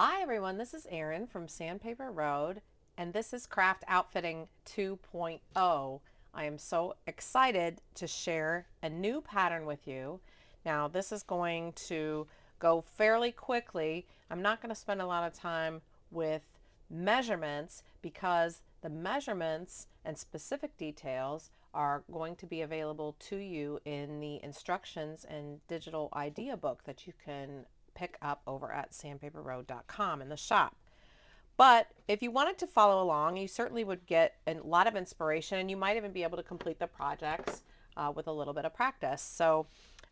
Hi everyone, this is Erin from Sandpaper Road, and this is Craft Outfitting 2.0. I am so excited to share a new pattern with you. Now this is going to go fairly quickly. I'm not going to spend a lot of time with measurements because the measurements and specific details are going to be available to you in the instructions and digital idea book that you can pick up over at sandpaperroad.com in the shop. But if you wanted to follow along, you certainly would get a lot of inspiration, and you might even be able to complete the projects with a little bit of practice. So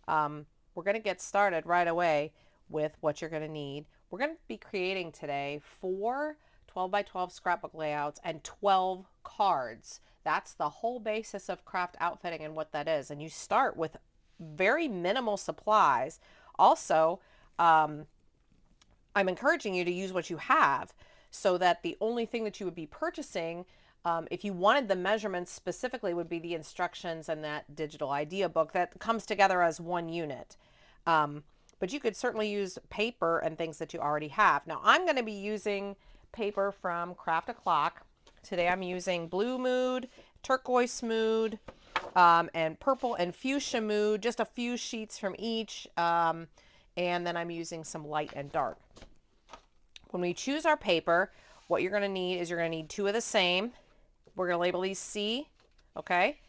we're going to get started right away with what you're going to need. We're going to be creating today 4 12 by 12 scrapbook layouts and 12 cards. That's the whole basis of craft outfitting and what that is. And you start with very minimal supplies. Also, I'm encouraging you to use what you have so that the only thing that you would be purchasing, if you wanted the measurements specifically, would be the instructions and that digital idea book that comes together as one unit. But you could certainly use paper and things that you already have. Now I'm going to be using paper from Craft O'Clock. Today I'm using Blue Mood, Turquoise Mood, and Purple and Fuchsia Mood, just a few sheets from each. And then I'm using some light and dark. When we choose our paper, what you're going to need is you're going to need 2 of the same. We're going to label these C, okay?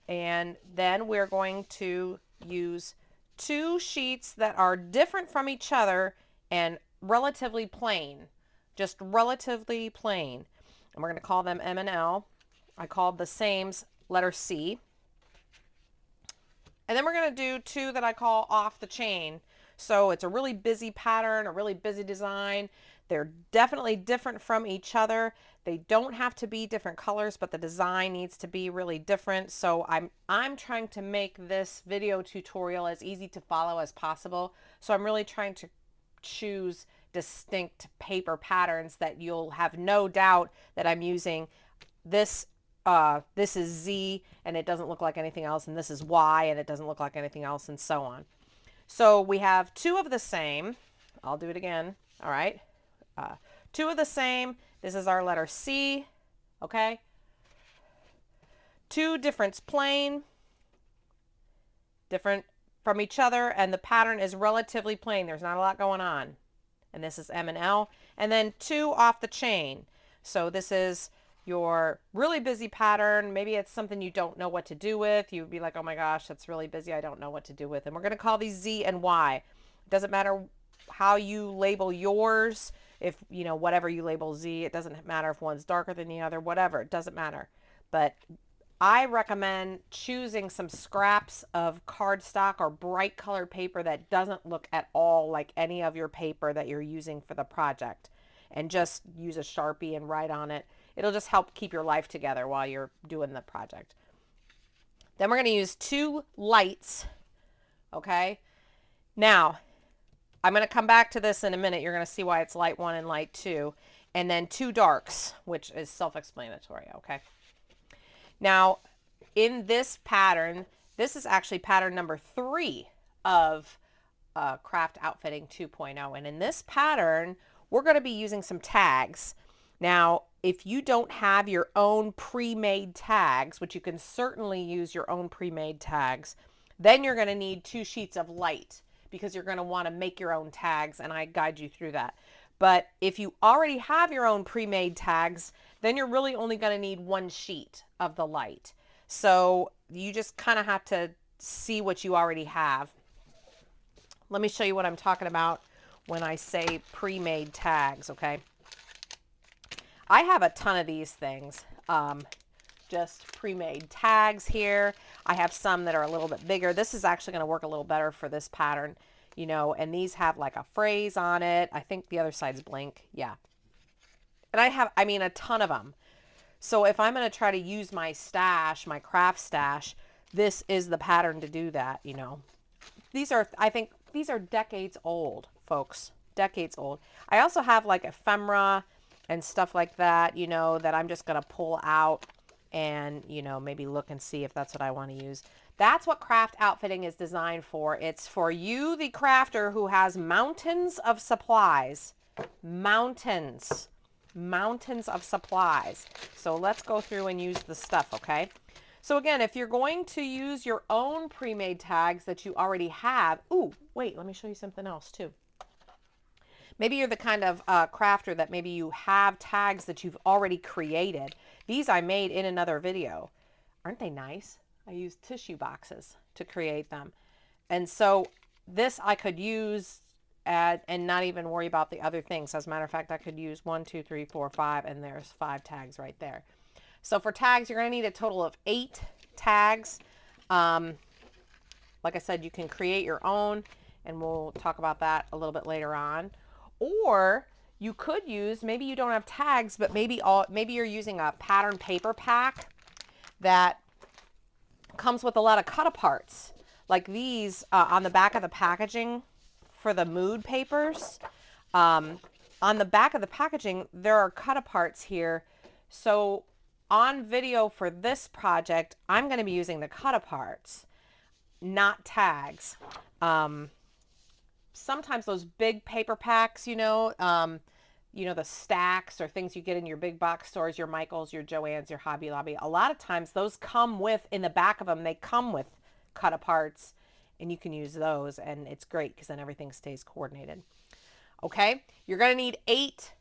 And then we're going to use 2 sheets that are different from each other and relatively plain, just relatively plain. And we're going to call them M and L. I called the sames letter C. And then we're going to do 2 that I call off the chain. So it's a really busy pattern, a really busy design. They're definitely different from each other. They don't have to be different colors, but the design needs to be really different. So I'm trying to make this video tutorial as easy to follow as possible. So I'm really trying to choose distinct paper patterns that you'll have no doubt that I'm using this. This is Z and it doesn't look like anything else, and this is Y and it doesn't look like anything else, and so on. So we have 2 of the same. I'll do it again. All right. 2 of the same. This is our letter C. Okay. 2 different plain, different from each other, and the pattern is relatively plain. There's not a lot going on. And this is M and L. And then 2 off the chain. So this is your really busy pattern. Maybe it's something you don't know what to do with. You'd be like, oh my gosh, that's really busy. I don't know what to do with. And we're going to call these Z and Y. It doesn't matter how you label yours. If, you know, whatever you label Z, it doesn't matter if one's darker than the other, whatever. It doesn't matter. But I recommend choosing some scraps of cardstock or bright colored paper that doesn't look at all like any of your paper that you're using for the project. And just use a Sharpie and write on it. It'll just help keep your life together while you're doing the project. Then we're going to use 2 lights. Okay. Now, I'm going to come back to this in a minute. You're going to see why it's light 1 and light 2. And then 2 darks, which is self-explanatory. Okay. Now, in this pattern, this is actually pattern number 3 of Craft Outfitting 2.0. And in this pattern, we're going to be using some tags. Now, if you don't have your own pre-made tags, which you can certainly use your own pre-made tags, then you're going to need 2 sheets of light because you're going to want to make your own tags, and I guide you through that. But if you already have your own pre-made tags, then you're really only going to need 1 sheet of the light. So you just kind of have to see what you already have. Let me show you what I'm talking about when I say pre-made tags, okay? I have a ton of these things, just pre-made tags here. I have some that are a little bit bigger. This is actually going to work a little better for this pattern, you know, and these have like a phrase on it. I think the other side's blank. Yeah. And I have, I mean, a ton of them. So if I'm going to try to use my stash, my craft stash, this is the pattern to do that, you know. These are, I think, these are decades old, folks. Decades old. I also have like ephemera and stuff like that, you know, that I'm just going to pull out and, you know, maybe look and see if that's what I want to use. That's what craft outfitting is designed for. It's for you, the crafter, who has mountains of supplies. mountains of supplies. So let's go through and use the stuff, okay? So again, if you're going to use your own pre-made tags that you already have, ooh, wait, let me show you something else too. Maybe you're the kind of crafter that maybe you have tags that you've already created. These I made in another video. Aren't they nice? I used tissue boxes to create them. And so this I could use and not even worry about the other things. As a matter of fact, I could use 1, 2, 3, 4, 5, and there's 5 tags right there. So for tags, you're going to need a total of 8 tags. Like I said, you can create your own, and we'll talk about that a little bit later on. Or you could use, maybe you don't have tags, but maybe you're using a pattern paper pack that comes with a lot of cut-aparts. Like these on the back of the packaging for the mood papers. On the back of the packaging, there are cut-aparts here. So on video for this project, I'm going to be using the cut-aparts, not tags. Sometimes those big paper packs, the stacks or things you get in your big box stores, your Michaels, your Joann's, your Hobby Lobby, a lot of times those come with, in the back of them, they come with cut-aparts, and you can use those, and it's great because then everything stays coordinated. Okay, you're going to need 8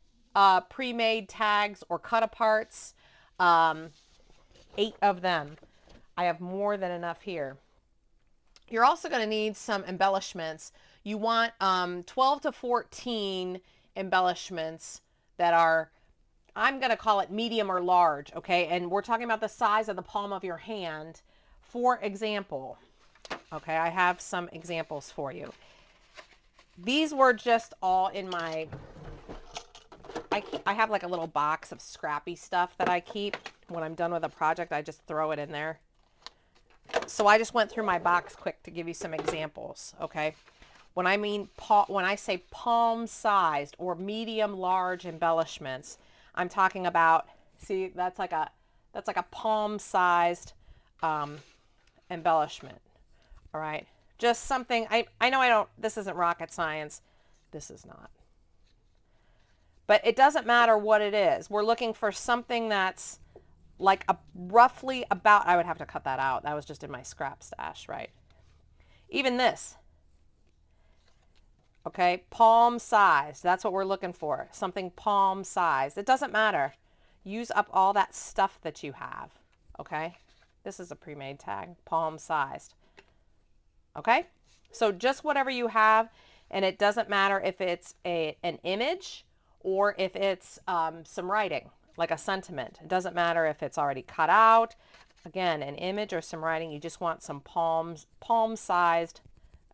pre-made tags or cut-aparts, 8 of them. I have more than enough here. You're also going to need some embellishments. You want 12 to 14 embellishments that are, I'm going to call it medium or large, okay? And we're talking about the size of the palm of your hand. For example, okay, I have some examples for you. These were just all in my, I have like a little box of scrappy stuff that I keep. When I'm done with a project, I just throw it in there. So I just went through my box quick to give you some examples, okay? When I say palm-sized or medium-large embellishments, I'm talking about, see, that's like a palm-sized embellishment, all right? Just something, I know this isn't rocket science. This is not. But it doesn't matter what it is. We're looking for something that's like roughly about, I would have to cut that out. That was just in my scrap stash, right? Even this. Okay, palm sized. That's what we're looking for. Something palm sized. It doesn't matter. Use up all that stuff that you have. Okay, this is a pre-made tag, palm sized. Okay, so just whatever you have, and it doesn't matter if it's an image or if it's some writing, like a sentiment. It doesn't matter if it's already cut out. Again, an image or some writing. You just want some palm sized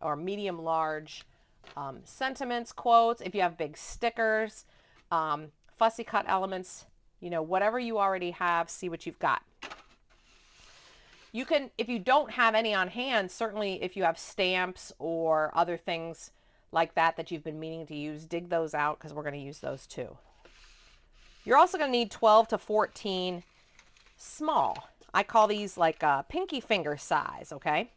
or medium large sentiments, quotes. If you have big stickers, fussy cut elements, whatever you already have, see what you've got. You can, if you don't have any on hand, certainly if you have stamps or other things like that you've been meaning to use, dig those out because we're going to use those too. You're also going to need 12 to 14 small. I call these like pinky finger size, okay?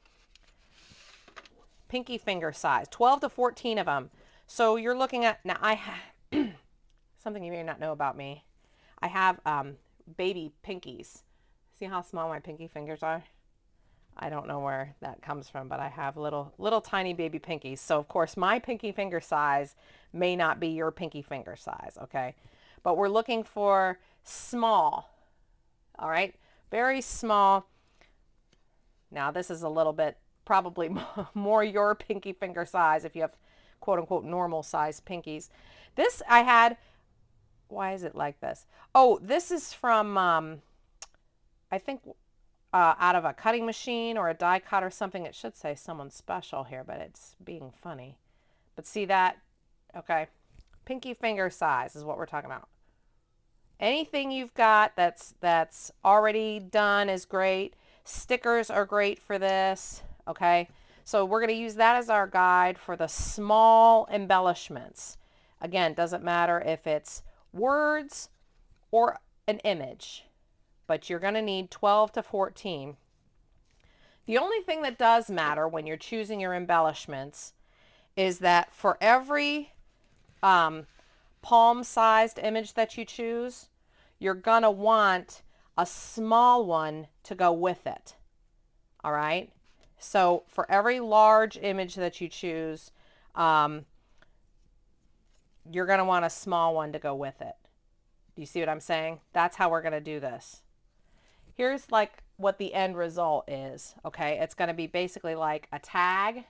Pinky finger size, 12 to 14 of them. So you're looking at, now I have, something you may not know about me. I have baby pinkies. See how small my pinky fingers are? I don't know where that comes from, but I have little tiny baby pinkies. So of course my pinky finger size may not be your pinky finger size, okay? But we're looking for small, all right? Very small. Now this is a little bit probably more your pinky finger size if you have quote unquote normal size pinkies. This I had, why is it like this? Oh, this is from, I think out of a cutting machine or a die cut or something. It should say someone special here, but it's being funny. But see that? Okay. Pinky finger size is what we're talking about. Anything you've got that's already done is great. Stickers are great for this. Okay. So we're going to use that as our guide for the small embellishments. Again, doesn't matter if it's words or an image, but you're going to need 12 to 14. The only thing that does matter when you're choosing your embellishments is that for every palm-sized image that you choose, you're going to want a small one to go with it. All right? So for every large image that you choose, you're going to want a small one to go with it. Do you see what I'm saying? That's how we're going to do this. Here's like what the end result is. Okay, it's going to be basically like a tag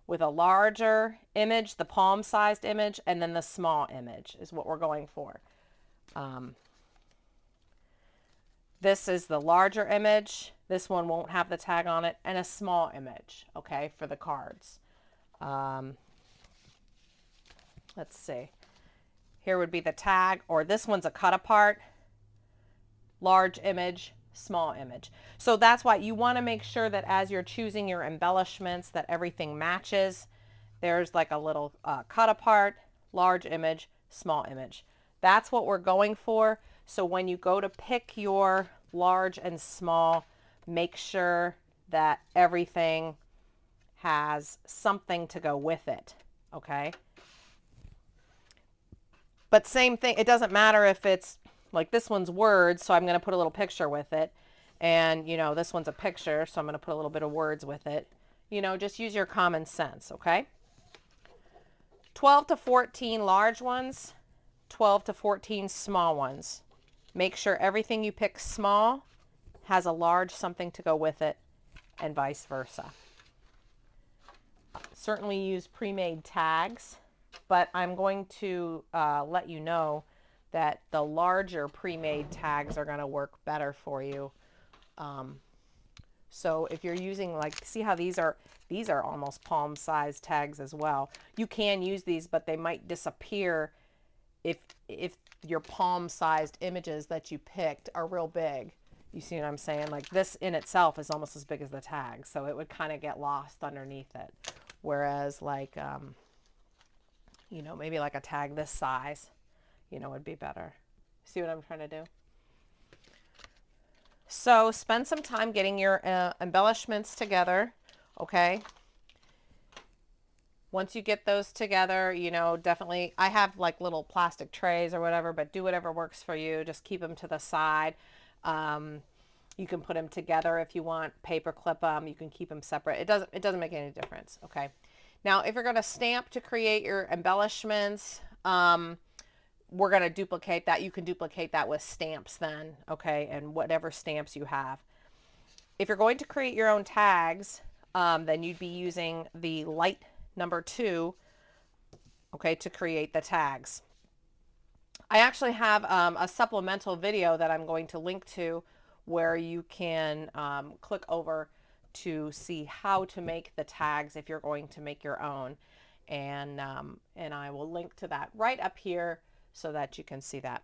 with a larger image, the palm-sized image, and then the small image is what we're going for. This is the larger image. This one won't have the tag on it, and a small image, okay, for the cards. Let's see. Here would be the tag, or this one's a cut apart, large image, small image. So that's why you want to make sure that as you're choosing your embellishments that everything matches. There's like a little cut apart, large image, small image. That's what we're going for. So when you go to pick your large and small, make sure that everything has something to go with it, okay? But same thing, it doesn't matter if it's like this one's words, so I'm going to put a little picture with it. And, you know, this one's a picture, so I'm going to put a little bit of words with it. You know, just use your common sense, okay? 12 to 14 large ones, 12 to 14 small ones. Make sure everything you pick small has a large something to go with it, and vice versa. Certainly use pre-made tags, but I'm going to let you know that the larger pre-made tags are going to work better for you. So if you're using, like, see how these are almost palm-sized tags as well. You can use these, but they might disappear if your palm-sized images that you picked are real big. You see what I'm saying? Like this in itself is almost as big as the tag, so it would kind of get lost underneath it. Whereas like, you know, maybe like a tag this size, you know, would be better. See what I'm trying to do? So spend some time getting your embellishments together, okay? Once you get those together, you know, definitely, I have like little plastic trays or whatever, but do whatever works for you. Just keep them to the side. You can put them together if you want, paper clip them, you can keep them separate. It doesn't make any difference, okay? Now, if you're going to stamp to create your embellishments, we're going to duplicate that. You can duplicate that with stamps then, okay, and whatever stamps you have. If you're going to create your own tags, then you'd be using the light number 2, okay, to create the tags. I actually have a supplemental video that I'm going to link to where you can click over to see how to make the tags if you're going to make your own. And I will link to that right up here so that you can see that.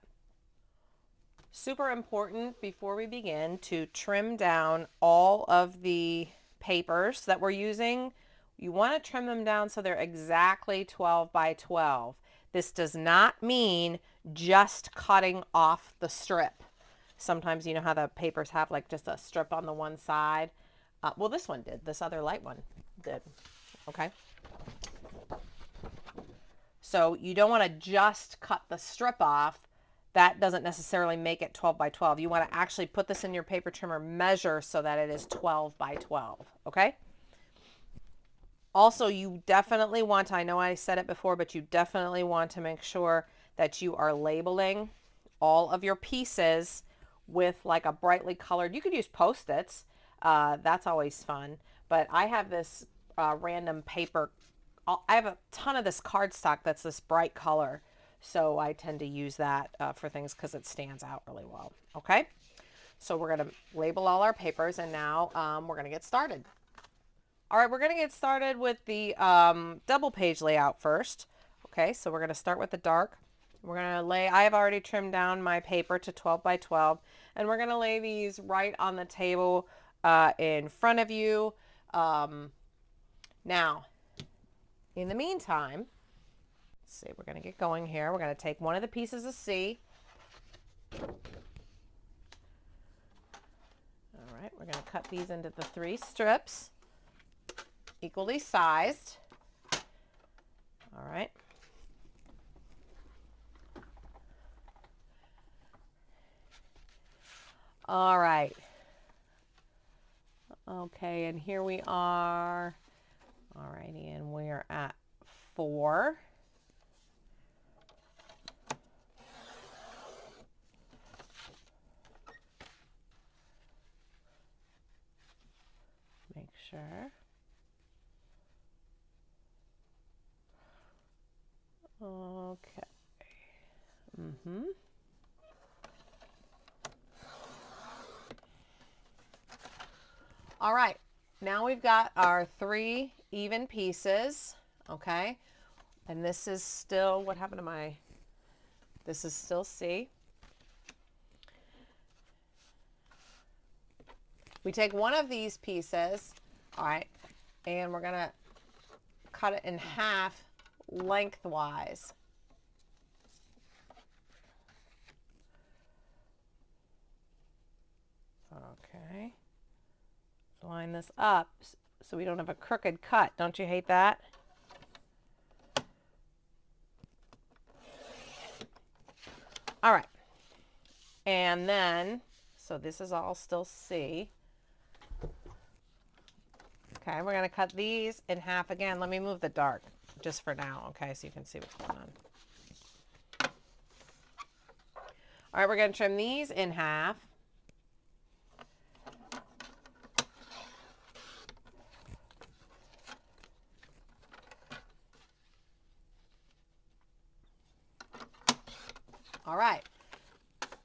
Super important before we begin to trim down all of the papers that we're using. You want to trim them down so they're exactly 12 by 12. This does not mean just cutting off the strip. Sometimes you know how the papers have like just a strip on the one side. Well, this one did. This other light one did. Okay. So you don't want to just cut the strip off. That doesn't necessarily make it 12 by 12. You want to actually put this in your paper trimmer, measure so that it is 12 by 12. Okay. Also, you definitely want to, I know I said it before, but you definitely want to make sure that you are labeling all of your pieces with like a brightly colored, you could use Post-its. That's always fun. But I have this random paper. I have a ton of this cardstock that's this bright color. So I tend to use that for things because it stands out really well. Okay. So we're going to label all our papers, and now we're going to get started. All right, we're going to get started with the double page layout first. Okay, so we're going to start with the dark. We're going to lay, I have already trimmed down my paper to 12 by 12, and we're going to lay these right on the table in front of you. Now, in the meantime, let's see, we're going to get going here. We're going to take one of the pieces of C. All right, we're going to cut these into the 3 strips, equally sized. All right. and here we are. Alrighty, and we're at 4. Make sure. Okay. All right, now we've got our 3 even pieces, okay? And this is still, what happened to my, this is still C. We take one of these pieces, all right, and we're gonna cut it in half lengthwise. Okay. Line this up so we don't have a crooked cut. Don't you hate that? All right. And then, so this is all still C. Okay, we're going to cut these in half again. Let me move the dark just for now, okay, so you can see what's going on. All right, we're going to trim these in half. All right,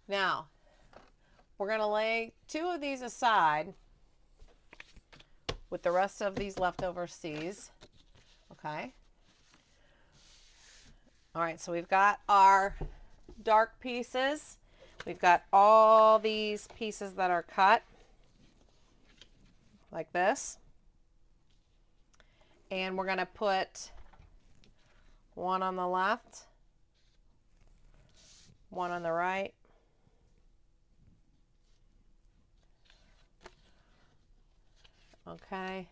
now we're going to lay 2 of these aside with the rest of these leftover C's, okay? All right, so we've got our dark pieces. We've got all these pieces that are cut like this. And we're going to put one on the left, one on the right, okay,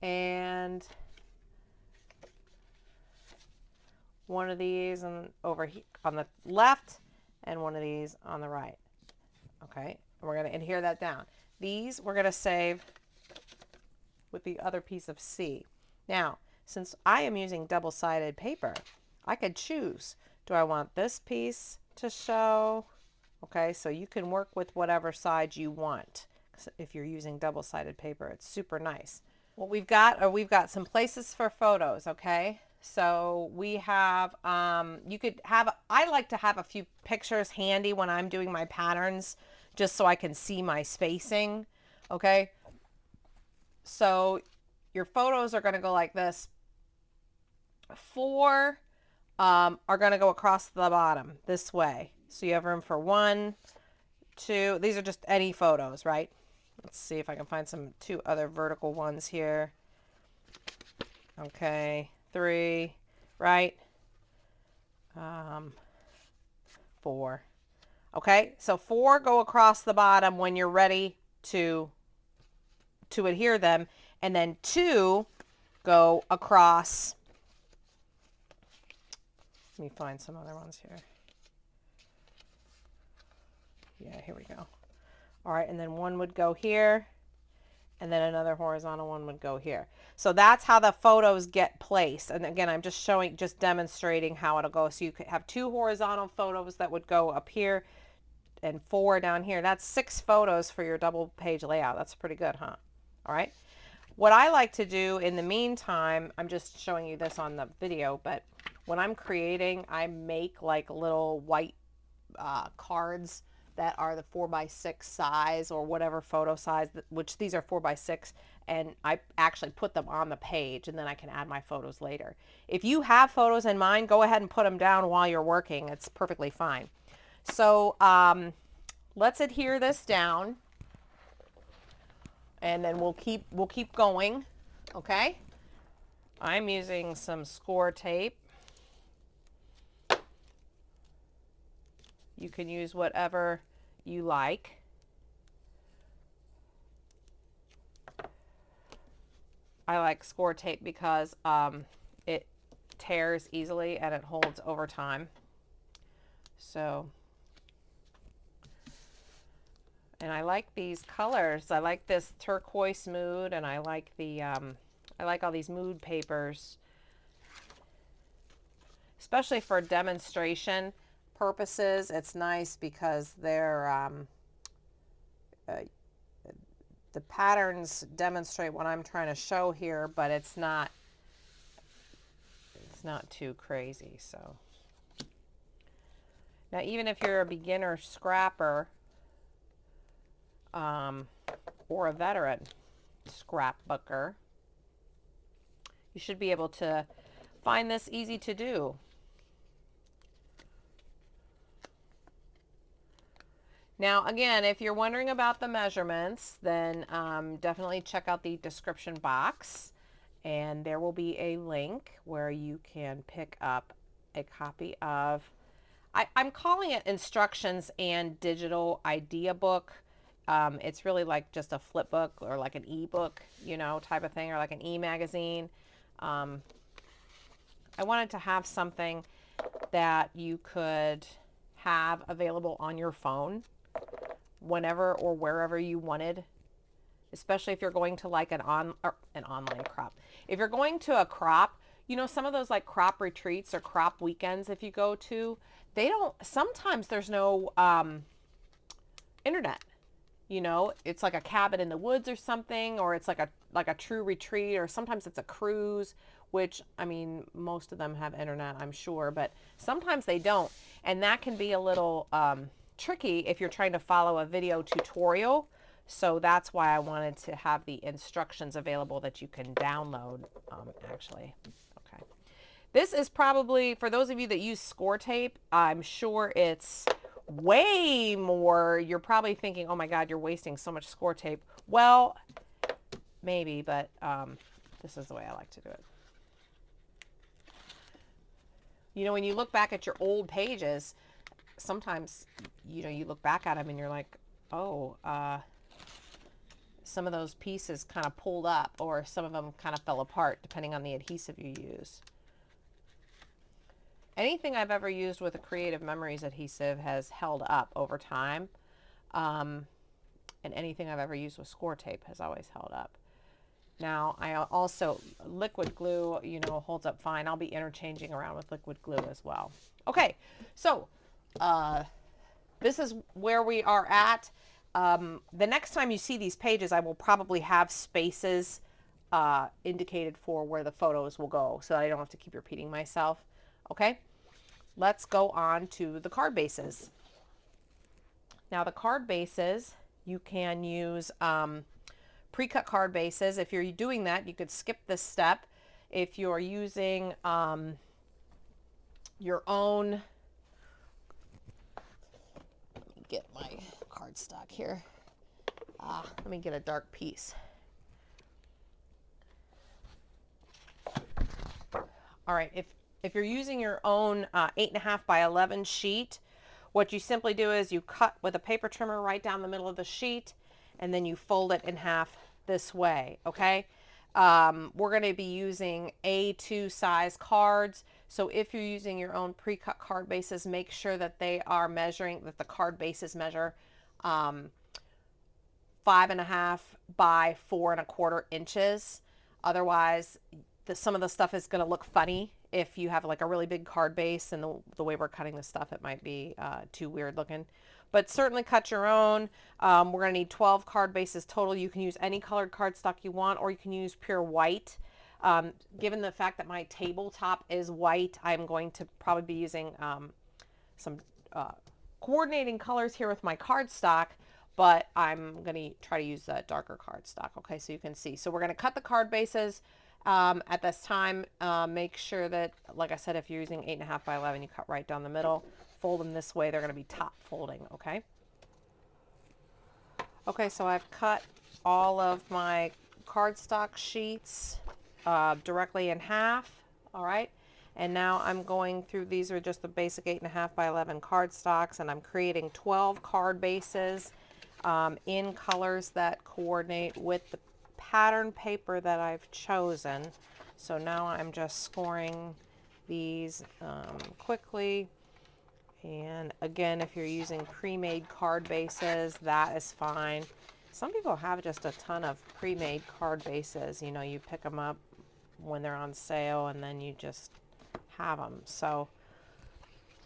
and one of these over here on the left and one of these on the right, okay. We're going to adhere that down. These we're going to save with the other piece of C. Now, since I am using double-sided paper, I could choose, do I want this piece to show? Okay, so you can work with whatever side you want. If you're using double-sided paper, it's super nice. What we've got some places for photos, okay? So we have, you could have, I like to have a few pictures handy when I'm doing my patterns, just so I can see my spacing, okay? So your photos are going to go like this. 4 are going to go across the bottom this way. So you have room for 1, 2. These are just any photos, right? Let's see if I can find 2 other vertical ones here. Okay, 3, right? 4. Okay, so 4 go across the bottom when you're ready to adhere them, and then 2 go across. Let me find some other ones here. Yeah, here we go. All right, and then 1 would go here, and then another horizontal one would go here. So that's how the photos get placed. And again, I'm just demonstrating how it'll go. So you could have 2 horizontal photos that would go up here and 4 down here. That's 6 photos for your double page layout. That's pretty good, huh? All right. What I like to do in the meantime, I'm just showing you this on the video, but when I'm creating, I make like little white cards that are the 4x6 size or whatever photo size, which these are 4x6, and I actually put them on the page, and then I can add my photos later. If you have photos in mind, go ahead and put them down while you're working. It's perfectly fine. So let's adhere this down, and then we'll keep going. Okay, I'm using some score tape. You can use whatever you like. I like score tape because it tears easily and it holds over time. So, And I like these colors. I like this Turquoise Mood, and I like the I like all these mood papers, especially for demonstration purposes. It's nice because they're the patterns demonstrate what I'm trying to show here, but it's not too crazy. So now, even if you're a beginner scrapper or a veteran scrapbooker, you should be able to find this easy to do. Now, again, if you're wondering about the measurements, then definitely check out the description box, and there will be a link where you can pick up a copy of, I'm calling it Instructions and Digital Idea Book. It's really like just a flip book or like an e-book, you know, type of thing, or like an e-magazine. I wanted to have something that you could have available on your phone whenever or wherever you wanted, especially if you're going to like an online crop. If you're going to a crop, you know, some of those like crop retreats or crop weekends, if you go to, they don't, sometimes there's no internet. You know, it's like a cabin in the woods or something, or it's like a true retreat, or sometimes it's a cruise, which, I mean, most of them have internet, I'm sure, but sometimes they don't. And that can be a little tricky if you're trying to follow a video tutorial. So that's why I wanted to have the instructions available that you can download, actually. Okay. This is probably, for those of you that use score tape, I'm sure it's way more. You're probably thinking, oh my God, you're wasting so much score tape. Well, maybe, but this is the way I like to do it. You know, when you look back at your old pages, sometimes, you know, you look back at them and you're like, oh, some of those pieces kind of pulled up, or some of them kind of fell apart depending on the adhesive you use. Anything I've ever used with a Creative Memories adhesive has held up over time. And anything I've ever used with score tape has always held up. Now, I also, liquid glue, you know, holds up fine. I'll be interchanging around with liquid glue as well. Okay, so this is where we are at. The next time you see these pages, I will probably have spaces indicated for where the photos will go, so I don't have to keep repeating myself. Okay, let's go on to the card bases. Now, the card bases, you can use pre-cut card bases. If you're doing that, you could skip this step. If you're using your own, let me get my cardstock here. Let me get a dark piece. All right, if you're using your own 8.5 by 11 sheet, what you simply do is you cut with a paper trimmer right down the middle of the sheet, and then you fold it in half this way, okay? We're going to be using A2 size cards, so if you're using your own pre-cut card bases, make sure that they are measuring, that the card bases measure 5.5 by 4.25 inches. Otherwise, some of the stuff is going to look funny. If you have like a really big card base, and the way we're cutting the stuff, it might be too weird looking. But certainly cut your own. We're going to need 12 card bases total. You can use any colored cardstock you want, or you can use pure white. Given the fact that my tabletop is white, I'm going to probably be using some coordinating colors here with my cardstock, but I'm going to try to use the darker cardstock. Okay, so you can see. So we're going to cut the card bases. At this time, make sure that, like I said, if you're using 8.5 by 11, you cut right down the middle, fold them this way. They're going to be top folding, okay? Okay, so I've cut all of my cardstock sheets directly in half, all right? And now I'm going through, these are just the basic 8.5 by 11 cardstocks, and I'm creating 12 card bases in colors that coordinate with the pattern paper that I've chosen. So now I'm just scoring these quickly, And again, if you're using pre-made card bases, that is fine. Some people have just a ton of pre-made card bases. You know, you pick them up when they're on sale and then you just have them. So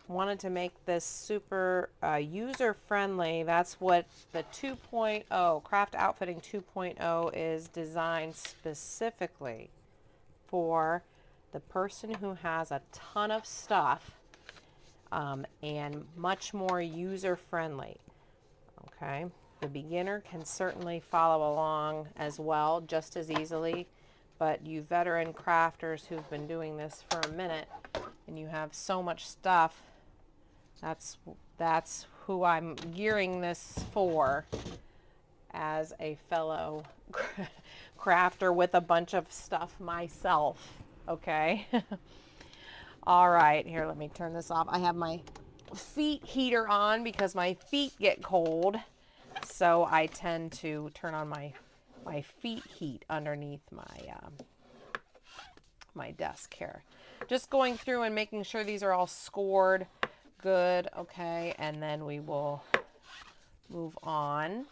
wanted to make this super user-friendly. That's what the 2.0, Craft Outfitting 2.0 is designed specifically for the person who has a ton of stuff and much more user-friendly. Okay, the beginner can certainly follow along as well, just as easily, but you veteran crafters who've been doing this for a minute and you have so much stuff, that's who I'm gearing this for, as a fellow crafter with a bunch of stuff myself. Okay. All right, here, let me turn this off. I have my feet heater on because my feet get cold, so I tend to turn on my feet heat underneath my desk here. Just going through and making sure these are all scored good. Okay, and then we will move on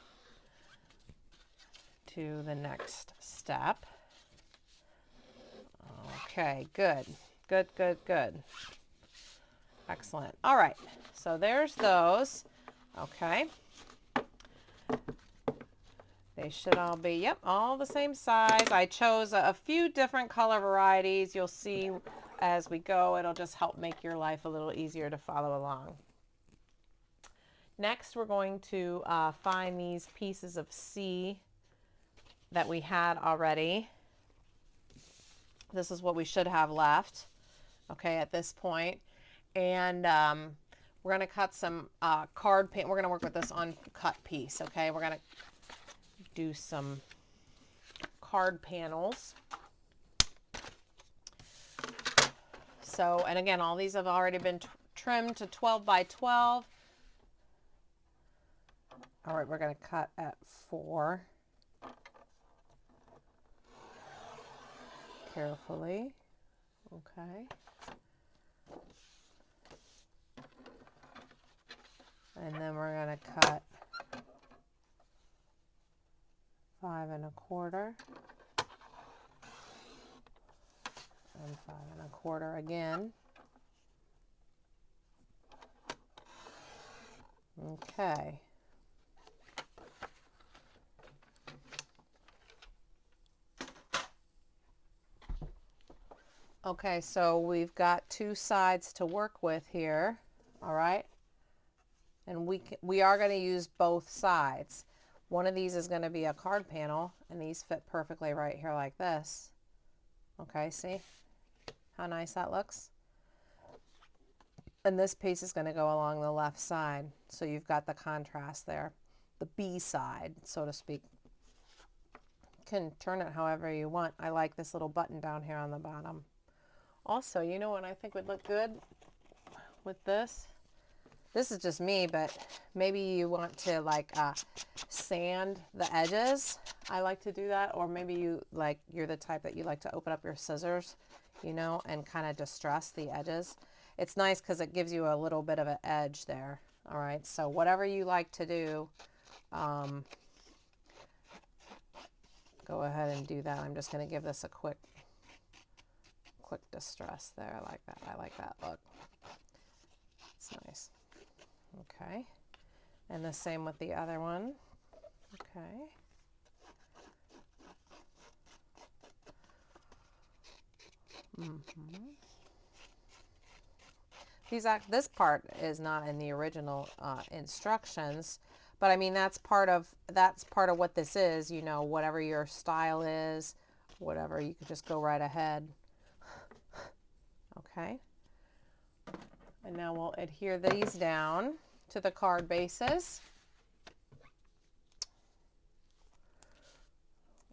to the next step. Okay, good. Good, good, good. Excellent. All right, so there's those. Okay. They should all be, yep, all the same size. I chose a few different color varieties. You'll see as we go, it'll just help make your life a little easier to follow along. Next, we're going to find these pieces of C that we had already. This is what we should have left, okay, at this point. And we're going to cut some card paint. We're going to work with this uncut piece, okay? We're going to do some card panels. So, and again, all these have already been trimmed to 12 by 12. All right, we're going to cut at 4. Carefully. Okay. And then we're going to cut 5 1/4 and 5 1/4 again. Okay. Okay, so we've got 2 sides to work with here, all right? And we are going to use both sides. One of these is going to be a card panel, and these fit perfectly right here like this. Okay, see how nice that looks? And this piece is going to go along the left side, so you've got the contrast there, the B side, so to speak. You can turn it however you want. I like this little button down here on the bottom. Also, you know what I think would look good with this? This is just me, but maybe you want to like sand the edges. I like to do that, or maybe you're the type that you like to open up your scissors, you know, and kind of distress the edges. It's nice because it gives you a little bit of an edge there. All right, so whatever you like to do, go ahead and do that. I'm just going to give this a quick distress there like that. I like that look. It's nice. Okay, and the same with the other one. Okay. This part is not in the original instructions, but I mean that's part of what this is. You know, whatever your style is, whatever, you could just go right ahead. Okay. And now we'll adhere these down to the card bases.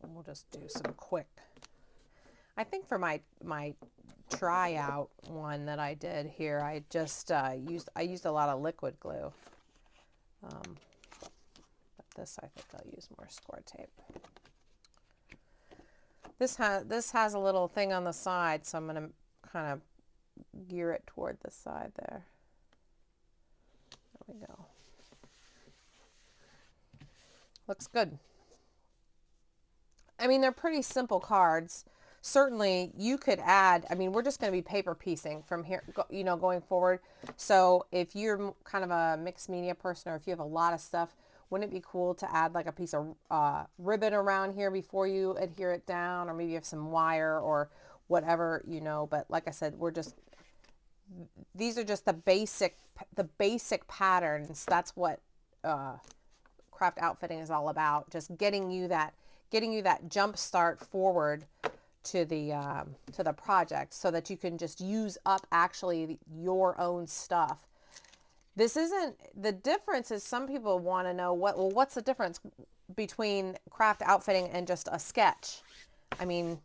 And we'll just do some quick. I think for my tryout one that I did here, I just used a lot of liquid glue. But this, I think I'll use more score tape. This has a little thing on the side, so I'm going to kind of gear it toward the side there. we go. Looks good. I mean, they're pretty simple cards. Certainly you could add, I mean, we're just going to be paper piecing from here, you know, going forward. So if you're kind of a mixed media person, or if you have a lot of stuff, wouldn't it be cool to add like a piece of ribbon around here before you adhere it down, or maybe you have some wire or whatever, you know. But like I said, these are just the basic patterns. That's what craft outfitting is all about. Just getting you that jump start forward to the project, so that you can just use up actually your own stuff. This isn't, the difference is, some people want to know what's the difference between craft outfitting and just a sketch? I mean,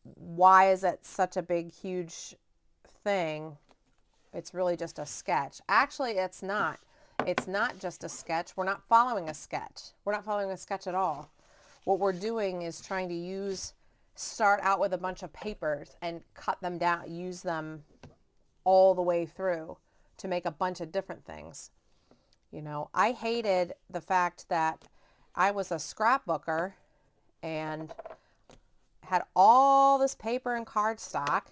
why is it such a big, huge thing? It's really just a sketch. Actually, it's not. It's not just a sketch. We're not following a sketch. We're not following a sketch at all. What we're doing is trying to start out with a bunch of papers and cut them down, use them all the way through to make a bunch of different things. You know, I hated the fact that I was a scrapbooker and had all this paper and cardstock,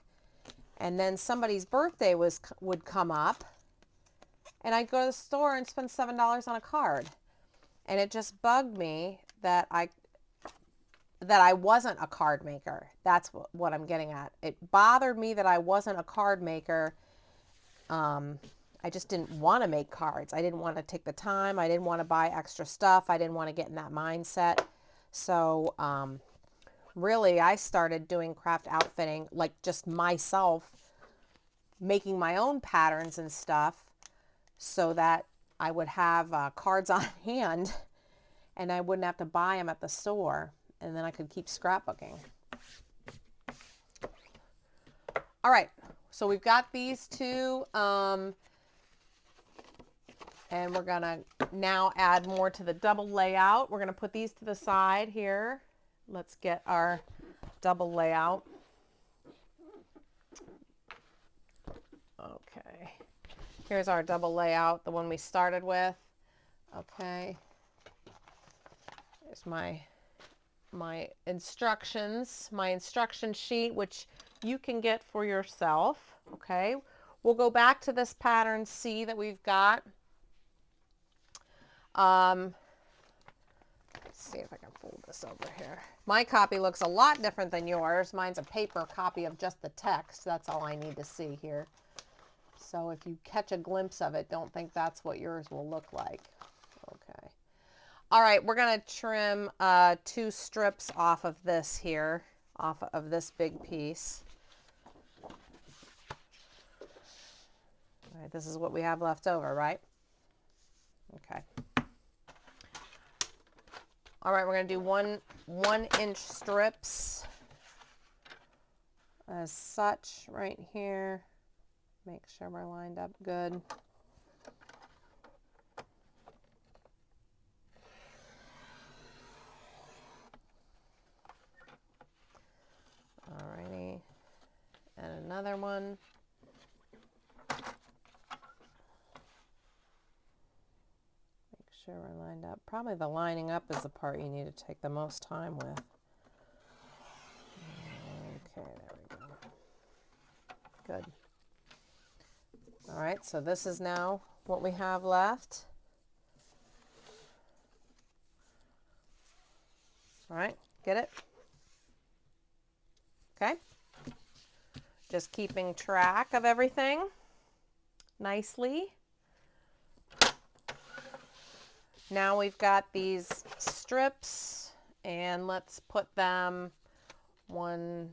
and then somebody's birthday would come up, and I'd go to the store and spend $7 on a card. And it just bugged me that I wasn't a card maker. That's what I'm getting at. It bothered me that I wasn't a card maker. I just didn't want to make cards. I didn't want to take the time. I didn't want to buy extra stuff. I didn't want to get in that mindset. So really, I started doing craft outfitting, like just myself, making my own patterns and stuff, so that I would have cards on hand and I wouldn't have to buy them at the store, and then I could keep scrapbooking. All right, so we've got these two, and we're gonna now add more to the double layout. We're gonna put these to the side here. Let's get our double layout. Okay, here's our double layout, the one we started with. Okay, there's my instructions, my instruction sheet, which you can get for yourself. Okay, we'll go back to this pattern C that we've got. Let's see if I can fold this over here. My copy looks a lot different than yours. Mine's a paper copy of just the text. That's all I need to see here. So if you catch a glimpse of it, don't think that's what yours will look like. Okay. All right, we're going to trim 2 strips off of this here, off of this big piece. All right, this is what we have left over, right? Okay. All right, we're going to do 1-inch strips as such right here. Make sure we're lined up good. Alrighty, and another one. Make sure we're lined up. Probably the lining up is the part you need to take the most time with. Okay, there we go. Good. All right, so this is now what we have left. All right, get it? Okay. Just keeping track of everything nicely. Now we've got these strips, and let's put them one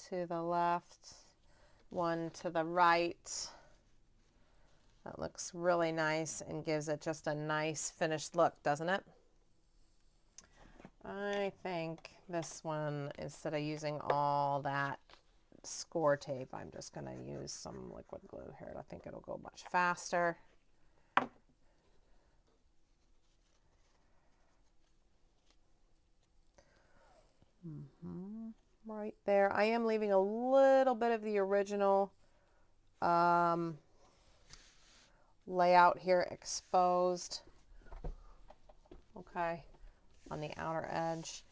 to the left, one to the right. That looks really nice and gives it just a nice finished look, doesn't it? I think this one, instead of using all that score tape, I'm just going to use some liquid glue here. I think it'll go much faster. Right there. I am leaving a little bit of the original layout here exposed, okay, on the outer edge.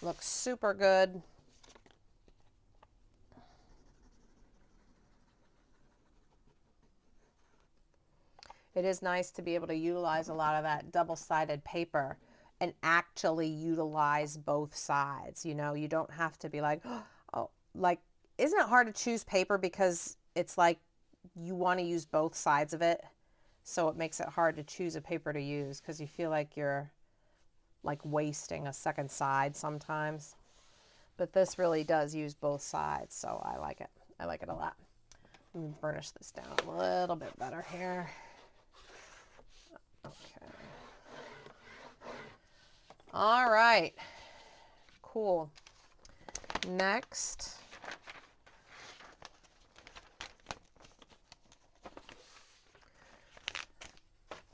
Looks super good. It is nice to be able to utilize a lot of that double-sided paper and actually utilize both sides. You know, you don't have to be like, oh, like, isn't it hard to choose paper because it's like you want to use both sides of it? So it makes it hard to choose a paper to use because you feel like you're like wasting a second side sometimes. But this really does use both sides, so I like it. I like it a lot. Let me burnish this down a little bit better here. Okay. All right. Cool. Next.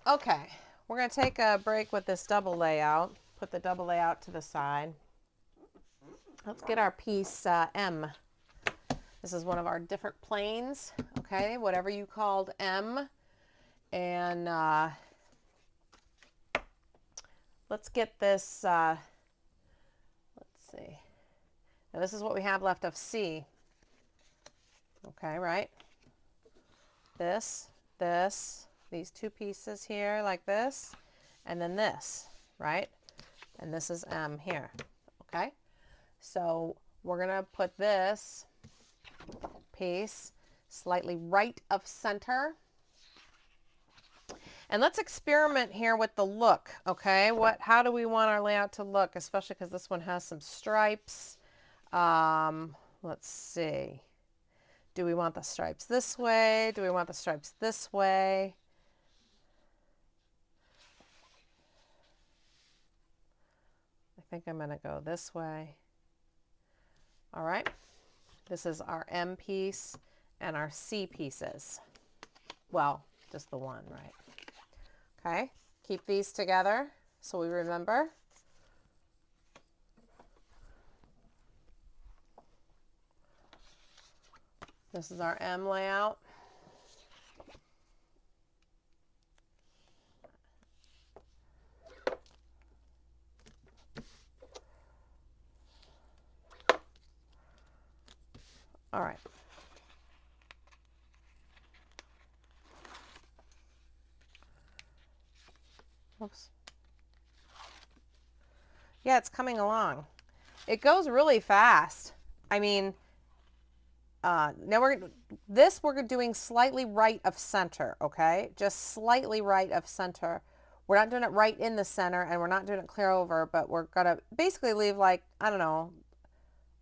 Okay. We're going to take a break with this double layout. Put the double layout to the side. Let's get our piece M. This is one of our different planes. Okay. Whatever you called M. And let's get this, let's see. Now this is what we have left of C. Okay, right? These two pieces here like this, and then this, right? And this is M here, okay? So we're gonna put this piece slightly right of center. And let's experiment here with the look, okay? How do we want our layout to look, especially because this one has some stripes. Let's see. Do we want the stripes this way? Do we want the stripes this way? I think I'm going to go this way. All right. This is our M piece and our C pieces. Well, just the one, right? Okay, keep these together so we remember. This is our M layout. All right. Oops. Yeah, it's coming along. It goes really fast. I mean, now we're doing slightly right of center, okay? Just slightly right of center. We're not doing it right in the center, and we're not doing it clear over, but we're gonna basically leave like, I don't know,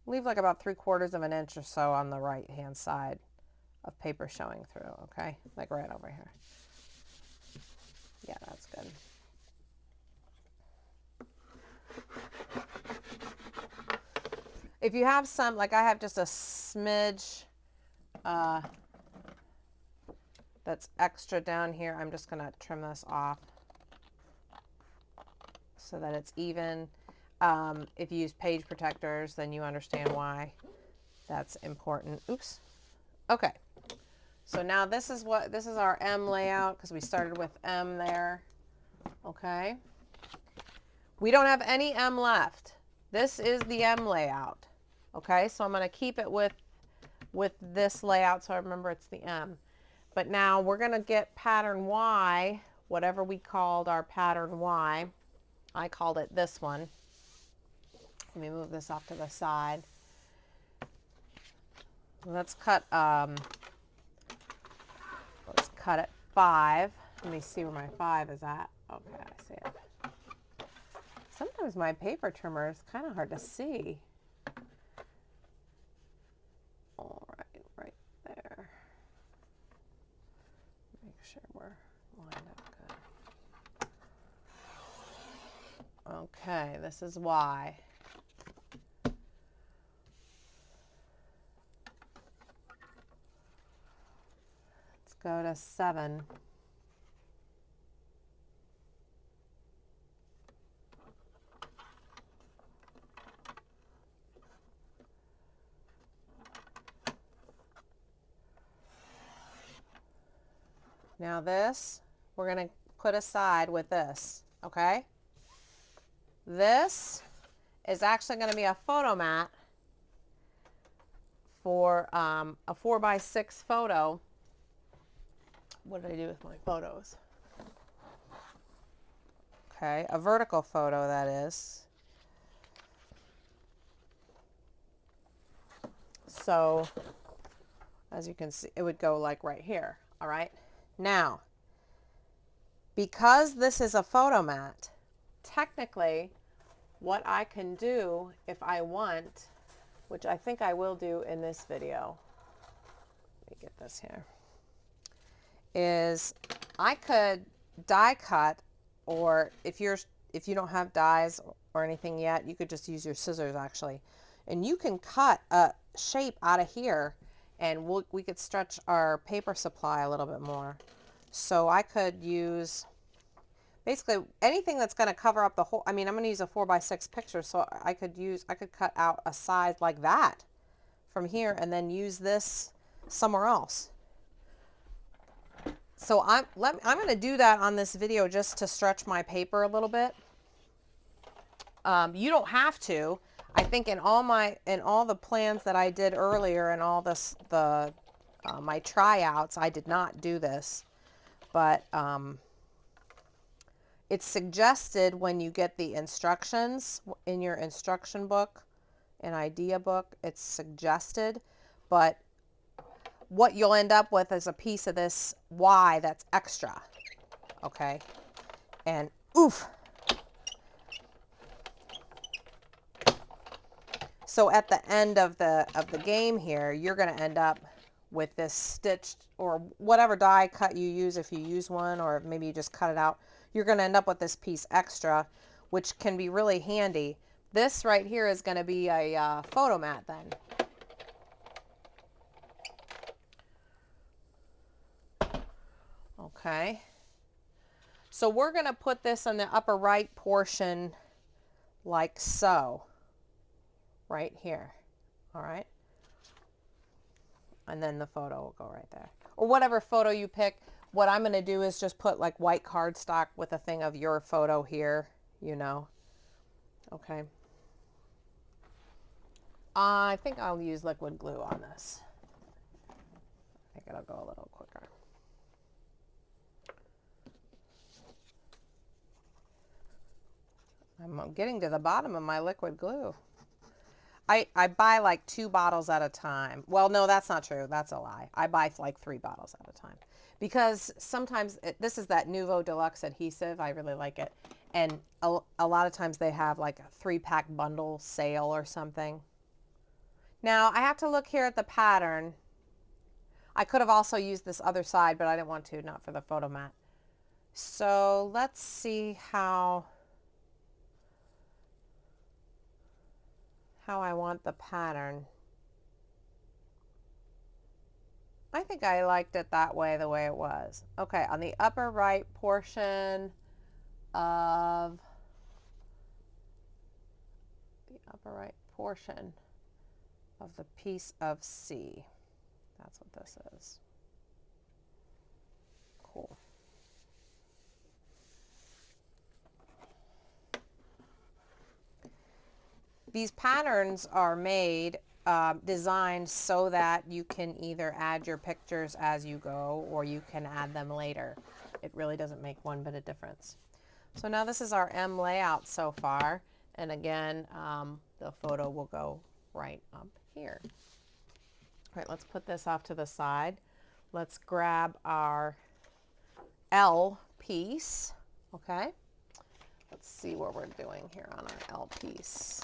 leave like about 3/4 of an inch or so on the right hand side of paper showing through, okay? Like right over here. Yeah, that's good. If you have some, like I have just a smidge that's extra down here, I'm just going to trim this off so that it's even. If you use page protectors, then you understand why that's important. Oops. Okay. So now this is our M layout because we started with M there. Okay. We don't have any M left. This is the M layout. Okay, so I'm going to keep it with this layout so I remember it's the M. But now we're going to get pattern Y, whatever we called our pattern Y. I called it this one. Let me move this off to the side. Let's cut at 5. Let me see where my 5 is at. Okay, I see it. Sometimes my paper trimmer is kind of hard to see. All right, right there. Make sure we're lined up good. Okay, this is Y. Let's go to 7. Now this, we're going to put aside with this, okay? This is actually going to be a photo mat for a 4x6 photo. What did I do with my photos? Okay, a vertical photo, that is. So, as you can see, it would go like right here, all right? Now, because this is a photo mat, technically, what I can do if I want, which I think I will do in this video, let me get this here, is I could die cut, or if you don't have dies or anything yet, you could just use your scissors actually, and you can cut a shape out of here, and we could stretch our paper supply a little bit more. So I could use basically anything that's going to cover up the whole. I mean, I'm going to use a 4x6 picture, so I could cut out a size like that from here and then use this somewhere else. So I'm going to do that on this video just to stretch my paper a little bit. You don't have to. I think in all the plans that I did earlier and all my tryouts, I did not do this, but it's suggested when you get the instructions in your instruction book, an idea book, it's suggested, but what you'll end up with is a piece of this Y that's extra, okay? And oof. So at the end of the game here, you're going to end up with this stitched, or whatever die cut you use, if you use one, or maybe you just cut it out, you're going to end up with this piece extra, which can be really handy. This right here is going to be a photo mat then. Okay, so we're going to put this on the upper right portion like so, right here, all right? And then the photo will go right there. Or whatever photo you pick. What I'm going to do is just put like white cardstock with a thing of your photo here, you know. Okay. I think I'll use liquid glue on this. I think it'll go a little quicker. I'm getting to the bottom of my liquid glue. I buy like 2 bottles at a time. Well, no, that's not true. That's a lie. I buy like 3 bottles at a time. Because sometimes, this is that Nouveau Deluxe adhesive. I really like it. And a lot of times they have like a 3-pack bundle sale or something. Now, I have to look here at the pattern. I could have also used this other side, but I didn't want to, not for the photo mat. So let's see how I want the pattern. I think I liked it that way, the way it was. Okay, on the upper right portion of the piece of C. That's what this is. Cool. These patterns are made, designed so that you can either add your pictures as you go, or you can add them later. It really doesn't make one bit of difference. So now this is our M layout so far. And again, the photo will go right up here. All right, let's put this off to the side. Let's grab our L piece, okay? Let's see what we're doing here on our L piece.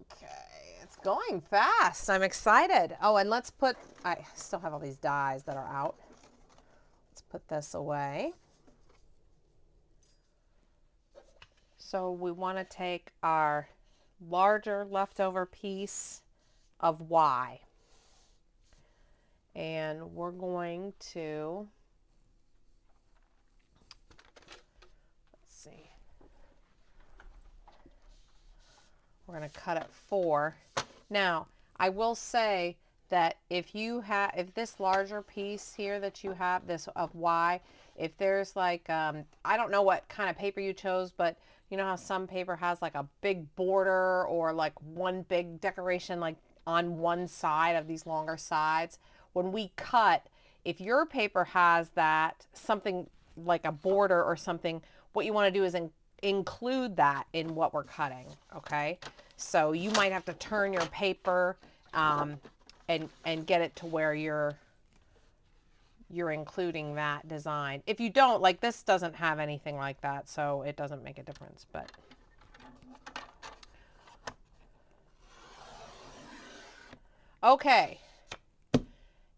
Okay, it's going fast. I'm excited. Oh, and let's put, I still have all these dies that are out. Let's put this away. So we want to take our larger leftover piece of Y, and we're going to, let's see, we're going to cut it 4. Now, I will say that if this larger piece here that you have, this of Y, if there's like, I don't know what kind of paper you chose, but you know how some paper has like a big border or like one big decoration like on one side of these longer sides. When we cut, if your paper has that, something like a border or something, what you want to do is include that in what we're cutting, okay? So you might have to turn your paper and get it to where you're including that design. If you don't, like this doesn't have anything like that, so it doesn't make a difference, but okay.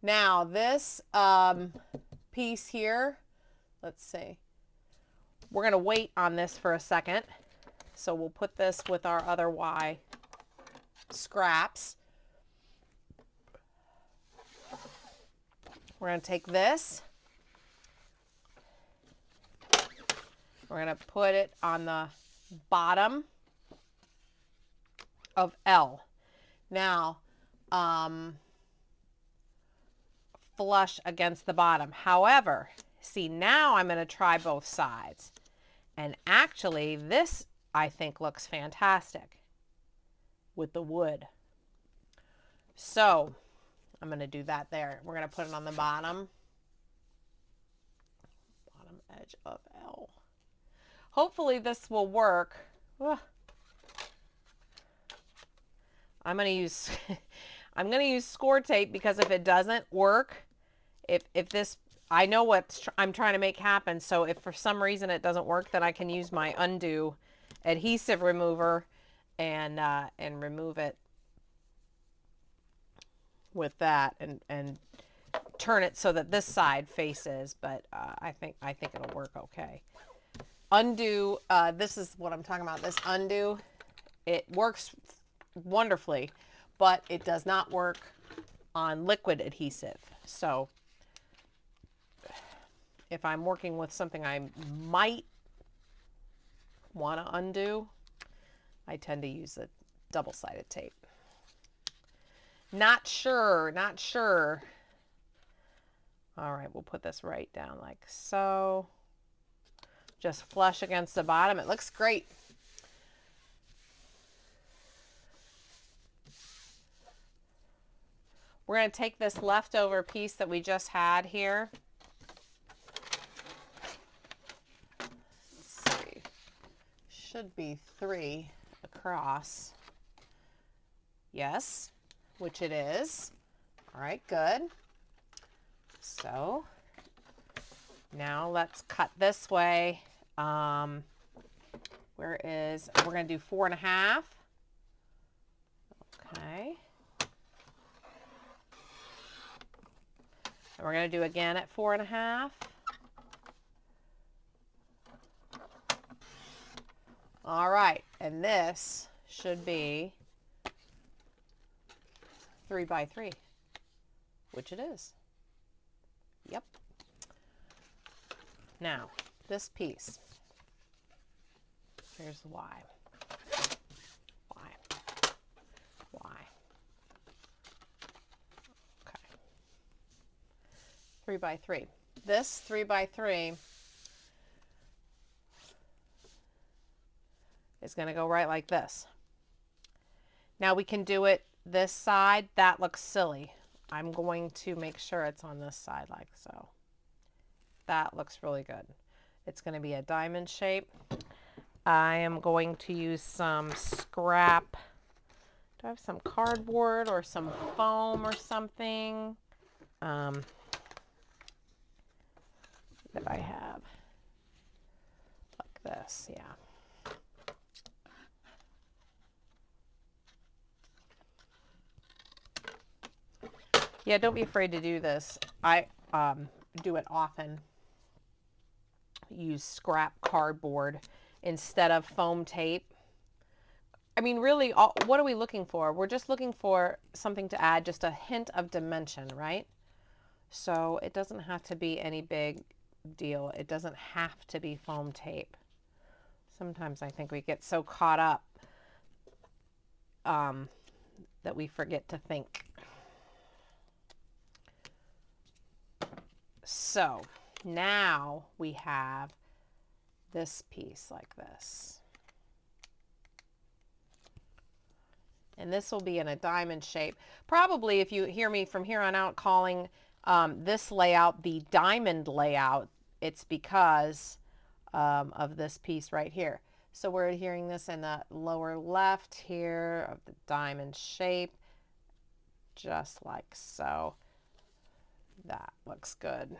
Now this piece here, let's see. We're going to wait on this for a second. So we'll put this with our other Y scraps. We're going to take this. We're going to put it on the bottom of L. Now, flush against the bottom. However, see, now I'm going to try both sides. And actually, this, I think, looks fantastic with the wood. So, I'm going to do that there. We're going to put it on the bottom edge of L. Hopefully this will work. Ugh. I'm going to use I'm going to use score tape, because if it doesn't work, if this, I know what I'm trying to make happen, so if for some reason it doesn't work, then I can use my undo adhesive remover and remove it with that and turn it so that this side faces, but I think it'll work okay. Undo, this is what I'm talking about, this undo, it works wonderfully, but it does not work on liquid adhesive. So if I'm working with something I might want to undo, I tend to use a double-sided tape. Not sure. All right, we'll put this right down like so. Just flush against the bottom. It looks great. We're going to take this leftover piece that we just had here. Let's see. Should be 3 across. Yes, which it is. All right, good. So now let's cut this way. We're going to do 4.5. Okay. And we're going to do again at 4.5. All right, and this should be 3 by 3, which it is. Yep. Now, this piece, here's the Y. Okay. 3 by 3. This 3 by 3 is going to go right like this. Now we can do it this side. That looks silly. I'm going to make sure it's on this side like so. That looks really good. It's going to be a diamond shape. I am going to use some scrap. Do I have some cardboard or some foam or something? That I have. Like this, yeah. Yeah, don't be afraid to do this. I do it often. Use scrap cardboard instead of foam tape. I mean, really, what are we looking for? We're just looking for something to add just a hint of dimension, right? So it doesn't have to be any big deal. It doesn't have to be foam tape. Sometimes I think we get so caught up that we forget to think. So now we have this piece like this. And this will be in a diamond shape. Probably if you hear me from here on out calling this layout the diamond layout, it's because of this piece right here. So we're adhering this in the lower left here of the diamond shape, just like so. That looks good.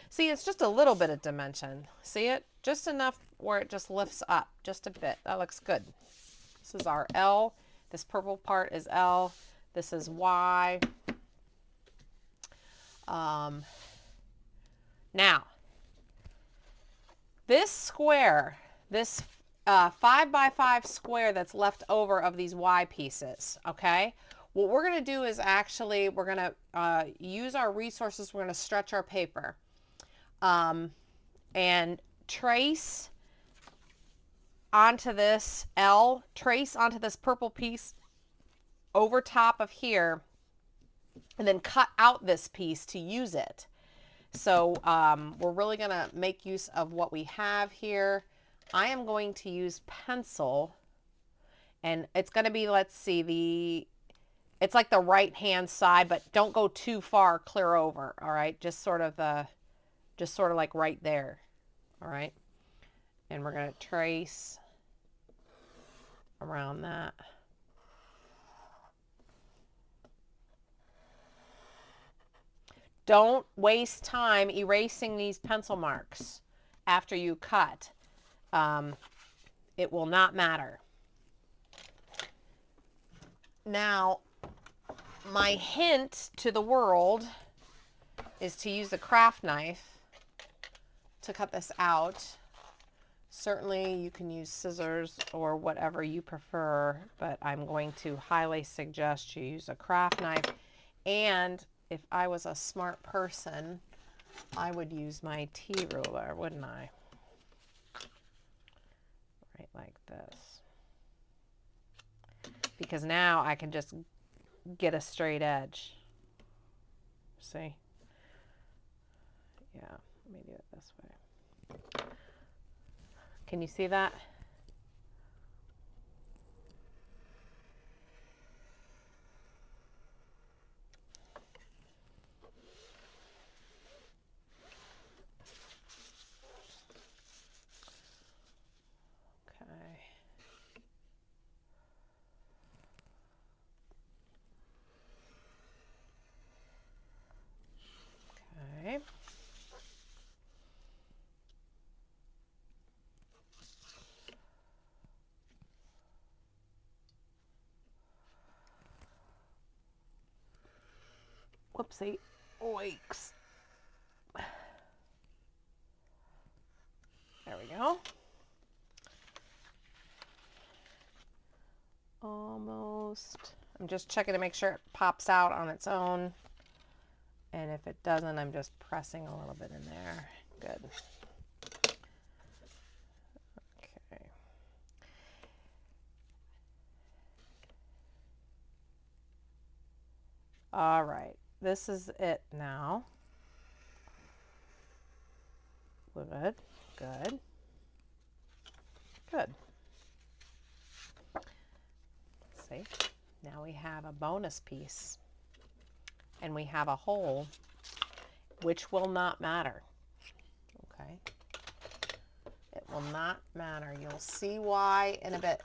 See, it's just a little bit of dimension. See it? Just enough where it just lifts up just a bit. That looks good. This is our L. This purple part is L. This is Y. Now, this square, this 5x5 square that's left over of these Y pieces, okay? What we're going to do is actually, we're going to use our resources. We're going to stretch our paper and trace onto this L, trace onto this purple piece over top of here, and then cut out this piece to use it. So we're really going to make use of what we have here. I am going to use pencil, and it's going to be, let's see, it's like the right hand side, but don't go too far clear over. All right. Just sort of like right there. All right. And we're going to trace around that. Don't waste time erasing these pencil marks after you cut. It will not matter. Now, my hint to the world is to use a craft knife to cut this out. Certainly you can use scissors or whatever you prefer, but I'm going to highly suggest you use a craft knife. And if I was a smart person, I would use my T-ruler, wouldn't I? Right like this. Because now I can just get a straight edge. See? Yeah, let me do it this way. Can you see that? Okay. Whoopsie. Oiks. There we go. Almost. I'm just checking to make sure it pops out on its own. And if it doesn't, I'm just pressing a little bit in there. Good. Okay. All right. This is it now. Good. Good. Good. See? Now we have a bonus piece. And we have a hole, which will not matter. Okay? It will not matter. You'll see why in a bit.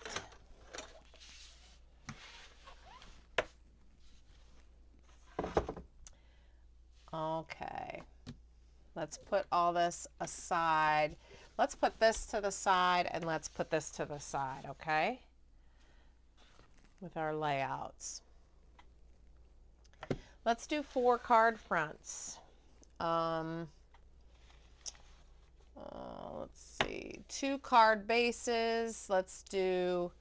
Okay. Let's put all this aside. Let's put this to the side and let's put this to the side, okay? With our layouts. Let's do 4 card fronts. Let's see, 2 card bases. Let's do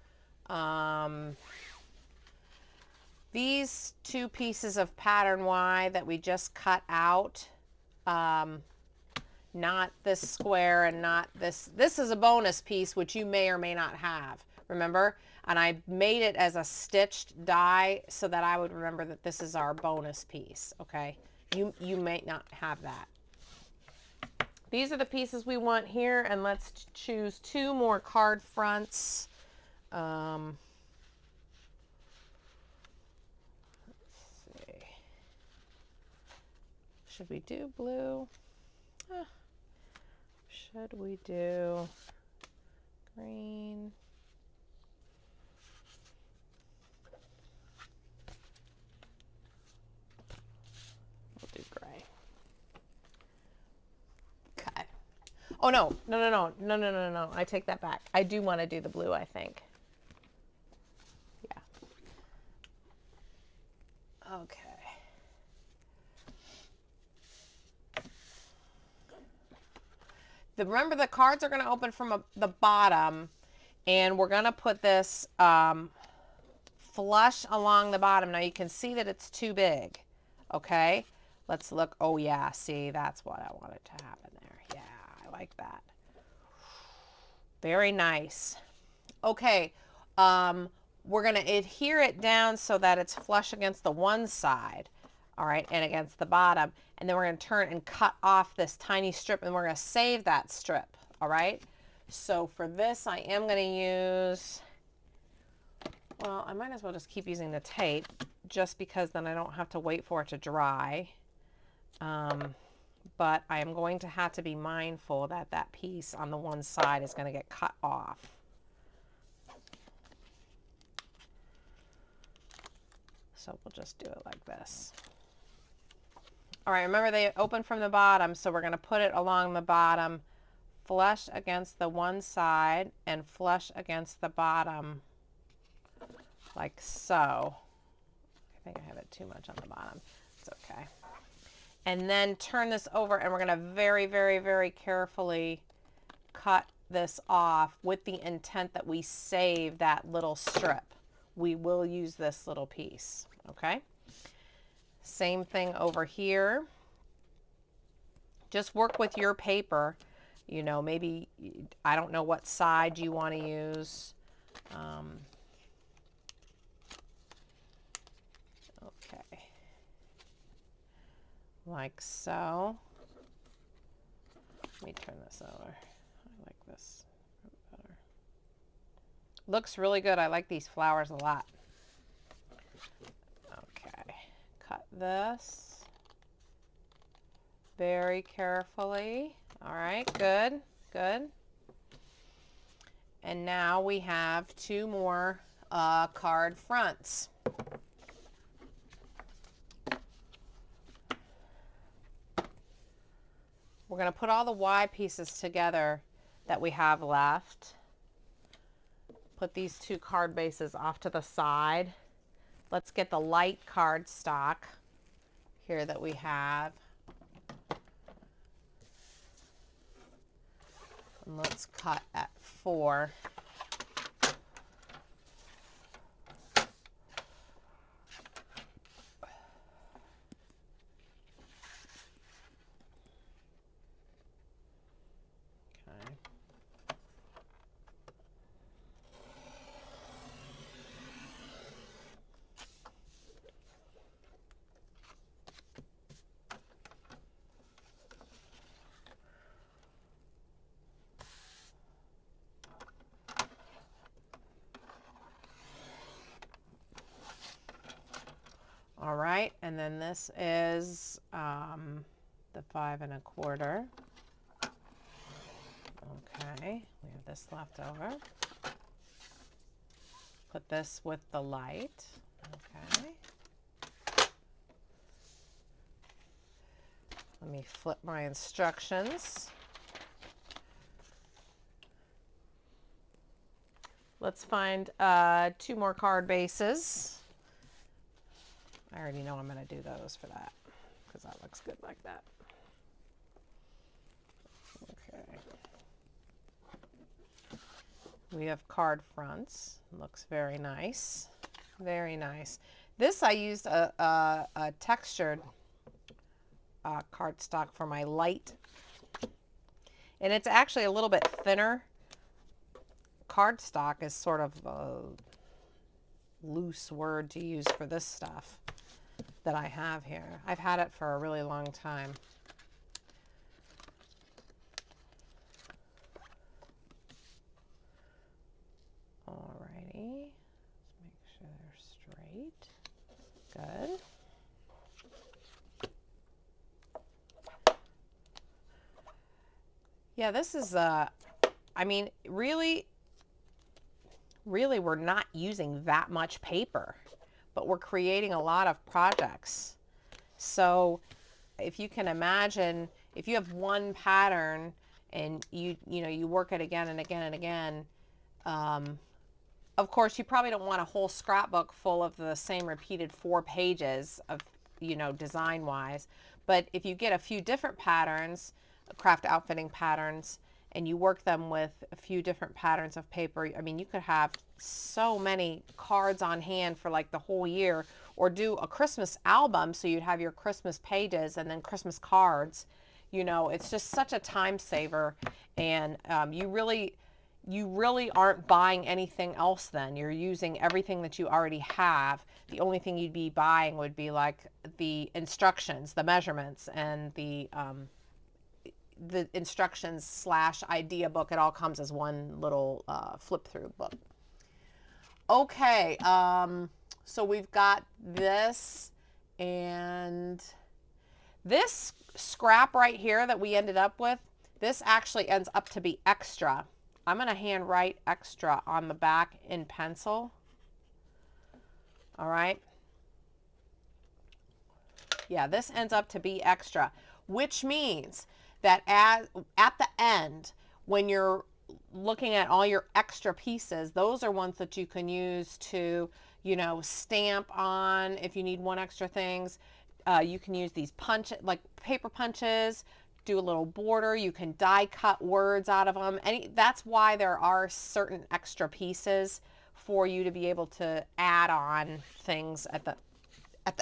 these 2 pieces of pattern Y that we just cut out. Not this square and not this. This is a bonus piece, which you may or may not have. Remember? And I made it as a stitched die so that I would remember that this is our bonus piece, okay? You may not have that. these are the pieces we want here, and let's choose 2 more card fronts. Let's see. Should we do blue? Should we do green? We'll do gray. Okay. Oh, no. No. I take that back. I do want to do the blue, I think. Yeah. Okay. Remember, the cards are going to open from the bottom, and we're going to put this flush along the bottom. Now you can see that it's too big. Okay, let's look. Oh yeah, see, that's what I wanted to happen there. Yeah, I like that. Very nice. Okay, we're going to adhere it down so that it's flush against the one side. All right, and against the bottom, and then we're going to turn and cut off this tiny strip, and we're going to save that strip. All right, so for this I am going to use, well, I might as well just keep using the tape, just because then I don't have to wait for it to dry. But I am going to have to be mindful that that piece on the one side is going to get cut off. So we'll just do it like this. All right, remember they open from the bottom, so we're going to put it along the bottom, flush against the one side and flush against the bottom, like so. I think I have it too much on the bottom. It's okay. And then turn this over, and we're going to very, very, very carefully cut this off with the intent that we save that little strip. We will use this little piece, okay? Same thing over here. Just work with your paper. You know, maybe, I don't know what side you want to use. Okay. Like so. Let me turn this over. I like this better. Looks really good. I like these flowers a lot. Okay. Cut this very carefully. All right, good, good. And now we have 2 more card fronts. We're going to put all the Y pieces together that we have left. Put these 2 card bases off to the side. Let's get the light cardstock here that we have. And let's cut at 4. All right, and then this is the 5 1/4. Okay, we have this left over. Put this with the light. Okay. Let me flip my instructions. Let's find 2 more card bases. I already know I'm going to do those for that because that looks good like that. Okay. We have card fronts. Looks very nice. Very nice. This I used a textured cardstock for my light. And it's actually a little bit thinner. Cardstock is sort of a loose word to use for this stuff that I have here. I've had it for a really long time. Yeah, this is, I mean, really, we're not using that much paper, but we're creating a lot of projects. So if you can imagine, if you have one pattern and you know, you work it again and again and again, of course, you probably don't want a whole scrapbook full of the same repeated 4 pages of, you know, design wise. But if you get a few different patterns, craft outfitting patterns, and you work them with a few different patterns of paper, I mean, you could have so many cards on hand for like the whole year, or do a Christmas album so you'd have your Christmas pages and then Christmas cards. You know, it's just such a time saver, and you really aren't buying anything else then. You're using everything that you already have. The only thing you'd be buying would be like the instructions, the measurements, and the instructions slash idea book. It all comes as one little flip through book. Okay, so we've got this, and this scrap right here that we ended up with, this actually ends up to be extra. I'm going to hand write extra on the back in pencil. All right. Yeah, this ends up to be extra, which means that at the end, when you're looking at all your extra pieces, those are ones that you can use to, you know, stamp on if you need one extra things. You can use these like paper punches, do a little border. You can die cut words out of them. That's why there are certain extra pieces for you to be able to add on things at the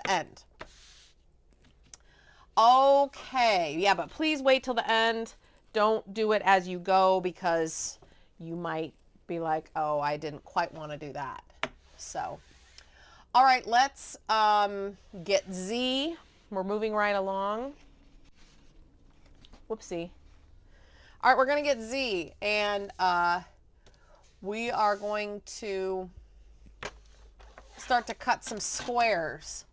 end. Okay, yeah, but please wait till the end. Don't do it as you go, because you might be like, oh, I didn't quite want to do that. So, all right, let's get Z. We're moving right along. Whoopsie. All right, we're going to get Z, and we are going to start to cut some squares.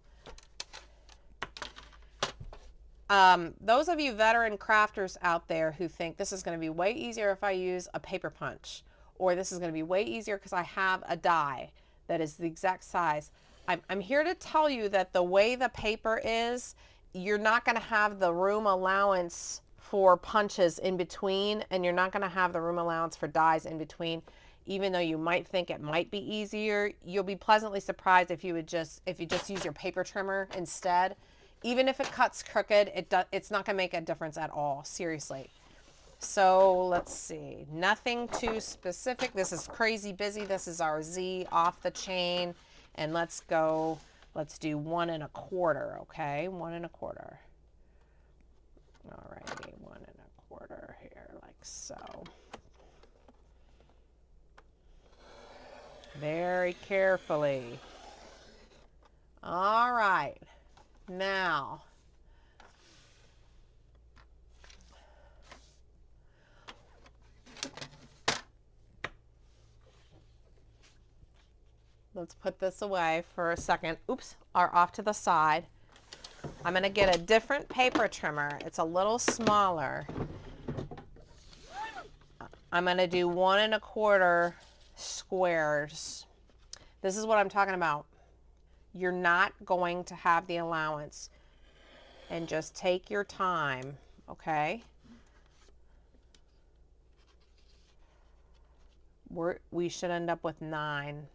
Those of you veteran crafters out there who think this is going to be way easier if I use a paper punch, or this is going to be way easier because I have a die that is the exact size, I'm here to tell you that the way the paper is, you're not going to have the room allowance for punches in between, and you're not going to have the room allowance for dies in between. Even though you might think it might be easier, you'll be pleasantly surprised if you just use your paper trimmer instead. Even if it cuts crooked, it's not going to make a difference at all, seriously. So let's see, nothing too specific. This is crazy busy. This is our Z off the chain. And let's do 1 1/4, okay? 1 1/4. All righty, 1 1/4 here, like so. Very carefully. All right. Now, let's put this away for a second. Oops, or off to the side. I'm going to get a different paper trimmer. It's a little smaller. I'm going to do 1 1/4 squares. This is what I'm talking about. You're not going to have the allowance, and just take your time, okay? We should end up with 9.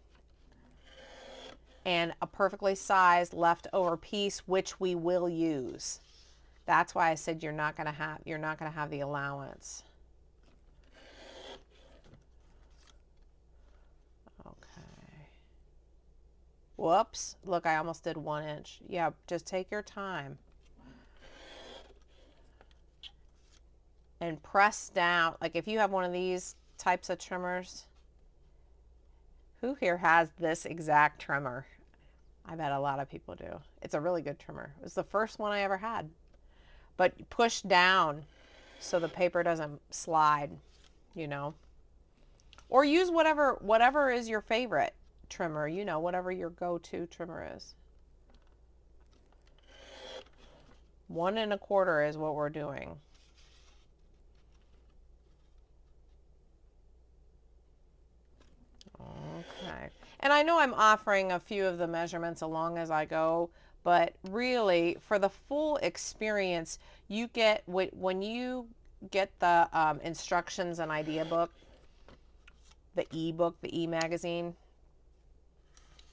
And a perfectly sized leftover piece, which we will use. That's why I said you're not going to have the allowance. Whoops, look, I almost did 1 inch. Yeah, just take your time. And press down. Like if you have one of these types of trimmers, who here has this exact trimmer? I bet a lot of people do. It's a really good trimmer. It was the first one I ever had. But push down so the paper doesn't slide, you know. Or use whatever is your favorite trimmer, you know, whatever your go-to trimmer is. 1 1/4 is what we're doing. I know I'm offering a few of the measurements along as I go, but really for the full experience, you get, when you get the instructions and idea book, the e-book, the e-magazine,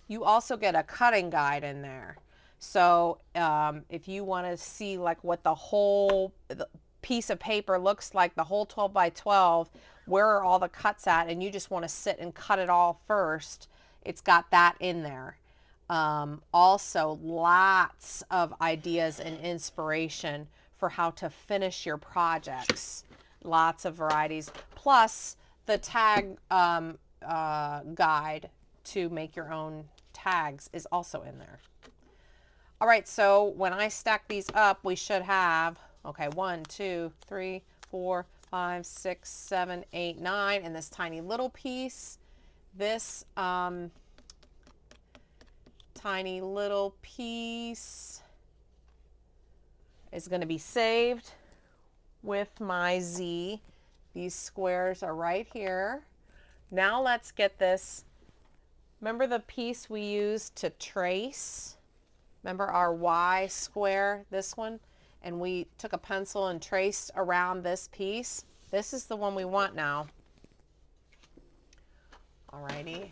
you also get a cutting guide in there. So if you want to see like what the whole piece of paper looks like, the whole 12 by 12, where are all the cuts at, and you just want to sit and cut it all first, it's got that in there. Also lots of ideas and inspiration for how to finish your projects. Lots of varieties, plus the tag guide to make your own tags is also in there. All right, so when I stack these up, we should have, okay, 1, 2, 3, 4, 5, 6, 7, 8, 9, and this tiny little piece. This tiny little piece is going to be saved with my Z. These squares are right here. Now let's get this. Remember the piece we used to trace? Remember our Y square, this one? And we took a pencil and traced around this piece. This is the one we want now. Alrighty.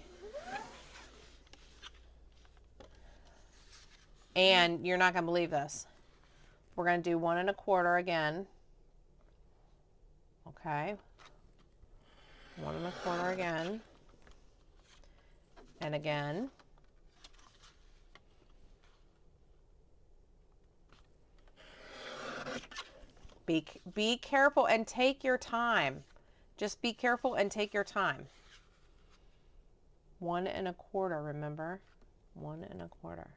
And you're not going to believe this. We're going to do 1 1/4 again. Okay. 1 1/4 again. And again. Be careful and take your time. Just be careful and take your time. 1 1/4, remember? 1 1/4.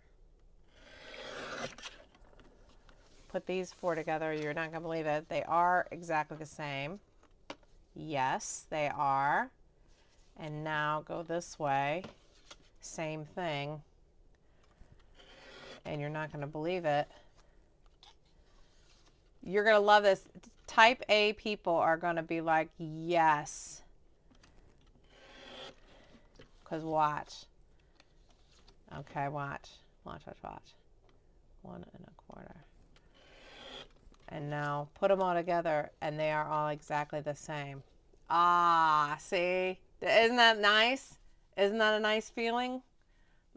Put these 4 together. You're not going to believe it. They are exactly the same. Yes, they are. And now go this way. Same thing. And you're not going to believe it. You're going to love this. Type A people are going to be like, yes. Because watch. Okay, watch. Watch, watch, watch. 1 1/4. And now put them all together and they are all exactly the same. Ah, see? Isn't that nice? Isn't that a nice feeling?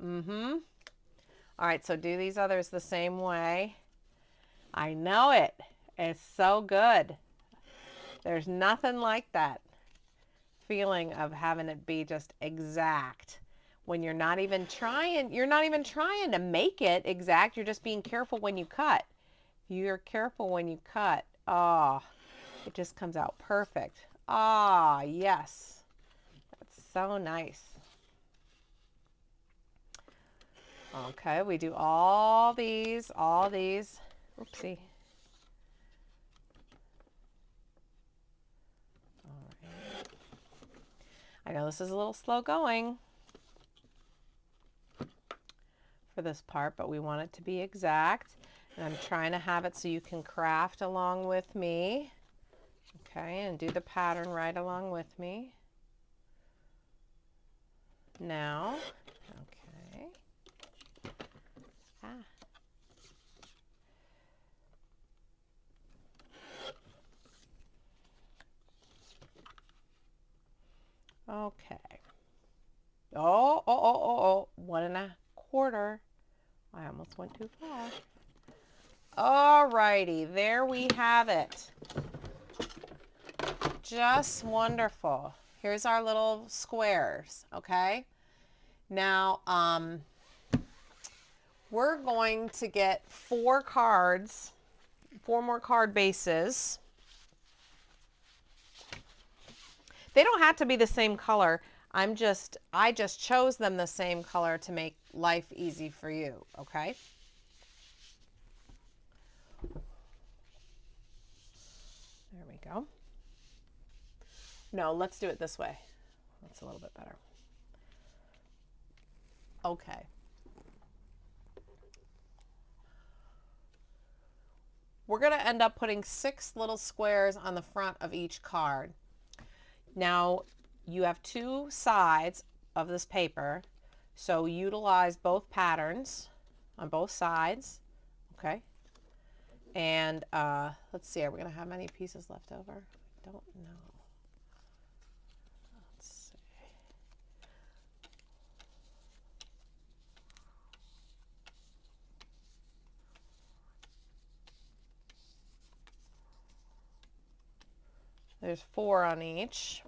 Mm-hmm. All right, so do these others the same way. I know it. It's so good. There's nothing like that feeling of having it be just exact when you're not even trying to make it exact. You're just being careful when you cut. If you're careful when you cut, oh, it just comes out perfect. Ah, yes. That's so nice. Okay, we do all these. Oopsie. All right. I know this is a little slow going for this part, but we want it to be exact. And I'm trying to have it so you can craft along with me. Okay, and do the pattern right along with me. Now, okay. Okay. Oh, 1 1/4. I almost went too far. Alrighty, there we have it. Just wonderful. Here's our little squares, okay? Now, we're going to get 4 cards, 4 more card bases. They don't have to be the same color. I just chose them the same color to make life easy for you, okay? There we go. No, let's do it this way. That's a little bit better. Okay. We're going to end up putting 6 little squares on the front of each card. Now, you have 2 sides of this paper, So utilize both patterns on both sides, okay? And let's see, are we going to have many pieces left over? I don't know. Let's see. There's 4 on each.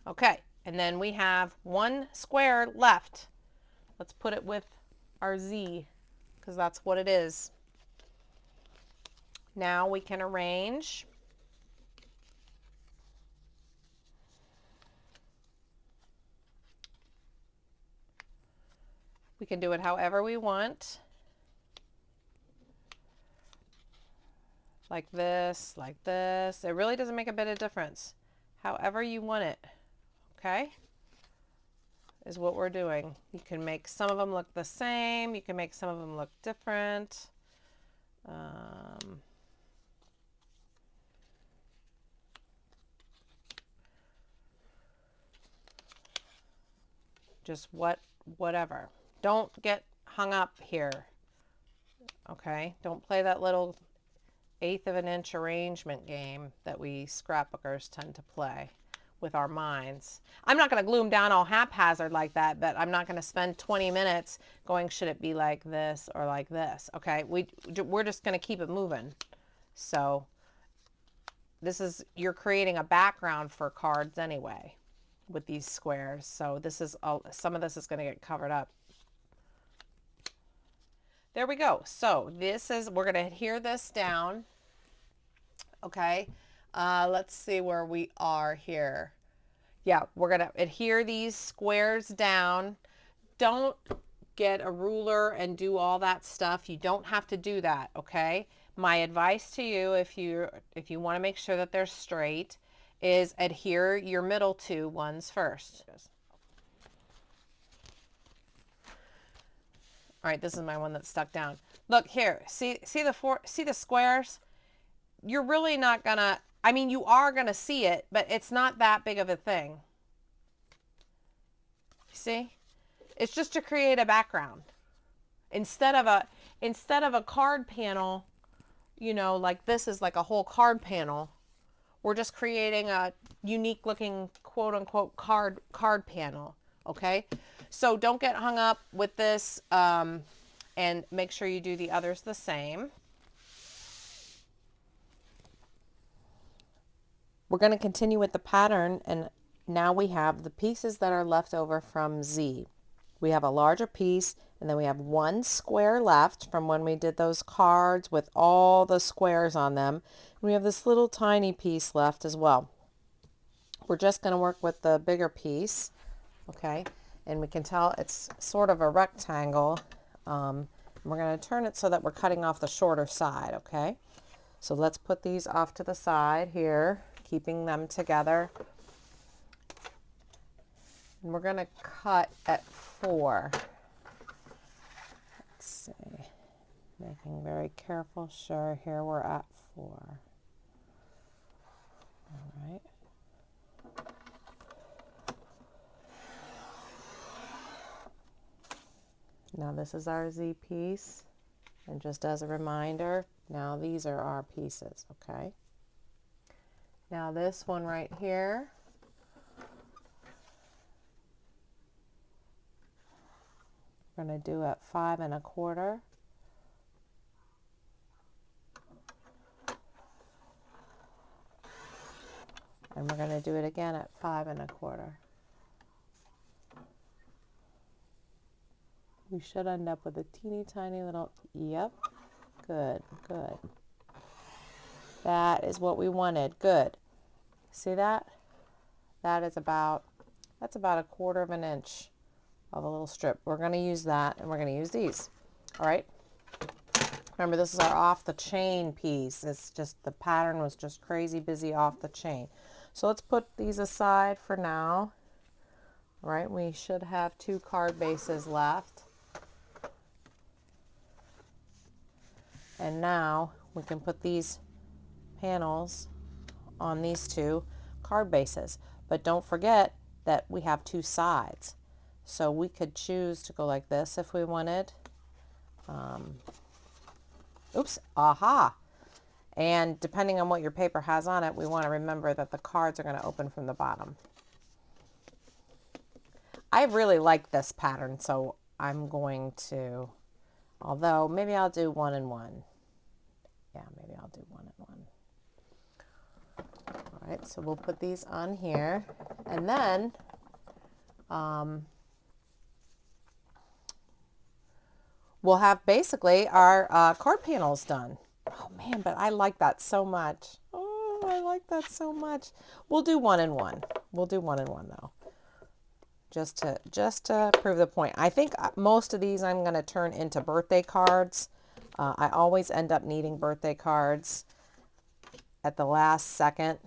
Okay, and then we have 1 square left. Let's put it with our Z, because that's what it is. Now we can arrange. We can do it however we want. Like this, like this. It really doesn't make a bit of difference. However you want it, okay, is what we're doing. You can make some of them look the same. You can make some of them look different. Just whatever. Don't get hung up here, okay? Don't play that little 1/8 of an inch arrangement game that we scrapbookers tend to play with our minds. I'm not going to glue them down all haphazard like that, but I'm not going to spend 20 minutes going, should it be like this or like this? Okay, we're just going to keep it moving. So this is, you're creating a background for cards anyway with these squares. So this is, some of this is going to get covered up. There we go. So this is, we're going to adhere this down. Okay. Let's see where we are here. Yeah, we're going to adhere these squares down. Don't get a ruler and do all that stuff. You don't have to do that, okay? My advice to you, if you want to make sure that they're straight, is adhere your middle 2 ones first. All right, this is my one that's stuck down. Look here, see the squares? You're really not gonna, I mean, you are gonna see it, but it's not that big of a thing. See? It's just to create a background. Instead of a card panel, you know, like this is like a whole card panel. We're just creating a unique looking quote unquote card panel. Okay, so don't get hung up with this, and make sure you do the others the same. We're going to continue with the pattern, and now we have the pieces that are left over from Z. We have a larger piece, and then we have 1 square left from when we did those cards with all the squares on them. And we have this little tiny piece left as well. We're just going to work with the bigger piece. Okay, and we can tell it's sort of a rectangle. We're going to turn it so that we're cutting off the shorter side, okay? So let's put these off to the side here, keeping them together. And we're going to cut at 4. Let's see, making very careful sure here we're at 4. All right. Now this is our Z piece, and just as a reminder, now these are our pieces, okay? Now this one right here, we're going to do at 5 1/4. And we're going to do it again at 5 1/4. We should end up with a teeny tiny little, yep, good, good. That is what we wanted, good. See that? That's about a 1/4 of an inch of a little strip. We're going to use that, and we're going to use these. All right. Remember, this is our off the chain piece. It's just, the pattern was just crazy busy off the chain. So let's put these aside for now. All right, we should have 2 card bases left. And now we can put these panels on these two card bases. But don't forget that we have two sides. So we could choose to go like this if we wanted. Oops, aha. And depending on what your paper has on it, we want to remember that the cards are going to open from the bottom. I really like this pattern, so I'm going to, although maybe I'll do 1 and 1. Yeah, maybe I'll do 1 and 1. All right, so we'll put these on here, and then we'll have basically our card panels done. Oh man, but I like that so much. Oh, I like that so much. We'll do 1 and 1. We'll do 1 and 1 though. Just to prove the point. I think most of these I'm going to turn into birthday cards. I always end up needing birthday cards at the last second.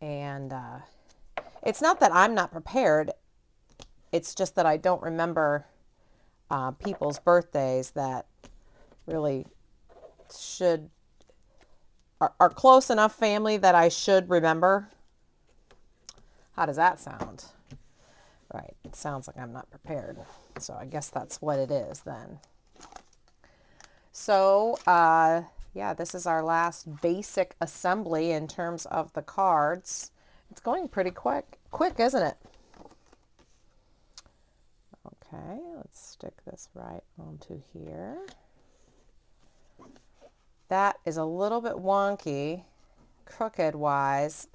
And it's not that I'm not prepared. It's just that I don't remember people's birthdays that really are close enough family that I should remember. How does that sound? Right, it sounds like I'm not prepared. So I guess that's what it is then. So, yeah, this is our last basic assembly in terms of the cards. It's going pretty quick, isn't it? Okay, let's stick this right onto here. That is a little bit wonky, crooked wise.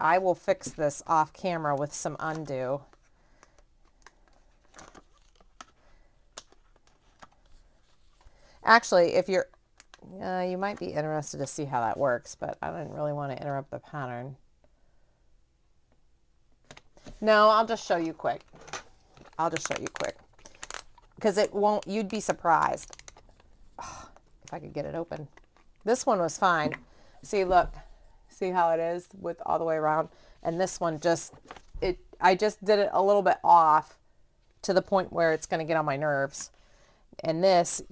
I will fix this off camera with some undo. Actually, if you're, you might be interested to see how that works, but I didn't really want to interrupt the pattern. No, I'll just show you quick. I'll just show you quick. Because it won't, you'd be surprised. Oh, if I could get it open. This one was fine. See, look. See how it is with all the way around? And this one just, I just did it a little bit off to the point where it's going to get on my nerves. And this,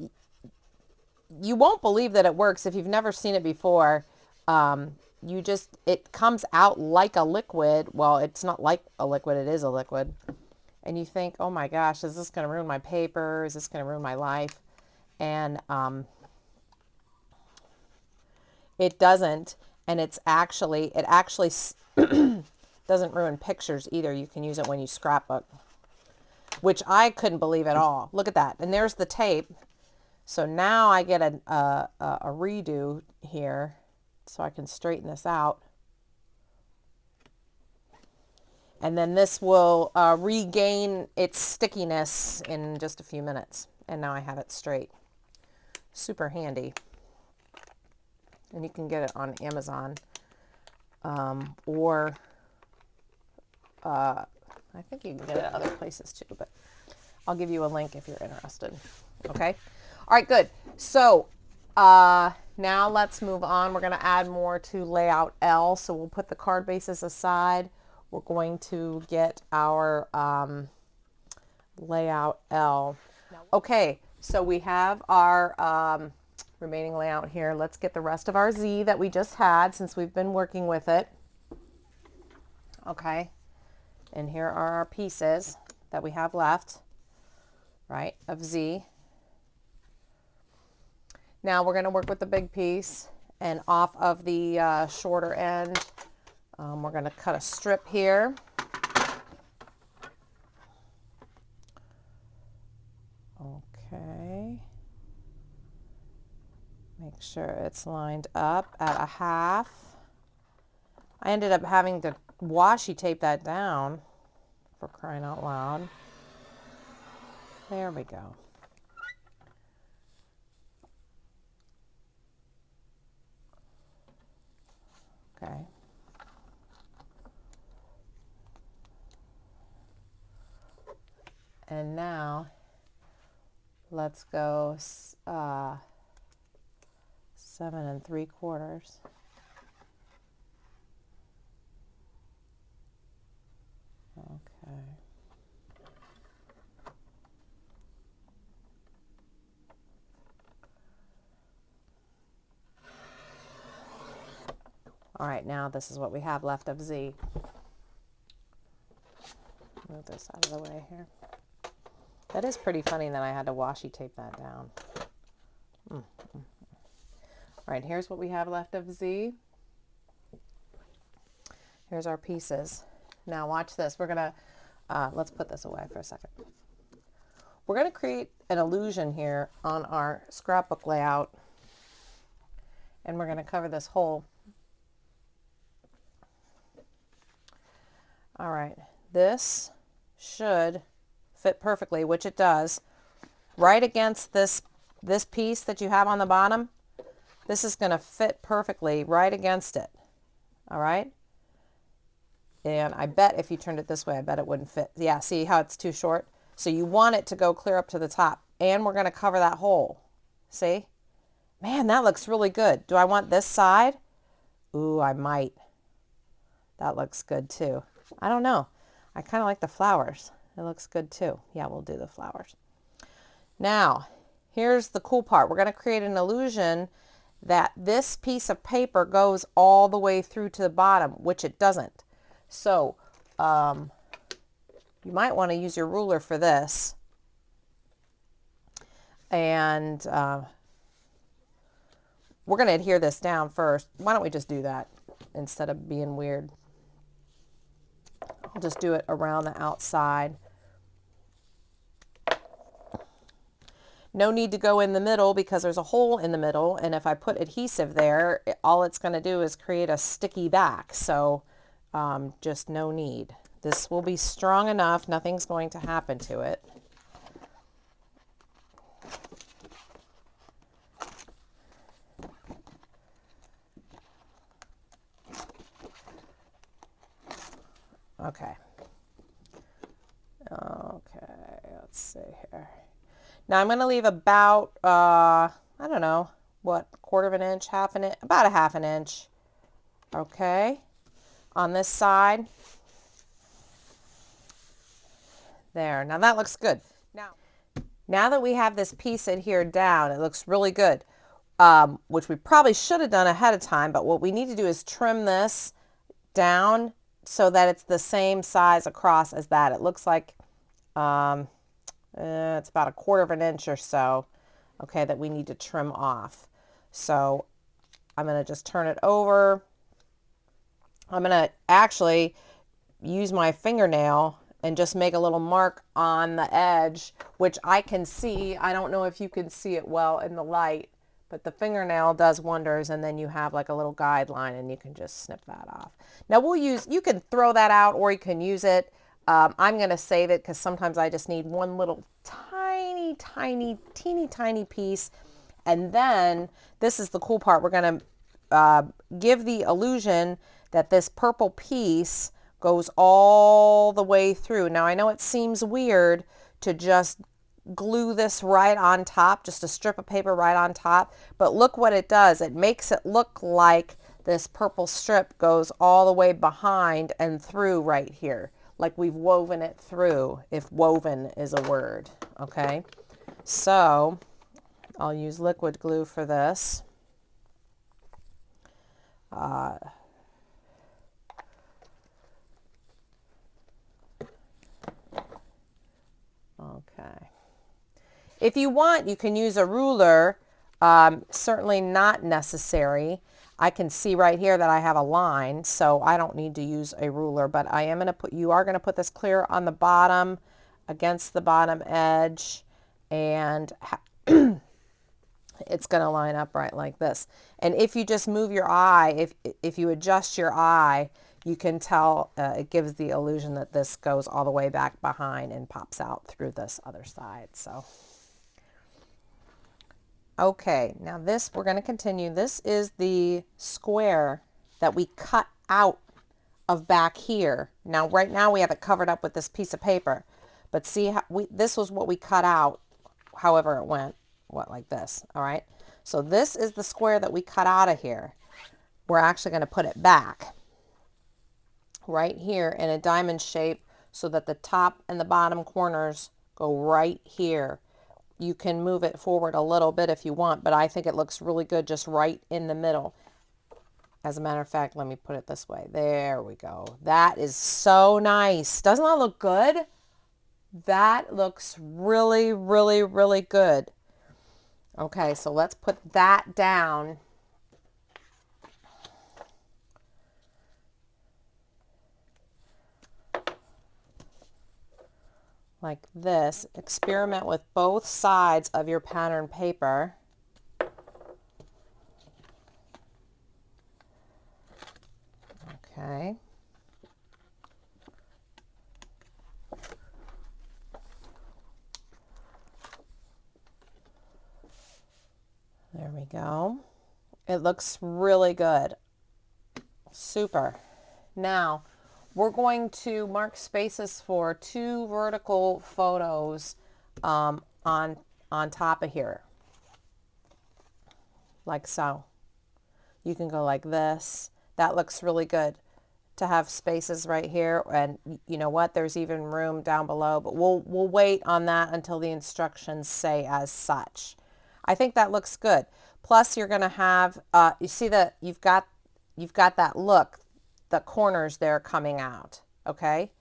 you won't believe that it works if you've never seen it before. It comes out like a liquid. Well, it's not like a liquid, it is a liquid. And you think, oh my gosh, is this going to ruin my paper? Is this going to ruin my life? And it doesn't. And it actually doesn't ruin pictures either. You can use it when you scrapbook, which I couldn't believe at all. Look at that. And there's the tape. So now I get a redo here so I can straighten this out. And then this will regain its stickiness in just a few minutes. And now I have it straight. Super handy. And you can get it on Amazon or I think you can get it at other places too, but I'll give you a link if you're interested. Okay. All right, good. So now let's move on. We're going to add more to layout L. So we'll put the card bases aside. We're going to get our layout L. Okay. So we have our remaining layout here. Let's get the rest of our Z that we just had since we've been working with it. Okay. And here are our pieces that we have left, right, of Z. Now we're going to work with the big piece, and off of the shorter end, we're going to cut a strip here. Okay. Make sure it's lined up at 1/2. I ended up having to washi tape that down, for crying out loud. There we go. Okay. And now let's go 7 3/4. Okay. All right, now this is what we have left of Z. Move this out of the way here. That is pretty funny that I had to washi tape that down. All right, here's what we have left of Z. Here's our pieces. Now watch this. We're gonna, let's put this away for a second. We're gonna create an illusion here on our scrapbook layout, and we're gonna cover this hole. All right, this should fit perfectly, which it does, right against this piece that you have on the bottom. This is going to fit perfectly right against it. All right. And I bet if you turned it this way, I bet it wouldn't fit. Yeah, see how it's too short? So you want it to go clear up to the top, and we're going to cover that hole. See? Man, that looks really good. Do I want this side? Ooh, I might. That looks good too. I don't know. I kind of like the flowers. It looks good too. Yeah, we'll do the flowers. Now, here's the cool part. We're going to create an illusion that this piece of paper goes all the way through to the bottom, which it doesn't. So, you might want to use your ruler for this. And we're going to adhere this down first. Why don't we just do that instead of being weird? I'll just do it around the outside. No need to go in the middle because there's a hole in the middle, and if I put adhesive there, all it's going to do is create a sticky back. So just no need. This will be strong enough. Nothing's going to happen to it. Okay. Okay, let's see here. Now I'm going to leave about, I don't know, what, 1/4 of an inch, half an inch, about a half an inch. Okay. On this side. There. Now that looks good. Now that we have this piece adhered down, it looks really good, which we probably should have done ahead of time, but what we need to do is trim this down so that it's the same size across as that. It looks like it's about 1/4 of an inch or so, okay, that we need to trim off. So I'm going to just turn it over. I'm going to actually use my fingernail and just make a little mark on the edge, which I can see. I don't know if you can see it well in the light, but the fingernail does wonders, and then you have like a little guideline and you can just snip that off. Now we'll use, you can throw that out or you can use it. I'm going to save it because sometimes I just need one little teeny tiny piece. And then this is the cool part. We're going to give the illusion that this purple piece goes all the way through. Now I know it seems weird to just glue this right on top, just a strip of paper right on top, but look what it does. It makes it look like this purple strip goes all the way behind and through right here, like we've woven it through, if woven is a word. Okay, so I'll use liquid glue for this. Okay. If you want, you can use a ruler. Certainly not necessary. I can see right here that I have a line, so I don't need to use a ruler, but I am going to put, you are going to put this clear on the bottom, against the bottom edge, and it's going to line up right like this. And if you just move your eye, if you adjust your eye, you can tell it gives the illusion that this goes all the way back behind and pops out through this other side. So, okay, now this, we're going to continue. This is the square that we cut out of back here. Now, right now we have it covered up with this piece of paper, but see how this was what we cut out, however it went, what, like this. All right. So this is the square that we cut out of here. We're actually going to put it back right here in a diamond shape so that the top and the bottom corners go right here. You can move it forward a little bit if you want, but I think it looks really good just right in the middle. As a matter of fact, let me put it this way. There we go. That is so nice. Doesn't that look good? That looks really, really, really good. Okay, so let's put that down. Like this. Experiment with both sides of your pattern paper. Okay. There we go. It looks really good. Super. Now, we're going to mark spaces for 2 vertical photos on top of here. Like so. You can go like this. That looks really good to have spaces right here, and you know what, there's even room down below, but we'll wait on that until the instructions say as such. I think that looks good. Plus you're going to have you see that you've got that look, the corners there coming out. Okay,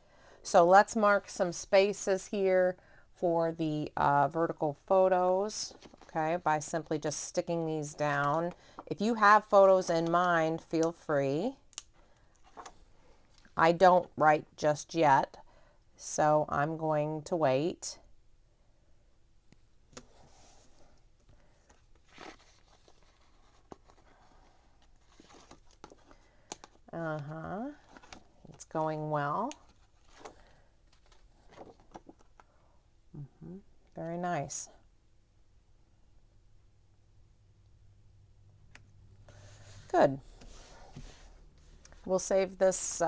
so let's mark some spaces here for the vertical photos, okay, by simply just sticking these down. If you have photos in mind, feel free. I don't write just yet, so I'm going to wait. It's going well. Very nice. Good. We'll save this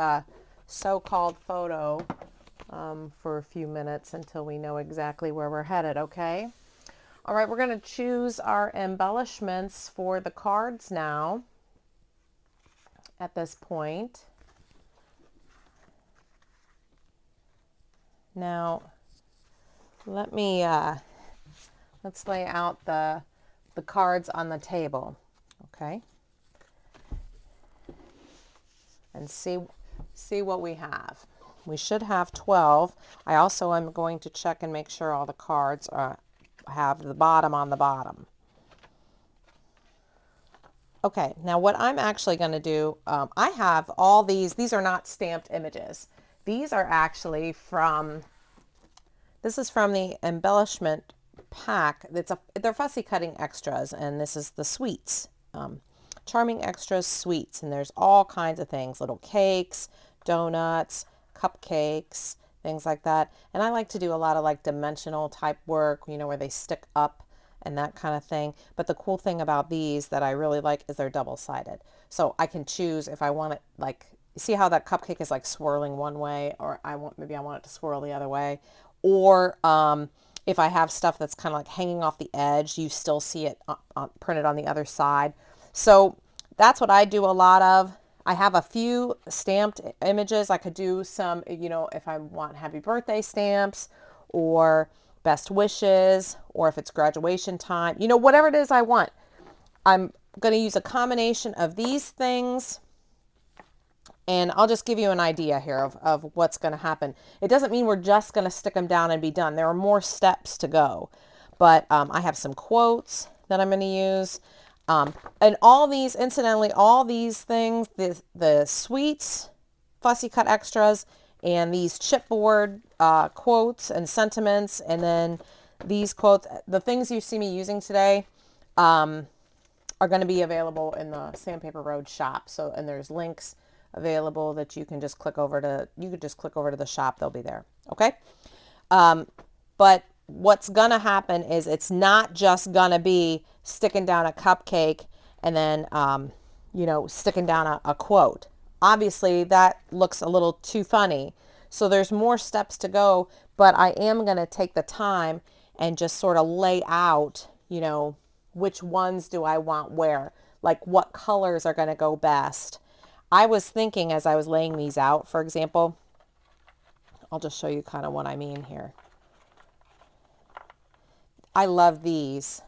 so-called photo for a few minutes until we know exactly where we're headed, okay? All right, we're going to choose our embellishments for the cards now at this point. Now, let's lay out the cards on the table, okay? And see what we have. We should have 12. I also am going to check and make sure all the cards have the bottom on the bottom. Okay, now what I'm actually going to do, I have all these are not stamped images. These are actually this is from the embellishment pack. They're fussy cutting extras, and this is the sweets. Charming extras sweets, and there's all kinds of things, little cakes, donuts, cupcakes, things like that. And I like to do a lot of like dimensional type work, you know, where they stick up and that kind of thing. But the cool thing about these that I really like is they're double-sided. So I can choose if I want it, like, see how that cupcake is like swirling one way, or maybe I want it to swirl the other way. Or if I have stuff that's kind of like hanging off the edge, you still see it printed on the other side. So that's what I do a lot of. I have a few stamped images. I could do some, you know, if I want happy birthday stamps or best wishes, or if it's graduation time, you know, whatever it is I want. I'm going to use a combination of these things, and I'll just give you an idea here of what's going to happen. It doesn't mean we're just going to stick them down and be done. There are more steps to go, but I have some quotes that I'm going to use. And all these, incidentally, all these things, the sweets, fussy cut extras, and these chipboard quotes and sentiments, and then these quotes, the things you see me using today are going to be available in the Sandpaper Road shop. So, and there's links available that you can just click over to, the shop, they'll be there. Okay. But what's going to happen is it's not just going to be sticking down a cupcake and then, you know, sticking down a quote. Obviously, that looks a little too funny. So there's more steps to go, but I am going to take the time and just sort of lay out, you know, which ones do I want where, like what colors are going to go best. I was thinking as I was laying these out, for example, I'll just show you kind of what I mean here. I love these,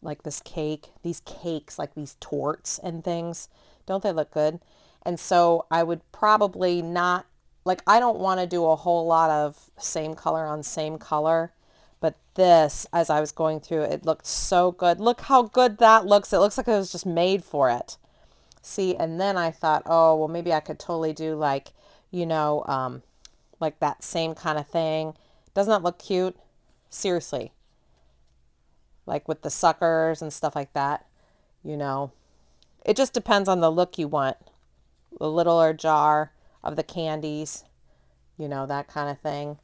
like this cake, these cakes, like these torts and things. Don't they look good? And so I would probably not, like, I don't want to do a whole lot of same color on same color. But this, as I was going through it, looked so good. Look how good that looks. It looks like it was just made for it. See, and then I thought, oh, well, maybe I could totally do like, you know, like that same kind of thing. Doesn't that look cute? Seriously. Like with the suckers and stuff like that, you know. It just depends on the look you want. A littler jar of the candies, you know, that kind of thing.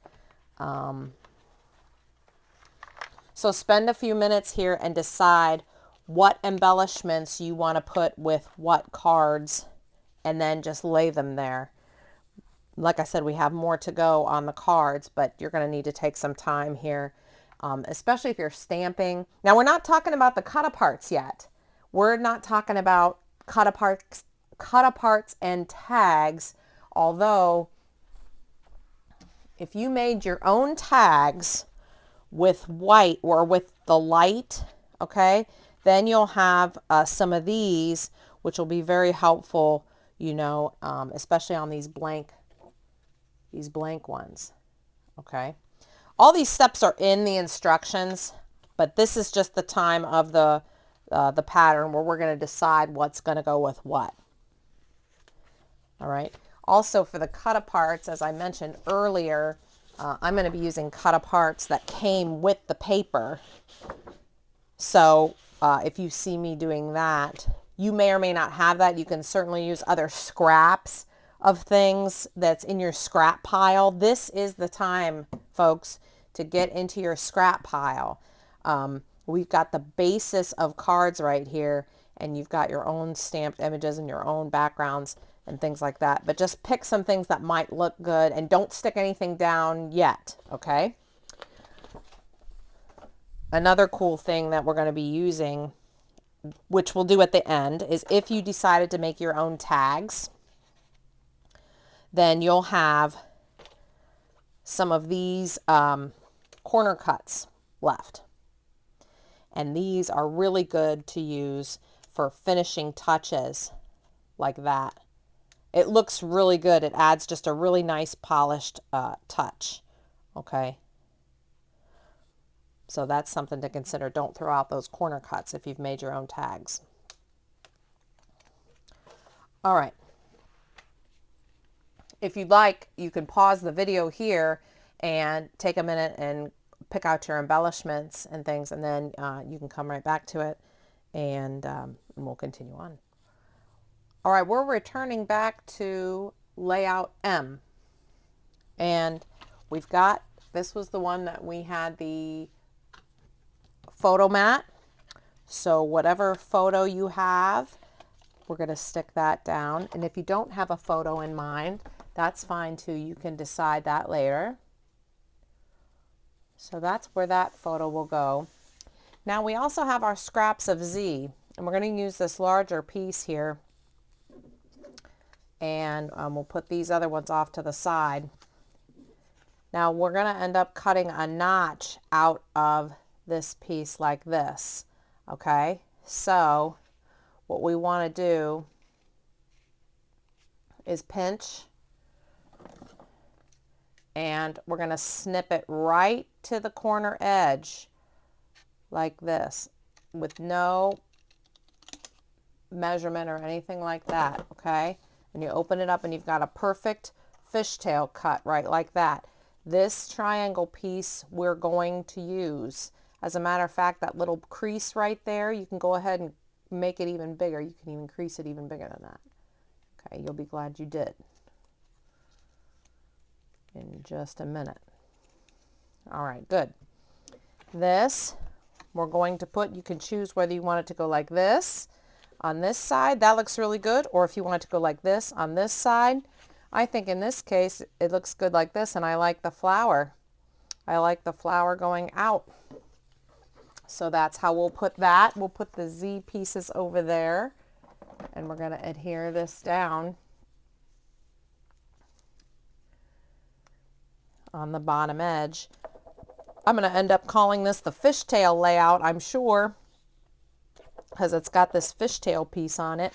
So spend a few minutes here and decide what embellishments you want to put with what cards, and then just lay them there. Like I said, we have more to go on the cards, but you're going to need to take some time here, especially if you're stamping. Now, we're not talking about the cut-aparts yet. We're not talking about cut-aparts and tags, although if you made your own tags with white or with the light, okay, then you'll have some of these, which will be very helpful, you know, especially on these blank ones, okay. All these steps are in the instructions, but this is just the time of the pattern where we're going to decide what's going to go with what. All right. Also, for the cut-aparts, as I mentioned earlier, I'm going to be using cut-aparts that came with the paper. So if you see me doing that, you may or may not have that. You can certainly use other scraps of things that's in your scrap pile. This is the time, folks, to get into your scrap pile. We've got the basis of cards right here, and you've got your own stamped images and your own backgrounds and things like that. But just pick some things that might look good and don't stick anything down yet, okay? Another cool thing that we're going to be using, which we'll do at the end, is if you decided to make your own tags, then you'll have some of these corner cuts left. And these are really good to use for finishing touches like that. It looks really good. It adds just a really nice polished touch. Okay. So that's something to consider. Don't throw out those corner cuts if you've made your own tags. All right. If you'd like, you can pause the video here and take a minute and pick out your embellishments and things, and then you can come right back to it, and we'll continue on. All right, we're returning back to layout M, and we've got, this was the one that we had the photo mat. So whatever photo you have, we're going to stick that down. And if you don't have a photo in mind, that's fine too. You can decide that later. So that's where that photo will go. Now we also have our scraps of Z, and we're going to use this larger piece here. And we'll put these other ones off to the side. Now we're going to end up cutting a notch out of this piece like this. Okay, so what we want to do is pinch, and we're going to snip it right to the corner edge like this with no measurement or anything like that. Okay, and you open it up and you've got a perfect fishtail cut right like that. This triangle piece we're going to use. As a matter of fact, that little crease right there, you can go ahead and make it even bigger. You can even crease it even bigger than that. Okay, you'll be glad you did. In just a minute. All right, good. This, we're going to put, you can choose whether you want it to go like this on this side. That looks really good. Or if you want it to go like this on this side. I think in this case, it looks good like this, and I like the flower. I like the flower going out. So that's how we'll put that. We'll put the Z pieces over there, and we're going to adhere this down on the bottom edge. I'm going to end up calling this the fishtail layout, I'm sure. because it's got this fishtail piece on it.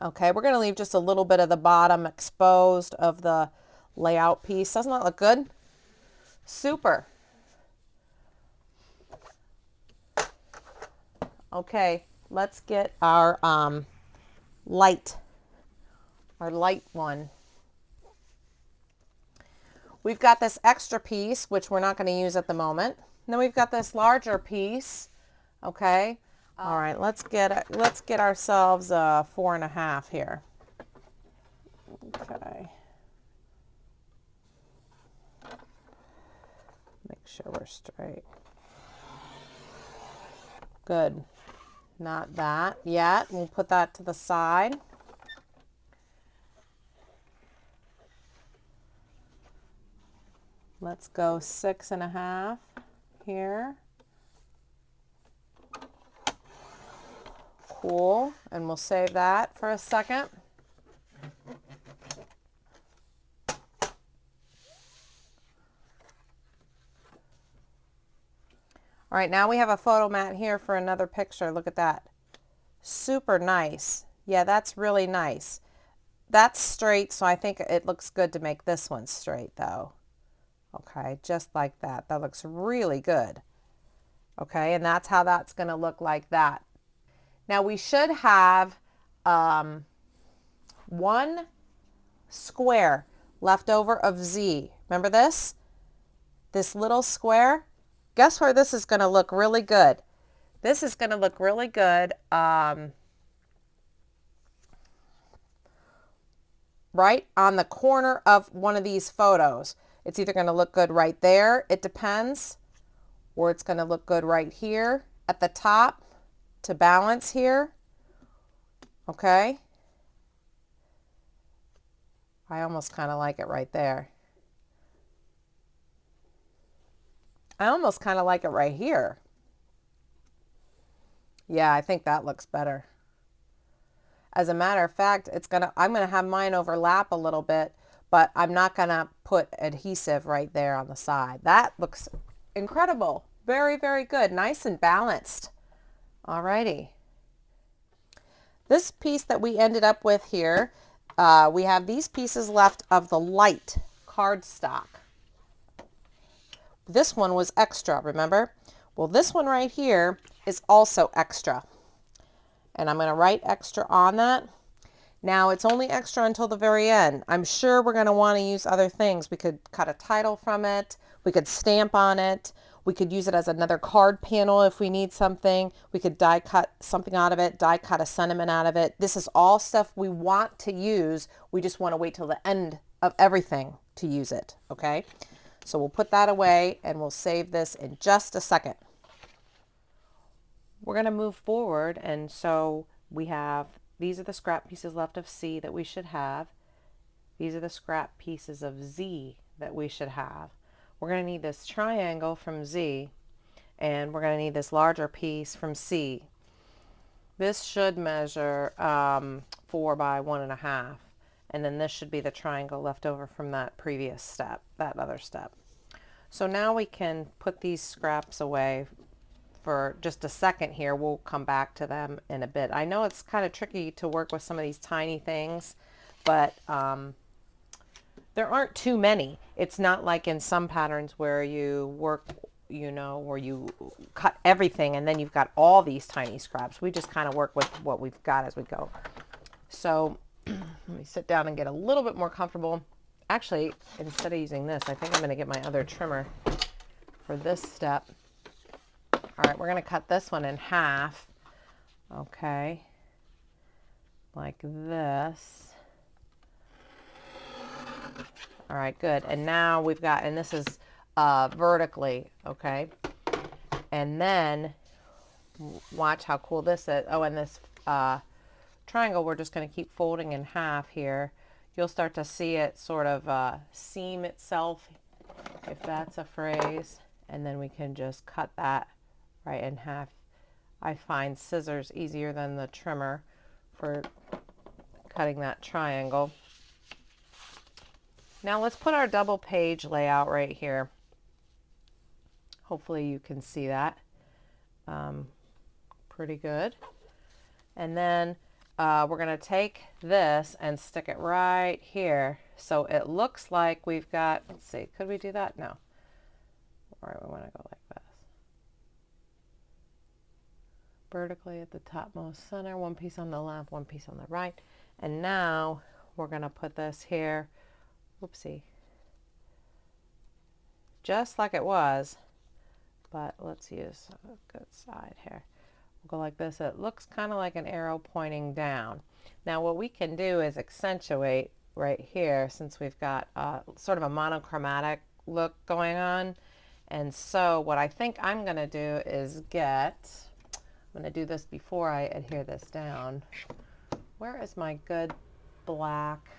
Okay, we're going to leave just a little bit of the bottom exposed of the layout piece. Doesn't that look good? Super. Okay, let's get our light one. We've got this extra piece, which we're not going to use at the moment. And then we've got this larger piece. Okay. All right, let's get ourselves a 4.5 here. Okay. Make sure we're straight. Good. Not that yet. We'll put that to the side. Let's go 6.5 here. Cool, and we'll save that for a second. All right, now we have a photo mat here for another picture. Look at that. Super nice. Yeah, that's really nice. That's straight, so I think it looks good to make this one straight though. Okay, just like that. That looks really good. Okay, and that's how that's going to look like that. Now we should have one square left over of Z. Remember this? This little square? Guess where this is going to look really good? This is going to look really good right on the corner of one of these photos. It's either going to look good right there, it depends, or it's going to look good right here at the top to balance here. Okay. I almost kind of like it right there. I almost kind of like it right here. Yeah, I think that looks better. As a matter of fact, I'm gonna have mine overlap a little bit, but I'm not gonna put adhesive right there on the side. That looks incredible. Very, very good. Nice and balanced. Alrighty. This piece that we ended up with here, we have these pieces left of the light cardstock. This one was extra, remember? Well, this one right here is also extra. And I'm going to write extra on that. Now, it's only extra until the very end. I'm sure we're going to want to use other things. We could cut a title from it. We could stamp on it. We could use it as another card panel if we need something. We could die cut something out of it, die cut a sentiment out of it. This is all stuff we want to use. We just want to wait till the end of everything to use it, okay? So we'll put that away and we'll save this in just a second. We're going to move forward, and so we have, these are the scrap pieces left of C that we should have. These are the scrap pieces of Z that we should have. We're going to need this triangle from Z, and we're going to need this larger piece from C. This should measure 4 by 1.5, and then this should be the triangle left over from that previous step, that other step. So now we can put these scraps away for just a second here. We'll come back to them in a bit. I know it's kind of tricky to work with some of these tiny things, but there aren't too many. It's not like in some patterns where you work, you know, where you cut everything and then you've got all these tiny scraps. We just kind of work with what we've got as we go. So let me sit down and get a little bit more comfortable. Actually, instead of using this, I think I'm going to get my other trimmer for this step. All right, we're going to cut this one in half. Okay. Like this. All right, good. And now we've got, and this is vertically, okay? And then watch how cool this is. Oh, and this triangle, we're just going to keep folding in half here. You'll start to see it sort of seam itself, if that's a phrase. And then we can just cut that right in half. I find scissors easier than the trimmer for cutting that triangle. Now let's put our double page layout right here. Hopefully you can see that pretty good. And then we're going to take this and stick it right here. So it looks like we've got, let's see, could we do that? No. All right, we want to go like this. Vertically at the topmost center, one piece on the left, one piece on the right. And now we're going to put this here. Whoopsie. Just like it was, but let's use a good side here. We'll go like this. It looks kind of like an arrow pointing down. Now what we can do is accentuate right here, since we've got sort of a monochromatic look going on. And so what I think I'm going to do is I'm going to do this before I adhere this down. Where is my good black?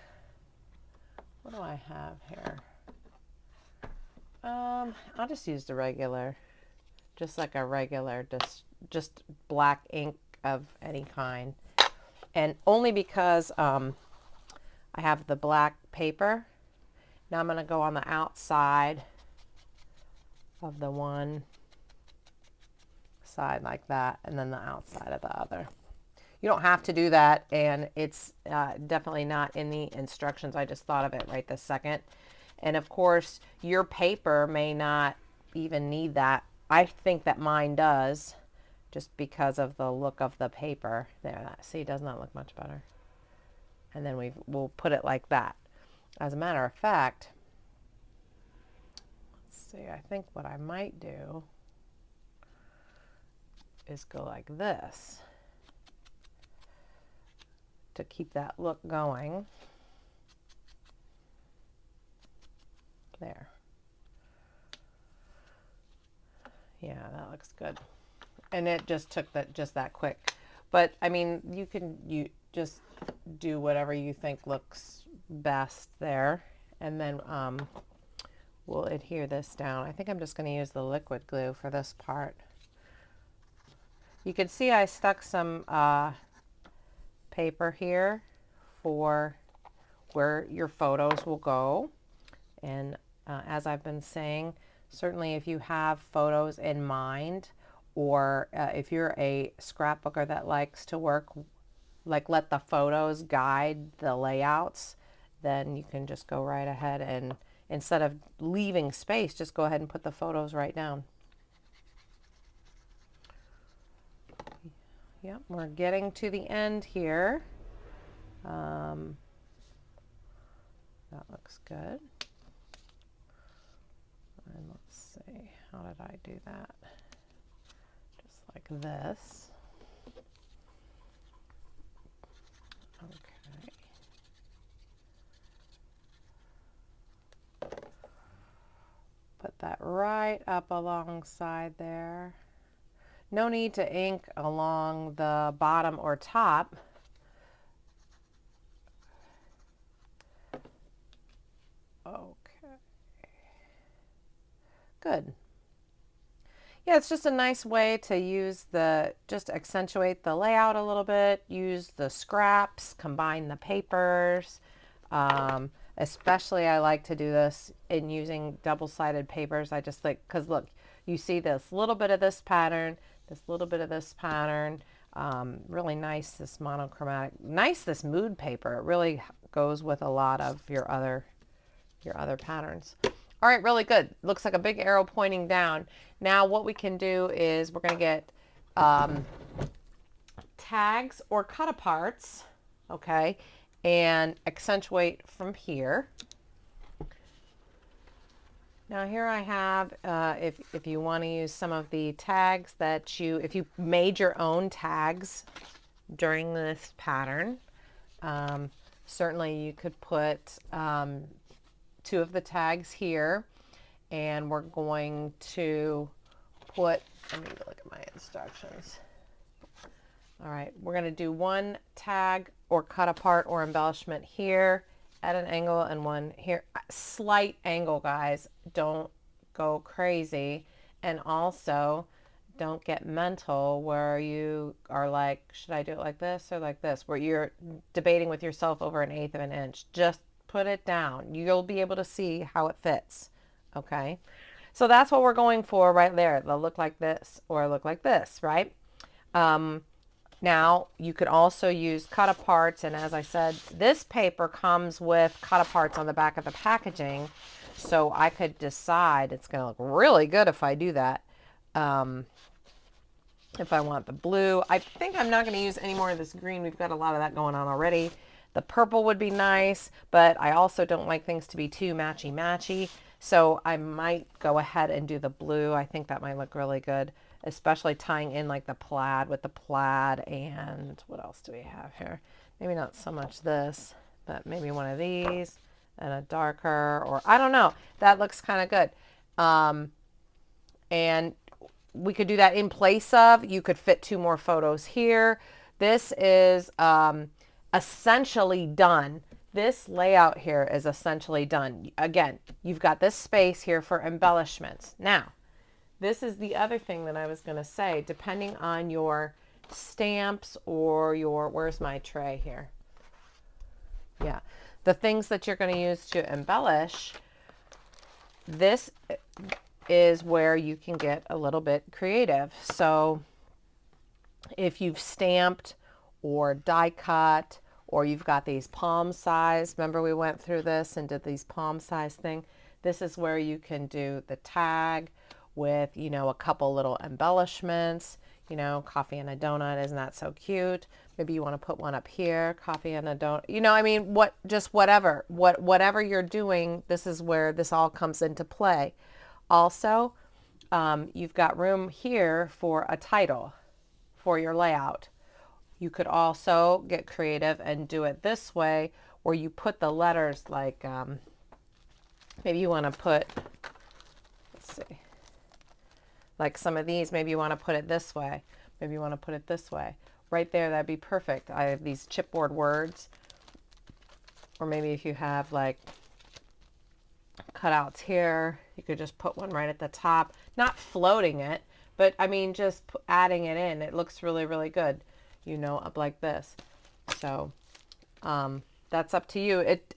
What do I have here? I'll just use the regular, just like a regular, just black ink of any kind. And only because I have the black paper. Now I'm going to go on the outside of the one side like that, and then the outside of the other. You don't have to do that, and it's definitely not in the instructions. I just thought of it right this second. And of course, your paper may not even need that. I think that mine does, just because of the look of the paper. There, see, does not look much better. And then we'll put it like that. As a matter of fact, let's see, I think what I might do is go like this to keep that look going. There. Yeah, that looks good. And it just took that quick. But I mean, you just do whatever you think looks best there. And then we'll adhere this down. I think I'm just going to use the liquid glue for this part. You can see I stuck some paper here for where your photos will go. And as I've been saying, certainly if you have photos in mind, or if you're a scrapbooker that likes to work, like let the photos guide the layouts, then you can just go right ahead and instead of leaving space, just go ahead and put the photos right down. Yep, we're getting to the end here. That looks good. And let's see, how did I do that? Just like this. Okay. Put that right up alongside there. No need to ink along the bottom or top. Okay. Good. Yeah, it's just a nice way to use just accentuate the layout a little bit, use the scraps, combine the papers. Especially I like to do this in using double-sided papers. I just like, because look, you see this little bit of this pattern, this little bit of this pattern. Really nice, this monochromatic, nice this mood paper. It really goes with a lot of your other patterns. All right, really good. Looks like a big arrow pointing down. Now what we can do is we're going to get tags or cut aparts, okay, and accentuate from here. Now here I have, if you want to use some of the tags that if you made your own tags during this pattern, certainly you could put 2 of the tags here, and we're going to put, let me look at my instructions. All right, we're going to do 1 tag or cut apart or embellishment here at an angle and 1 here. Slight angle, guys. Don't go crazy. And also, don't get mental where you are like, should I do it like this or like this? Where you're debating with yourself over 1/8 of an inch. Just put it down. You'll be able to see how it fits. Okay. So that's what we're going for right there. They'll look like this or look like this, right? Now you could also use cut aparts. And as I said, this paper comes with cut aparts on the back of the packaging. So I could decide it's going to look really good if I do that. If I want the blue, I think I'm not going to use any more of this green. We've got a lot of that going on already. The purple would be nice, but I also don't like things to be too matchy-matchy. So I might go ahead and do the blue. I think that might look really good, especially tying in like the plaid with the plaid. And what else do we have here? Maybe not so much this, but maybe one of these and a darker, or I don't know. That looks kind of good. And we could do that in place of, you could fit 2 more photos here. This is essentially done. This layout here is essentially done. Again, you've got this space here for embellishments. Now, this is the other thing that I was going to say, depending on your stamps or your, where's my tray here? Yeah, the things that you're going to use to embellish, this is where you can get a little bit creative. So if you've stamped or die cut, or you've got these palm size, remember we went through this and did these palm size thing, this is where you can do the tag with, you know, a couple little embellishments, you know, coffee and a donut, isn't that so cute? Maybe you want to put one up here, coffee and a donut, you know, I mean, just whatever you're doing, this is where this all comes into play. Also, you've got room here for a title for your layout. You could also get creative and do it this way, where you put the letters like, maybe you want to put, let's see, like some of these, maybe you want to put it this way. Maybe you want to put it this way. Right there, that'd be perfect. I have these chipboard words. Or maybe if you have like cutouts here, you could just put one right at the top, not floating it, but I mean just adding it in. It looks really, really good, you know, up like this. So that's up to you. It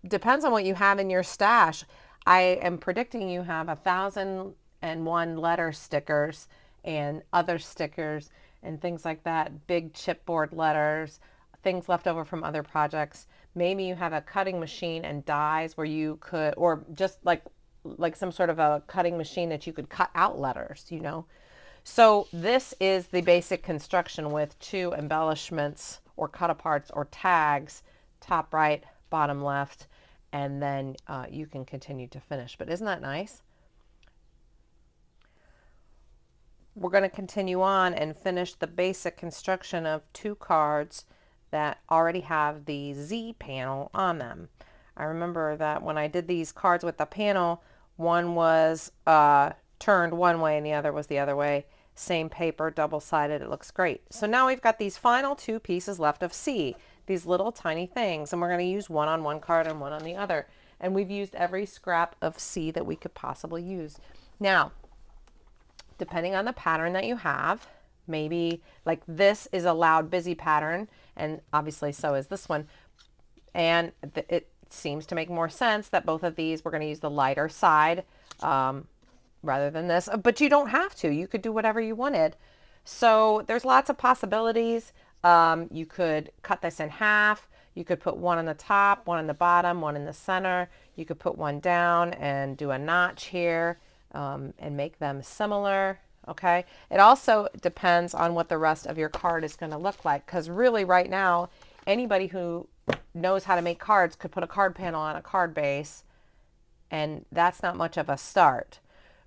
depends on what you have in your stash. I am predicting you have 1,001 letter stickers and other stickers and things like that, big chipboard letters, things left over from other projects. Maybe you have a cutting machine and dies where you could, or just like some sort of a cutting machine that you could cut out letters, you know. So this is the basic construction with 2 embellishments or cut aparts or tags, top right, bottom left, and then you can continue to finish. But isn't that nice? We're going to continue on and finish the basic construction of 2 cards that already have the Z panel on them. I remember that when I did these cards with the panel, one was turned one way and the other was the other way. Same paper, double-sided, it looks great. So now we've got these final 2 pieces left of C, these little tiny things, and we're going to use one on one card and one on the other. And we've used every scrap of C that we could possibly use. Now, depending on the pattern that you have, maybe like this is a loud busy pattern, and obviously so is this one. And it seems to make more sense that both of these, we're going to use the lighter side rather than this, but you don't have to. You could do whatever you wanted. So there's lots of possibilities. You could cut this in half. You could put one on the top, one on the bottom, one in the center. You could put one down and do a notch here and make them similar. Okay. It also depends on what the rest of your card is going to look like, because really right now, anybody who knows how to make cards could put a card panel on a card base, and that's not much of a start.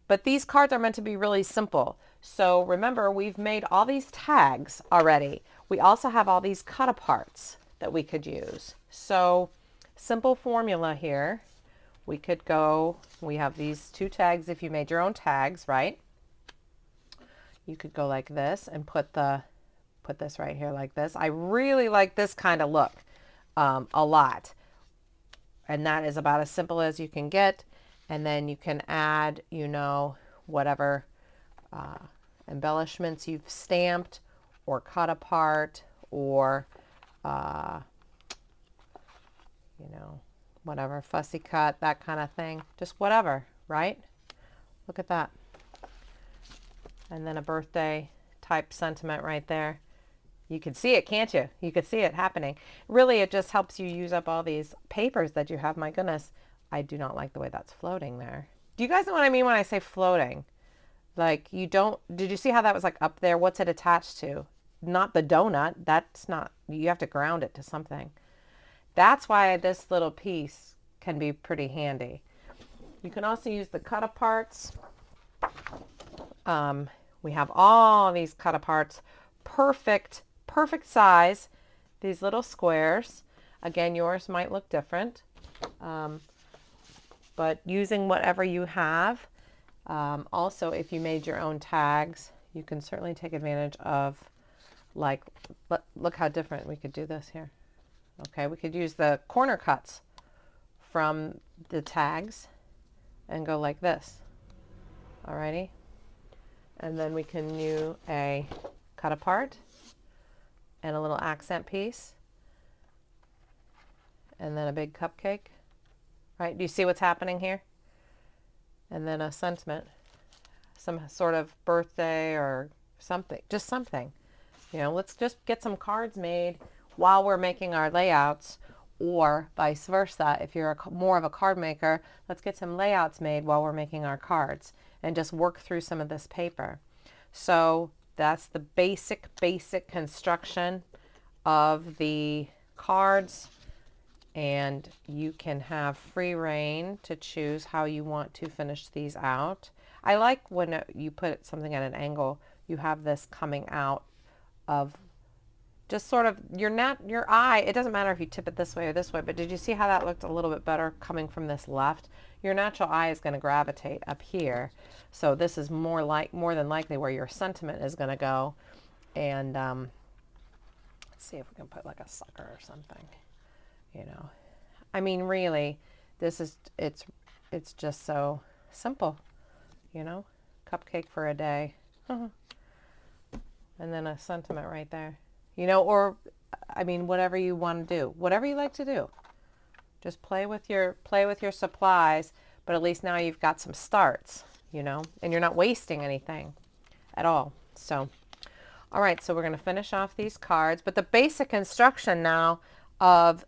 But these cards are meant to be really simple. So remember, we've made all these tags already. We also have all these cut aparts that we could use. So simple formula here. We could go, we have these 2 tags if you made your own tags, right? You could go like this and put this right here like this. I really like this kind of look a lot. And that is about as simple as you can get. And then you can add, you know, whatever embellishments you've stamped or cut apart, or, you know, whatever, fussy cut, that kind of thing. Just whatever, right? Look at that. And then a birthday type sentiment right there. You can see it, can't you? You can see it happening. Really, it just helps you use up all these papers that you have. My goodness, I do not like the way that's floating there. Do you guys know what I mean when I say floating? Like you don't, did you see how that was like up there? What's it attached to? Not the donut. That's not, you have to ground it to something. That's why this little piece can be pretty handy. You can also use the cut aparts. We have all these cut aparts, perfect size, these little squares. Again, yours might look different, but using whatever you have. Also, if you made your own tags, you can certainly take advantage of, like, look how different we could do this here. Okay, we could use the corner cuts from the tags and go like this. Alrighty. And then we can do a cut apart and a little accent piece. And then a big cupcake. Right? Do you see what's happening here? And then a sentiment. Some sort of birthday or something. Just something. You know, let's just get some cards made while we're making our layouts, or vice versa. If you're more of a card maker, let's get some layouts made while we're making our cards and just work through some of this paper. So that's the basic construction of the cards, and you can have free reign to choose how you want to finish these out. I like when you put something at an angle, you have this coming out of just sort of your eye. It doesn't matter if you tip it this way or this way, but did you see how that looked a little bit better coming from this left? Your natural eye is going to gravitate up here. So this is more than likely where your sentiment is going to go. And let's see if we can put like a sucker or something, you know. I mean, really, this is, it's just so simple, you know. Cupcake for a day. And then a sentiment right there. You know, or, I mean, whatever you want to do, whatever you like to do, just play with your supplies, but at least now you've got some starts, you know, and you're not wasting anything at all. So, all right, so we're going to finish off these cards, but the basic instruction now of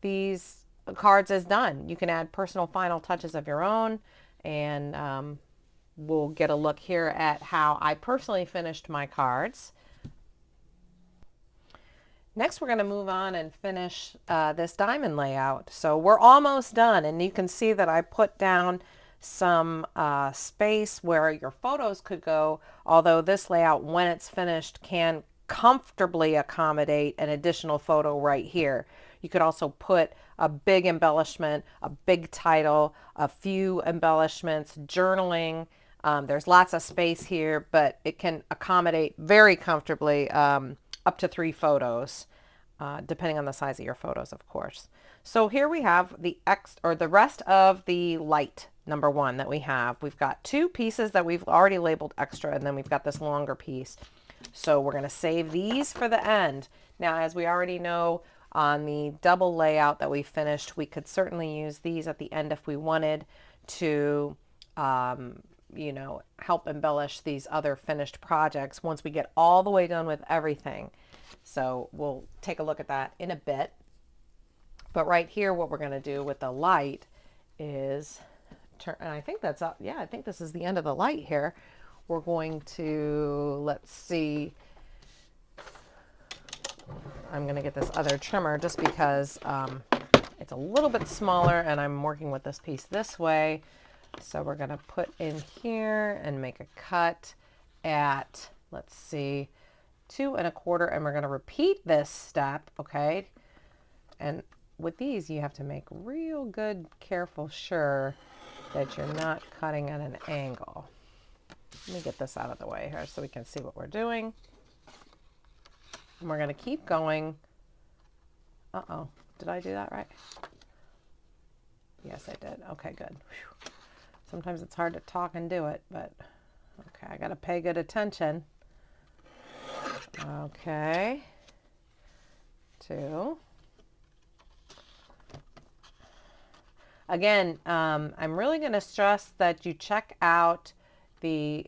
these cards is done. You can add personal final touches of your own, and we'll get a look here at how I personally finished my cards. Next, we're going to move on and finish this diamond layout. So we're almost done, and you can see that I put down some space where your photos could go, although this layout, when it's finished, can comfortably accommodate an additional photo right here. You could also put a big embellishment, a big title, a few embellishments, journaling. There's lots of space here, but it can accommodate very comfortably up to 3 photos, depending on the size of your photos, of course. So here we have the rest of the light number 1 that we have. We've got 2 pieces that we've already labeled extra, and then we've got this longer piece. So we're going to save these for the end. Now, as we already know, on the double layout that we finished, we could certainly use these at the end if we wanted to, you know, help embellish these other finished projects once we get all the way done with everything. So we'll take a look at that in a bit. But right here, what we're going to do with the light is turn, and I think that's up. Yeah, I think this is the end of the light here. We're going to, let's see. I'm going to get this other trimmer just because it's a little bit smaller and I'm working with this piece this way. So we're going to put in here and make a cut at, let's see, 2 1/4, and we're going to repeat this step, okay? And with these, you have to make real good, careful sure that you're not cutting at an angle. Let me get this out of the way here so we can see what we're doing. And we're going to keep going. Uh-oh, did I do that right? Yes, I did. Okay, good. Whew. Sometimes it's hard to talk and do it, but okay, I got to pay good attention. Okay. 2. Again, I'm really going to stress that you check out the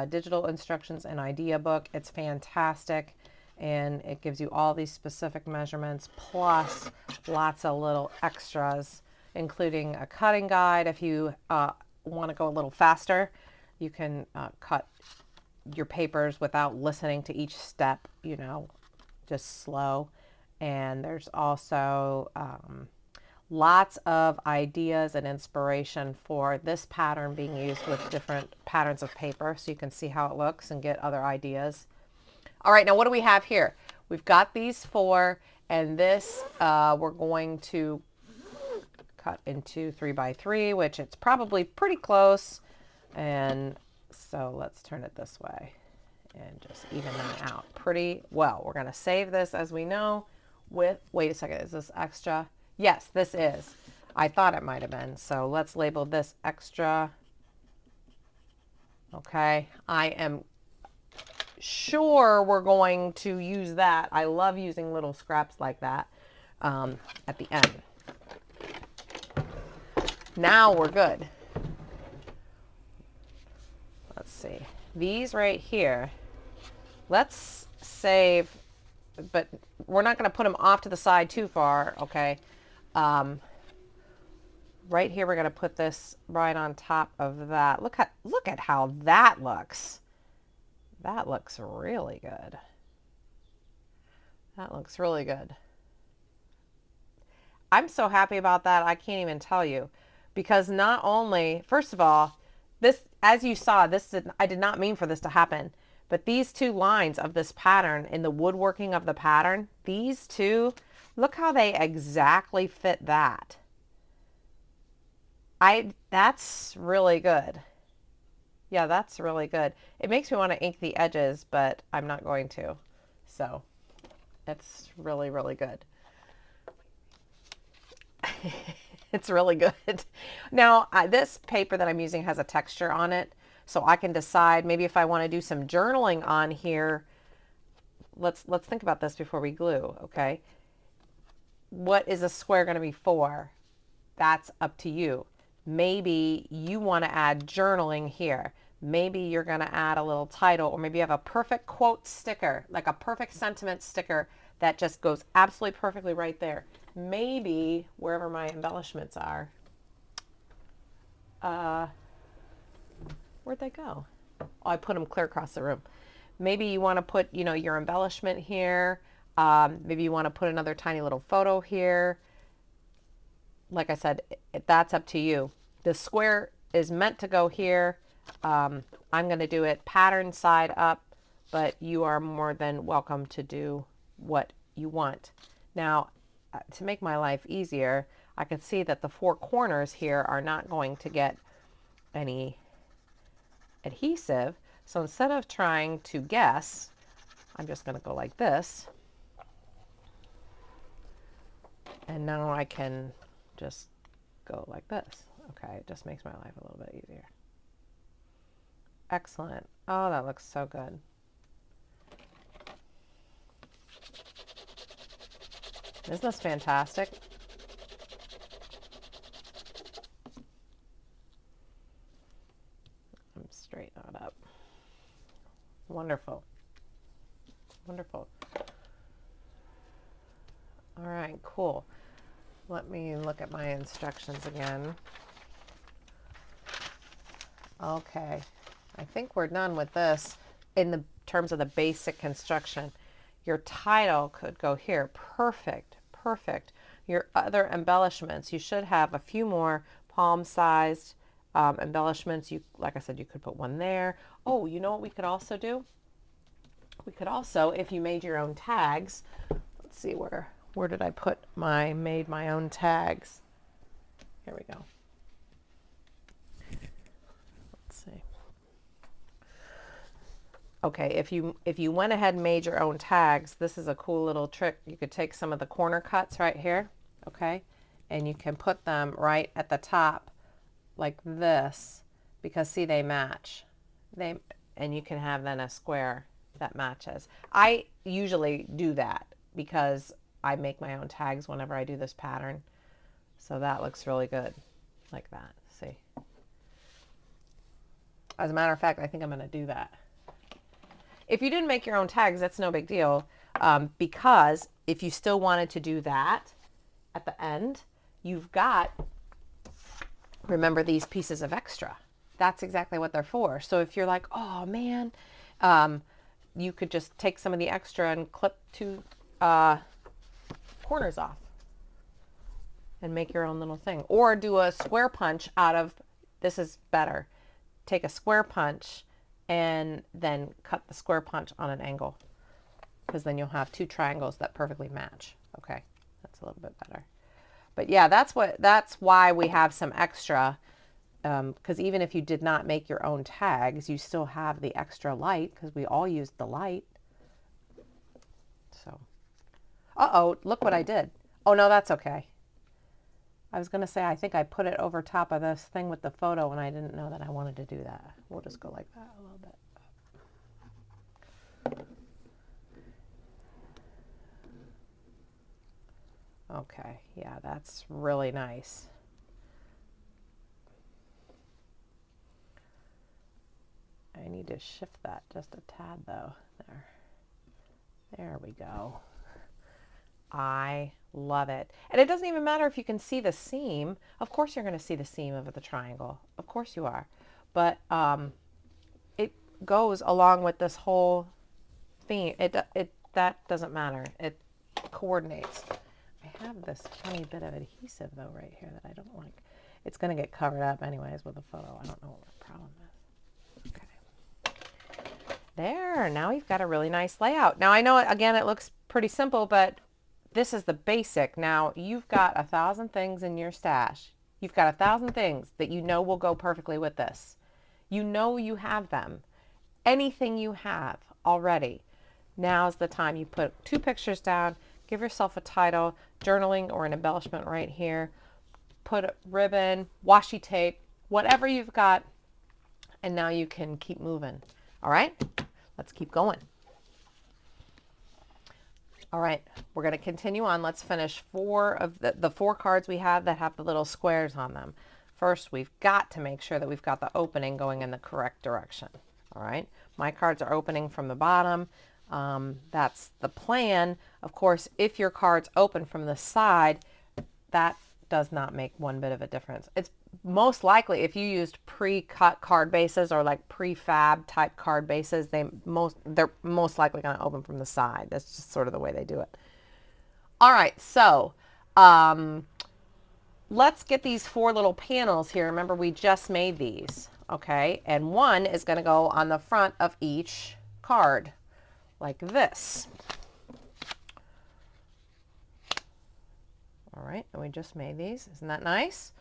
digital instructions and idea book. It's fantastic, and it gives you all these specific measurements plus lots of little extras, including a cutting guide. If you want to go a little faster, you can cut your papers without listening to each step, you know, just slow. And there's also lots of ideas and inspiration for this pattern being used with different patterns of paper, so you can see how it looks and get other ideas. All right, now what do we have here? We've got these four, and this we're going to cut into 3x3, which it's probably pretty close. And so let's turn it this way and just even that out pretty well. We're going to save this, as we know, with, wait a second, is this extra? Yes, this is. I thought it might have been. So let's label this extra. Okay, I am sure we're going to use that. I love using little scraps like that at the end. Now we're good. Let's see. These right here, let's save, but we're not going to put them off to the side too far, okay? Right here, we're going to put this right on top of that. Look at how that looks. That looks really good. That looks really good. I'm so happy about that. I can't even tell you, because not only, first of all, this, as you saw, I did not mean for this to happen, but these two lines of this pattern in the woodworking of the pattern, these two, look how they exactly fit that. That's really good. Yeah, that's really good. It makes me want to ink the edges, but I'm not going to. So it's really, really good. It's really good. Now, this paper that I'm using has a texture on it, so I can decide maybe if I want to do some journaling on here. Let's think about this before we glue, okay? What is a square going to be for? That's up to you. Maybe you want to add journaling here. Maybe you're going to add a little title, or maybe you have a perfect quote sticker, like a perfect sentiment sticker that just goes absolutely perfectly right there. Maybe wherever my embellishments are, where'd they go? Oh, I put them clear across the room. Maybe you want to put, you know, your embellishment here. Maybe you want to put another tiny little photo here. Like I said, that's up to you. The square is meant to go here. I'm going to do it pattern side up, but you are more than welcome to do what you want. Now, to make my life easier, I can see that the four corners here are not going to get any adhesive. So instead of trying to guess, I'm just going to go like this. And now I can just go like this. Okay, it just makes my life a little bit easier. Excellent. Oh, that looks so good. Isn't this fantastic? I'm straighten that up. Wonderful. Wonderful. All right, cool. Let me look at my instructions again. Okay, I think we're done with this in the terms of the basic construction. Your title could go here. Perfect, perfect. Your other embellishments, you should have a few more palm-sized embellishments. Like I said, you could put one there. Oh, you know what we could also do? We could also, if you made your own tags, let's see, where did I put made my own tags? Here we go. Let's see. Okay, if you went ahead and made your own tags, this is a cool little trick. You could take some of the corner cuts right here, okay, and you can put them right at the top like this, because see, they match. And you can have then a square that matches. I usually do that because I make my own tags whenever I do this pattern. So that looks really good. like that. See? As a matter of fact, I think I'm going to do that. If you didn't make your own tags, that's no big deal, because if you still wanted to do that at the end, you've got, remember, these pieces of extra. That's exactly what they're for. So if you're like, oh man, you could just take some of the extra and clip 2 corners off and make your own little thing. Or do a square punch out of, this is better. Take a square punch and then cut the square punch on an angle, because then you'll have 2 triangles that perfectly match. Okay, that's a little bit better. But yeah, that's why we have some extra, because even if you did not make your own tags, you still have the extra light, because we all used the light. So, uh-oh, look what I did. Oh no, that's okay. I was going to say, I think I put it over top of this thing with the photo, and I didn't know that I wanted to do that. We'll just go like that a little bit. Okay, yeah, that's really nice. I need to shift that just a tad though. There we go. I love it. And it doesn't even matter if you can see the seam. Of course you're going to see the seam of the triangle. Of course you are. But it goes along with this whole theme. That doesn't matter. It coordinates. I have this funny bit of adhesive though right here that I don't like. It's going to get covered up anyways with a photo. I don't know what the problem is. Okay. There. Now we've got a really nice layout. Now I know, again, it looks pretty simple, but this is the basic. Now you've got 1,000 things in your stash. You've got 1,000 things that you know will go perfectly with this. You know you have them. Anything you have already. Now's the time. You put 2 pictures down, give yourself a title, journaling or an embellishment right here. Put a ribbon, washi tape, whatever you've got, and now you can keep moving. All right, let's keep going. All right, we're going to continue on. Let's finish 4 of the 4 cards we have that have the little squares on them. First, we've got to make sure that we've got the opening going in the correct direction. All right, my cards are opening from the bottom. That's the plan. Of course, if your cards open from the side, that does not make one bit of a difference. It's most likely if you used pre-cut card bases or like prefab type card bases, they're most likely going to open from the side. That's just sort of the way they do it. All right, so let's get these 4 little panels here. Remember, we just made these, okay? And one is going to go on the front of each card, like this. All right, and we just made these. Isn't that nice?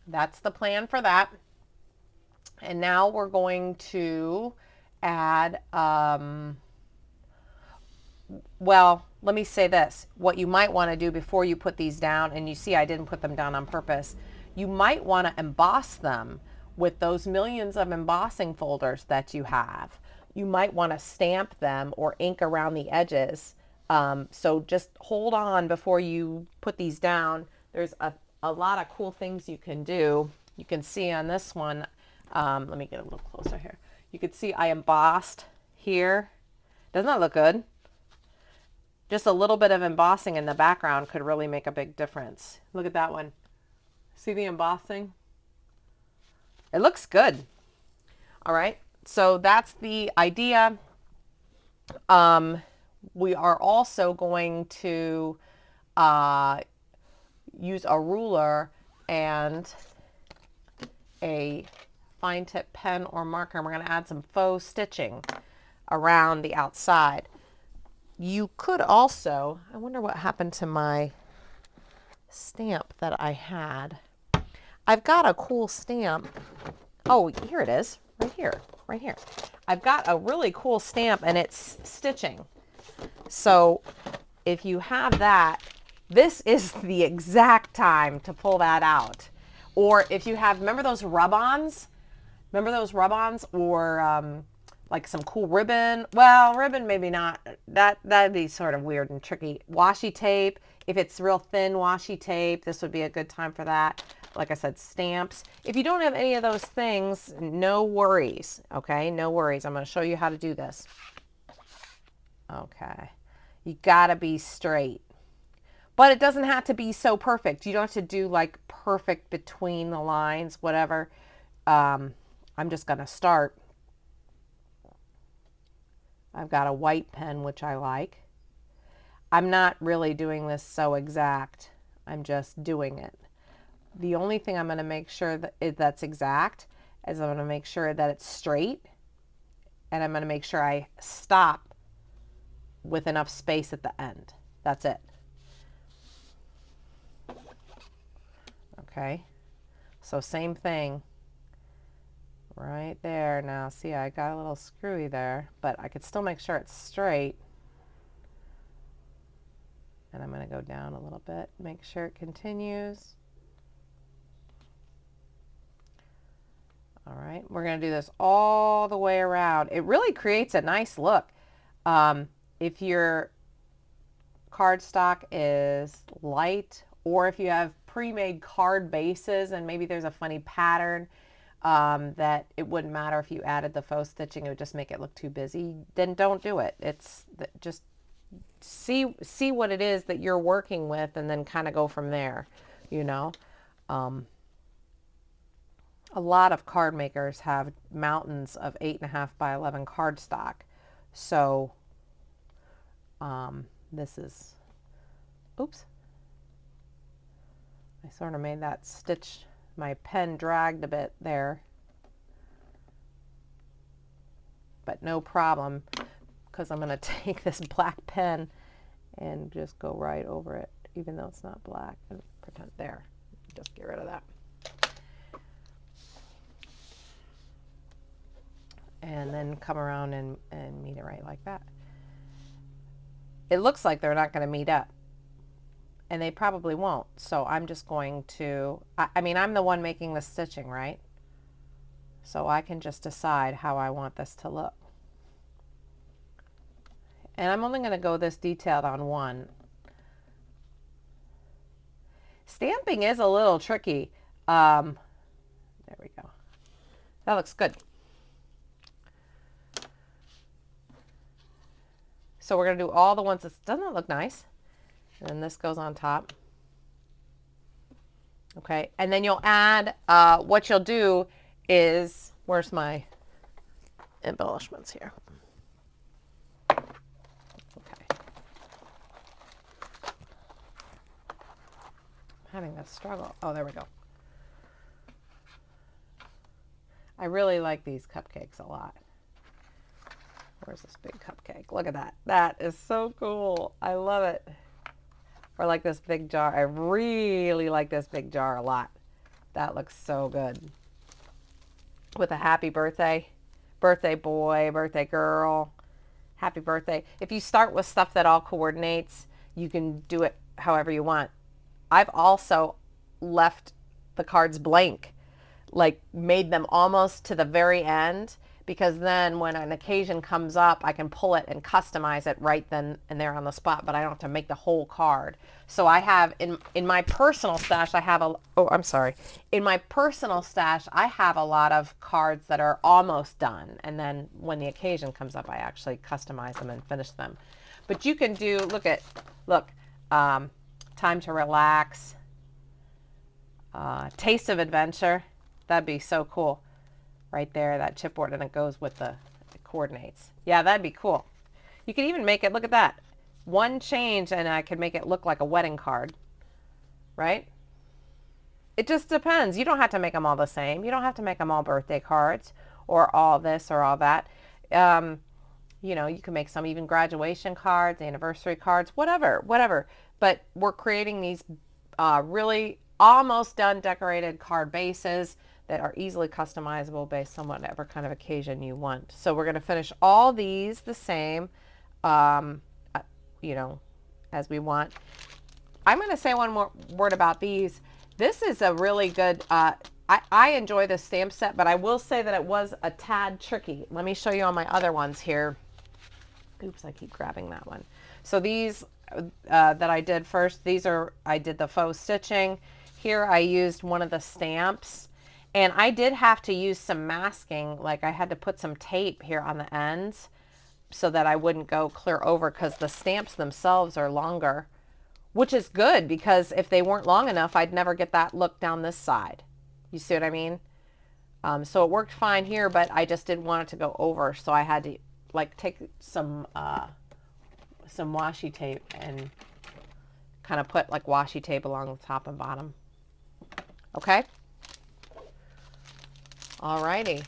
That's the plan for that. And now we're going to add, well, let me say this. What you might want to do before you put these down, and you see I didn't put them down on purpose, you might want to emboss them with those millions of embossing folders that you have. You might want to stamp them or ink around the edges. So just hold on before you put these down. There's a lot of cool things you can do. You can see on this one, let me get a little closer here. You can see I embossed here. Doesn't that look good? Just a little bit of embossing in the background could really make a big difference. Look at that one. See the embossing? It looks good. All right, so that's the idea. We are also going to use a ruler and a fine tip pen or marker, and we're going to add some faux stitching around the outside. You could also, I wonder what happened to my stamp that I had. I've got a cool stamp. Oh, here it is, right here, right here. I've got a really cool stamp and it's stitching. So if you have that, this is the exact time to pull that out. Or if you have, remember those rub-ons? Remember those rub-ons? Or like some cool ribbon? Well, ribbon maybe not. That'd be sort of weird and tricky. Washi tape. If it's real thin washi tape, this would be a good time for that. like I said, stamps. If you don't have any of those things, no worries, okay? No worries. I'm going to show you how to do this. Okay. You got to be straight. But it doesn't have to be so perfect. You don't have to do like perfect between the lines, whatever. I'm just going to start. I've got a white pen, which I like. I'm not really doing this so exact. I'm just doing it. The only thing I'm going to make sure that's exact is I'm going to make sure that it's straight, and I'm going to make sure I stop with enough space at the end. That's it. Okay, so same thing right there. Now see, I got a little screwy there, but I could still make sure it's straight. And I'm going to go down a little bit, make sure it continues. All right, we're going to do this all the way around. It really creates a nice look. If your cardstock is light, or if you have pre-made card bases and maybe there's a funny pattern that it wouldn't matter if you added the faux stitching, it would just make it look too busy, then don't do it. It's just see what it is that you're working with and then kind of go from there, you know. A lot of card makers have mountains of 8.5 by 11 cardstock. So this is, oops, I sort of made that stitch, my pen dragged a bit there, but no problem, because I'm going to take this black pen and just go right over it, even though it's not black, and pretend there, just get rid of that. And then come around and meet it right like that. It looks like they're not going to meet up, and they probably won't. So I'm just going to, I mean, I'm the one making the stitching, right? So I can just decide how I want this to look. And I'm only going to go this detailed on one. Stamping is a little tricky. There we go. That looks good. So we're going to do all the ones that doesn't look nice. And then this goes on top. Okay, and then you'll add, what you'll do is, where's my embellishments here? Okay. I'm having a struggle. Oh, there we go. I really like these cupcakes a lot. Where's this big cupcake? Look at that. That is so cool. I love it. Or like this big jar. I really like this big jar a lot. That looks so good. With a happy birthday. Birthday boy, birthday girl. Happy birthday. If you start with stuff that all coordinates, you can do it however you want. I've also left the cards blank. Like made them almost to the very end, because then when an occasion comes up, I can pull it and customize it right then and there on the spot, but I don't have to make the whole card. So I have, in my personal stash, I have in my personal stash, I have a lot of cards that are almost done. And then when the occasion comes up, I actually customize them and finish them. But you can do, look, time to relax, taste of adventure. That'd be so cool. Right there, that chipboard, and it goes with the coordinates. Yeah, that'd be cool. You could even make it, look at that. One change and I could make it look like a wedding card, right? It just depends. You don't have to make them all the same. You don't have to make them all birthday cards or all this or all that. You know, you can make some even graduation cards, anniversary cards, whatever. But we're creating these really almost done decorated card bases that are easily customizable based on whatever kind of occasion you want. So we're going to finish all these the same, you know, as we want. I'm going to say one more word about these. This is a really good, I enjoy this stamp set, but I will say that it was a tad tricky. Let me show you on my other ones here. Oops, I keep grabbing that one. So these that I did first, these are, I did the faux stitching. Here I used one of the stamps, and I did have to use some masking. Like I had to put some tape here on the ends so that I wouldn't go clear over, because the stamps themselves are longer, which is good because if they weren't long enough, I'd never get that look down this side. You see what I mean? So it worked fine here, but I just didn't want it to go over, so I had to like take some washi tape and kind of put like washi tape along the top and bottom. Okay. Alrighty.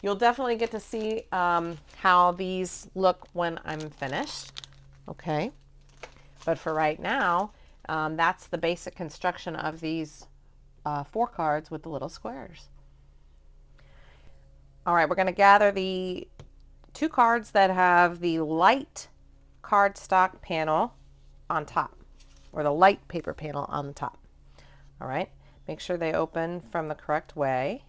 You'll definitely get to see how these look when I'm finished. Okay. But for right now, that's the basic construction of these 4 cards with the little squares. All right, we're going to gather the 2 cards that have the light cardstock panel on top, or the light paper panel on the top. All right, make sure they open from the correct way.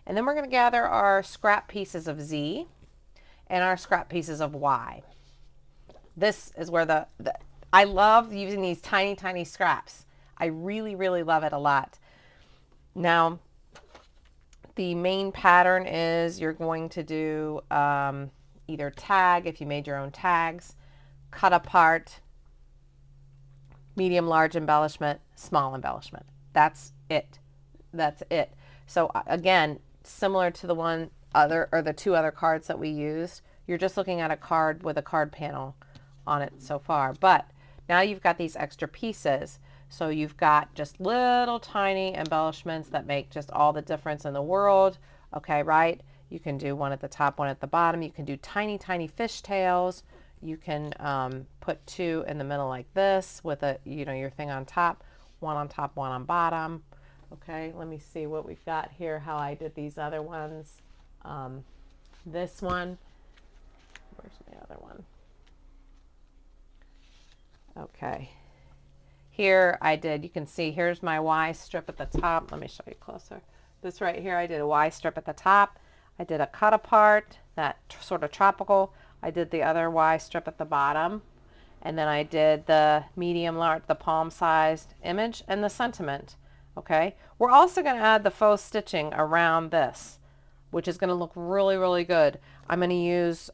And then we're going to gather our scrap pieces of Z and our scrap pieces of Y. This is where I love using these tiny, tiny scraps. I really, really love it a lot. Now, the main pattern is you're going to do either tag, if you made your own tags, cut apart, medium, large embellishment, small embellishment. That's it. That's it. So again, similar to the 2 other cards that we used, you're just looking at a card with a card panel on it so far. But now you've got these extra pieces. So you've got just little tiny embellishments that make just all the difference in the world. Okay, right? You can do one at the top, one at the bottom. You can do tiny, tiny fishtails. You can put 2 in the middle like this with your thing on top, one on top, one on bottom. Okay, let me see what we've got here, how I did these other ones. This one, where's the other one? Okay. Here I did, you can see, here's my Y strip at the top. Let me show you closer. This right here, I did a Y strip at the top. I did a cut apart, that sort of tropical. I did the other Y strip at the bottom. And then I did the medium large, the palm sized image, and the sentiment. Okay. We're also going to add the faux stitching around this, which is going to look really, really good. I'm going to use,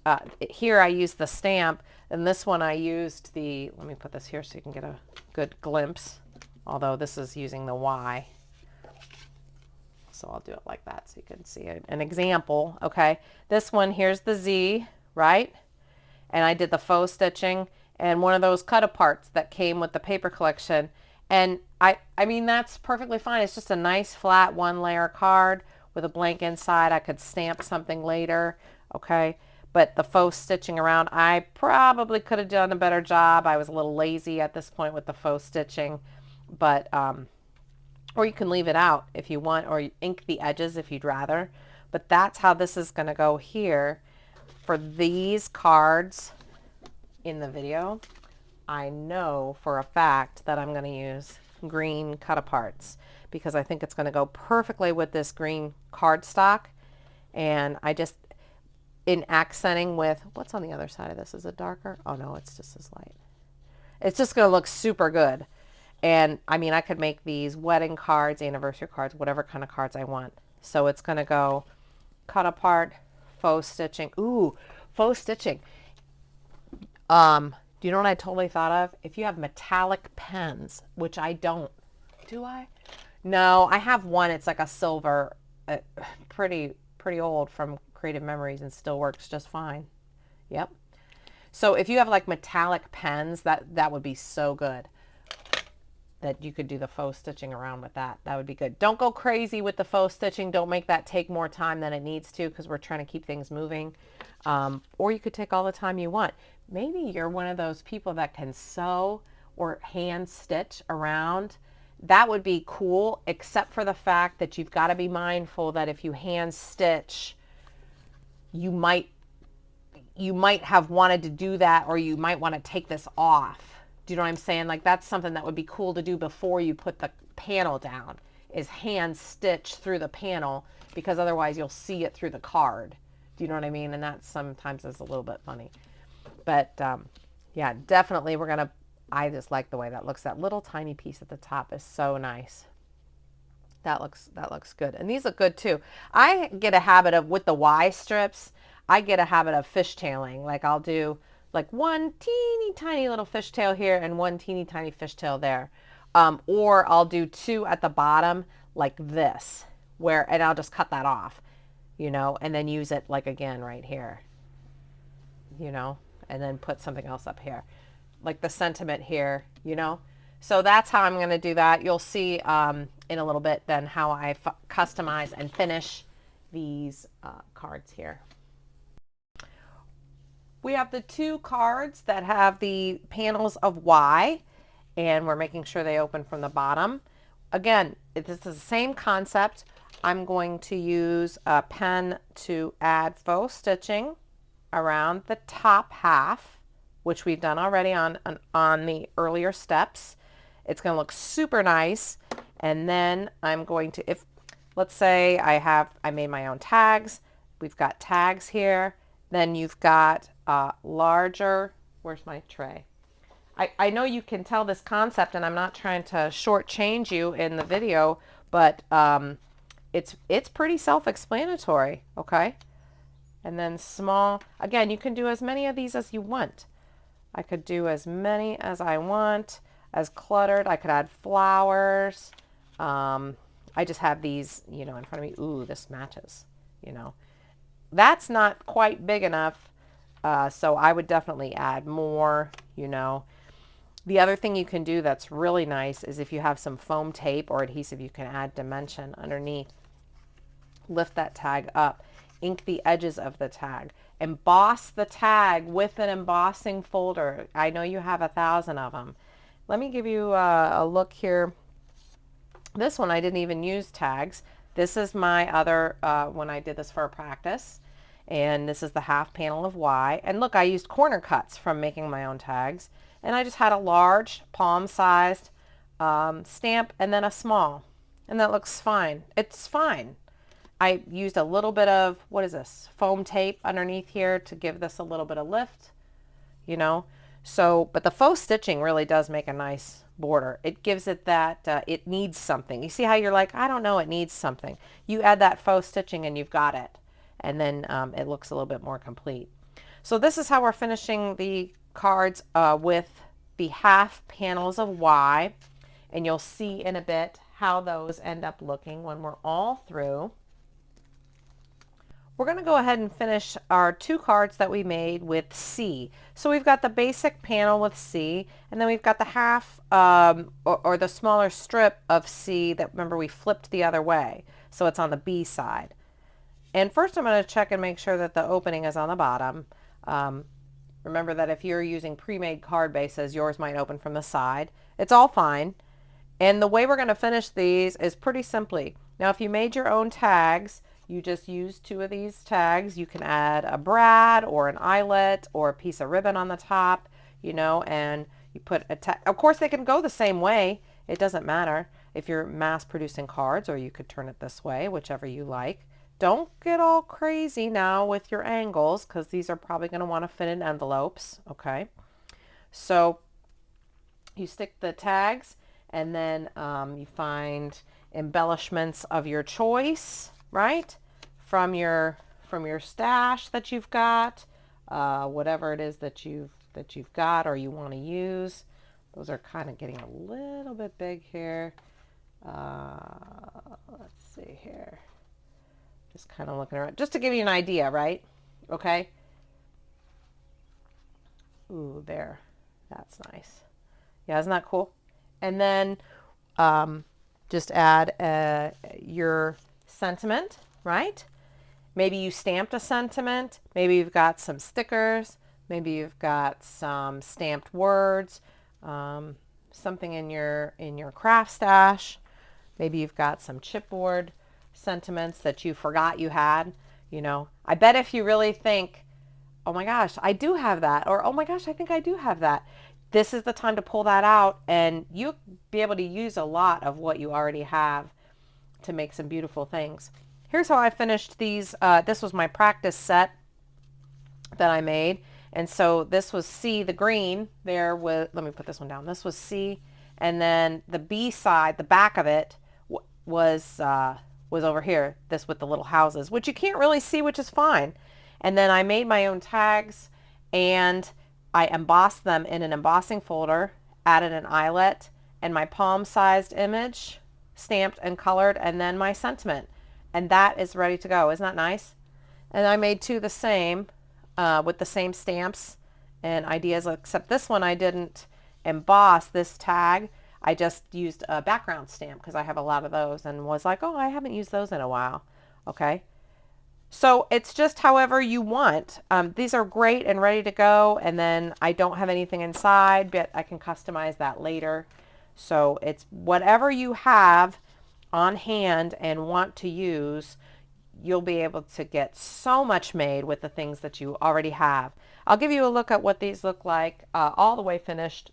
here I used the stamp, and this one I used the, let me put this here so you can get a good glimpse, although this is using the Y. So I'll do it like that so you can see an example. Okay, this one, here's the Z, right? And I did the faux stitching and one of those cut aparts that came with the paper collection. And I mean, that's perfectly fine. It's just a nice flat 1-layer card with a blank inside. I could stamp something later, okay? But the faux stitching around, I probably could have done a better job. I was a little lazy at this point with the faux stitching, but, or you can leave it out if you want, or ink the edges if you'd rather. But that's how this is going to go here for these cards in the video. I know for a fact that I'm going to use green cut aparts because I think it's going to go perfectly with this green cardstock. And I just, in accenting with, what's on the other side of this? Is it darker? Oh no, it's just as light. It's just going to look super good. And I mean, I could make these wedding cards, anniversary cards, whatever kind of cards I want. So it's going to go cut apart, faux stitching. Ooh, faux stitching. Do you know what I totally thought of? If you have metallic pens, which I don't. Do I? No, I have one. It's like a silver, pretty old from Creative Memories and still works just fine. Yep. So if you have like metallic pens, that would be so good. That you could do the faux stitching around with that. That would be good. Don't go crazy with the faux stitching. Don't make that take more time than it needs to because we're trying to keep things moving. Or you could take all the time you want. Maybe you're one of those people that can sew or hand stitch around. That would be cool, except for the fact that you've got to be mindful that if you hand stitch, you might have wanted to do that, or you might want to take this off. Do you know what I'm saying? Like that's something that would be cool to do before you put the panel down, is hand stitch through the panel, because otherwise you'll see it through the card. Do you know what I mean? And that sometimes is a little bit funny. But yeah, definitely we're going to I just like the way that looks. That little tiny piece at the top is so nice. That looks good. And these look good too. I get a habit of, with the Y strips, I get a habit of fishtailing. Like I'll do like one teeny tiny little fishtail here and one teeny tiny fishtail there. Or I'll do two at the bottom like this, where, and I'll just cut that off, you know, and then use it like again right here, you know, and then put something else up here, like the sentiment here, you know. So that's how I'm going to do that. You'll see in a little bit then how I customize and finish these cards here. We have the two cards that have the panels of Y, and we're making sure they open from the bottom. Again, this is the same concept. I'm going to use a pen to add faux stitching around the top half, which we've done already on the earlier steps. It's going to look super nice. And then I'm going to, if let's say I made my own tags, we've got tags here, then you've got larger, where's my tray? I know you can tell this concept, and I'm not trying to shortchange you in the video, but it's pretty self-explanatory, okay? And then small, again, you can do as many of these as you want. I could do as many as I want, as cluttered. I could add flowers. I just have these, you know, in front of me. Ooh, this matches, you know. That's not quite big enough, so I would definitely add more, you know. The other thing you can do that's really nice is if you have some foam tape or adhesive, you can add dimension underneath. Lift that tag up, ink the edges of the tag, emboss the tag with an embossing folder. I know you have 1,000 of them. Let me give you a look here. This one I didn't even use tags. This is my other, when I did this for a practice, and this is the half panel of Y. And look, I used corner cuts from making my own tags, and I just had a large palm-sized stamp and then a small, and that looks fine. It's fine. I used a little bit of, what is this, foam tape underneath here to give this a little bit of lift, you know. So, but the faux stitching really does make a nice border. It gives it that, it needs something. You see how you're like, I don't know, it needs something. You add that faux stitching and you've got it. And then it looks a little bit more complete. So this is how we're finishing the cards with the half panels of Y. And you'll see in a bit how those end up looking when we're all through. We're going to go ahead and finish our two cards that we made with C. So we've got the basic panel with C, and then we've got the half or the smaller strip of C that, remember, we flipped the other way. So it's on the B side. And first I'm going to check and make sure that the opening is on the bottom. Remember that if you're using pre-made card bases, yours might open from the side. It's all fine. And the way we're going to finish these is pretty simply. Now, if you made your own tags, you just use two of these tags. You can add a brad or an eyelet or a piece of ribbon on the top, you know, and you put a tag. Of course, they can go the same way. It doesn't matter if you're mass producing cards, or you could turn it this way, whichever you like. Don't get all crazy now with your angles, because these are probably going to want to fit in envelopes, okay? So you stick the tags, and then you find embellishments of your choice, right, from your stash that you've got, whatever it is that you've got or you want to use. Those are kind of getting a little bit big here. Let's see here. Just kind of looking around, just to give you an idea, right? Okay. Ooh, there. That's nice. Yeah, isn't that cool? And then just add your sentiment, right? Maybe you stamped a sentiment. Maybe you've got some stickers. Maybe you've got some stamped words, something in your craft stash. Maybe you've got some chipboard sentiments that you forgot you had. You know, I bet if you really think, oh my gosh, I do have that, or oh my gosh, I think I do have that, this is the time to pull that out, and you'll be able to use a lot of what you already have to make some beautiful things. Here's how I finished these. This was my practice set that I made, And so this was C, the green. There was, let me put this one down. This was C, and then the B side, the back of it, was over here. This with the little houses, which you can't really see, which is fine. And then I made my own tags, and I embossed them in an embossing folder, added an eyelet, and my palm-sized image, stamped and colored, and then my sentiment. And that is ready to go. Isn't that nice? And I made two the same, with the same stamps and ideas, except this one I didn't emboss this tag. I just used a background stamp because I have a lot of those, and was like, oh, I haven't used those in a while. Okay. So it's just however you want. These are great and ready to go, and then I don't have anything inside, but I can customize that later. So it's whatever you have on hand and want to use, you'll be able to get so much made with the things that you already have. I'll give you a look at what these look like all the way finished.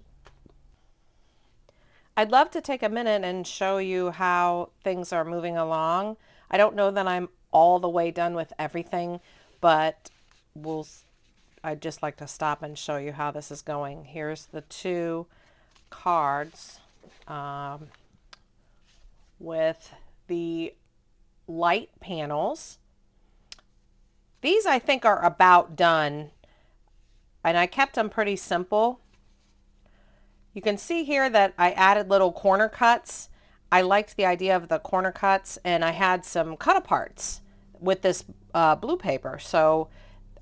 I'd love to take a minute and show you how things are moving along. I don't know that I'm all the way done with everything, but I'd just like to stop and show you how this is going. Here's the two cards with the light panels. These I think are about done, and I kept them pretty simple. You can see here that I added little corner cuts. I liked the idea of the corner cuts, and I had some cut aparts with this blue paper. So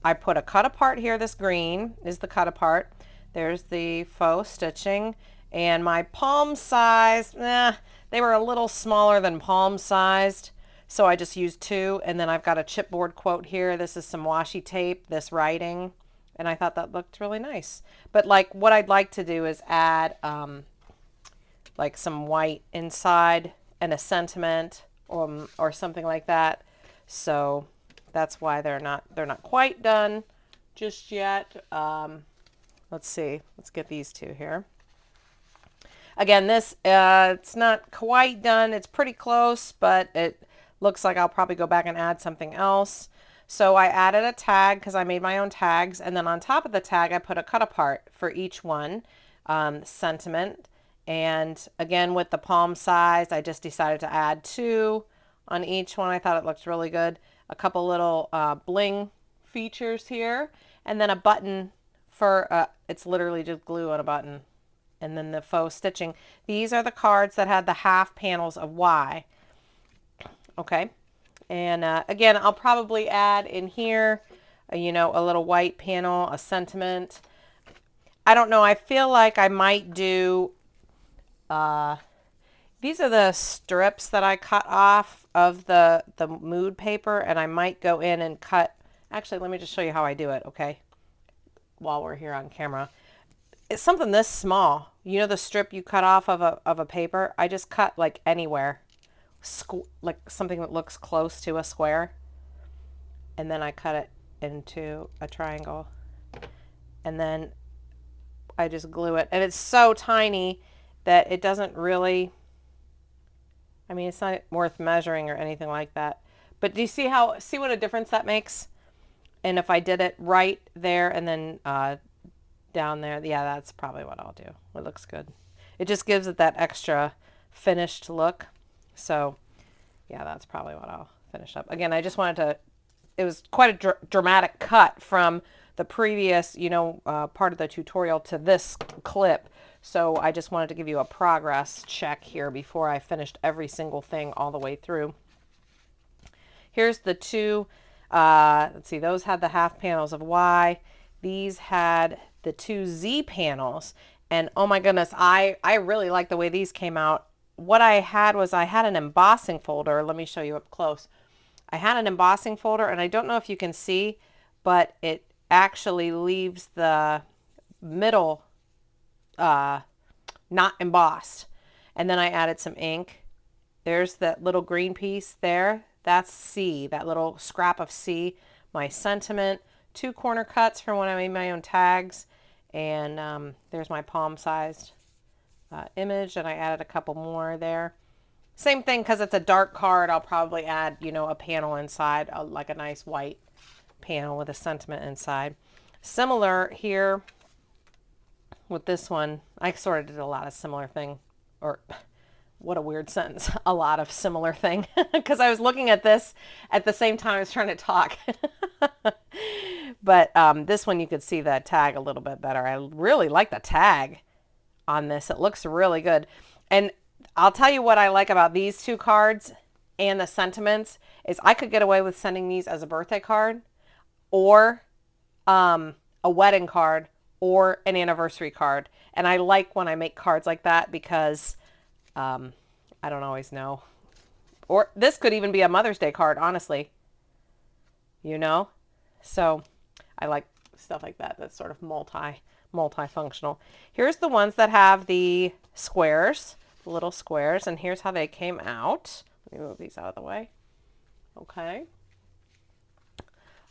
I put a cut apart here. This green is the cut apart. There's the faux stitching, and my palm size, they were a little smaller than palm sized. So I just used two, and then I've got a chipboard quote here. This is some washi tape, this writing, and I thought that looked really nice. But like what I'd like to do is add like some white inside and a sentiment or something like that. So that's why they're not quite done just yet. Let's see. Let's get these two here. Again, this it's not quite done. It's pretty close, but it looks like I'll probably go back and add something else. So I added a tag because I made my own tags, and then on top of the tag I put a cut apart for each one, sentiment. And again, with the palm size, I just decided to add two on each one. I thought it looked really good. A couple little bling features here, and then a button for it's literally just glue on a button, and then the faux stitching. These are the cards that had the half panels of Y. Okay, and again, I'll probably add in here, you know, a little white panel, a sentiment. I don't know. I feel like I might do. These are the strips that I cut off of the mood paper, and I might go in and cut. Actually, let me just show you how I do it. Okay, while we're here on camera, it's something this small. You know, the strip you cut off of a paper. I just cut like anywhere. Like something that looks close to a square, and then I cut it into a triangle, and then I just glue it, and it's so tiny that it doesn't really, I mean, it's not worth measuring or anything like that. But do you see what a difference that makes? And if I did it right there and then down there, yeah, that's probably what I'll do. It looks good. It just gives it that extra finished look. So yeah, that's probably what I'll finish up. Again, I just wanted to, it was quite a dramatic cut from the previous, you know, part of the tutorial to this clip. So I just wanted to give you a progress check here before I finished every single thing all the way through. Here's the two, let's see, those had the half panels of Y. These had the two Z panels. And oh my goodness, I really like the way these came out. What I had was I had an embossing folder. Let me show you up close. I had an embossing folder, and I don't know if you can see, but it actually leaves the middle not embossed. And then I added some ink. There's that little green piece there. That's C, that little scrap of C. My sentiment, two corner cuts from when I made my own tags, and there's my palm-sized image, and I added a couple more there. Same thing, because it's a dark card, I'll probably add, you know, a panel inside, like a nice white panel with a sentiment inside. Similar here with this one. I sort of did a lot of similar thing, or what a weird sentence, a lot of similar thing, because I was looking at this at the same time I was trying to talk. But this one you could see the tag a little bit better. I really like the tag on this. It looks really good. And I'll tell you what I like about these two cards and the sentiments is I could get away with sending these as a birthday card or a wedding card or an anniversary card. And I like when I make cards like that because I don't always know. Or this could even be a Mother's Day card, honestly. You know? So I like stuff like that. That's sort of multifunctional. Here's the ones that have the squares, the little squares, and here's how they came out. Let me move these out of the way. Okay.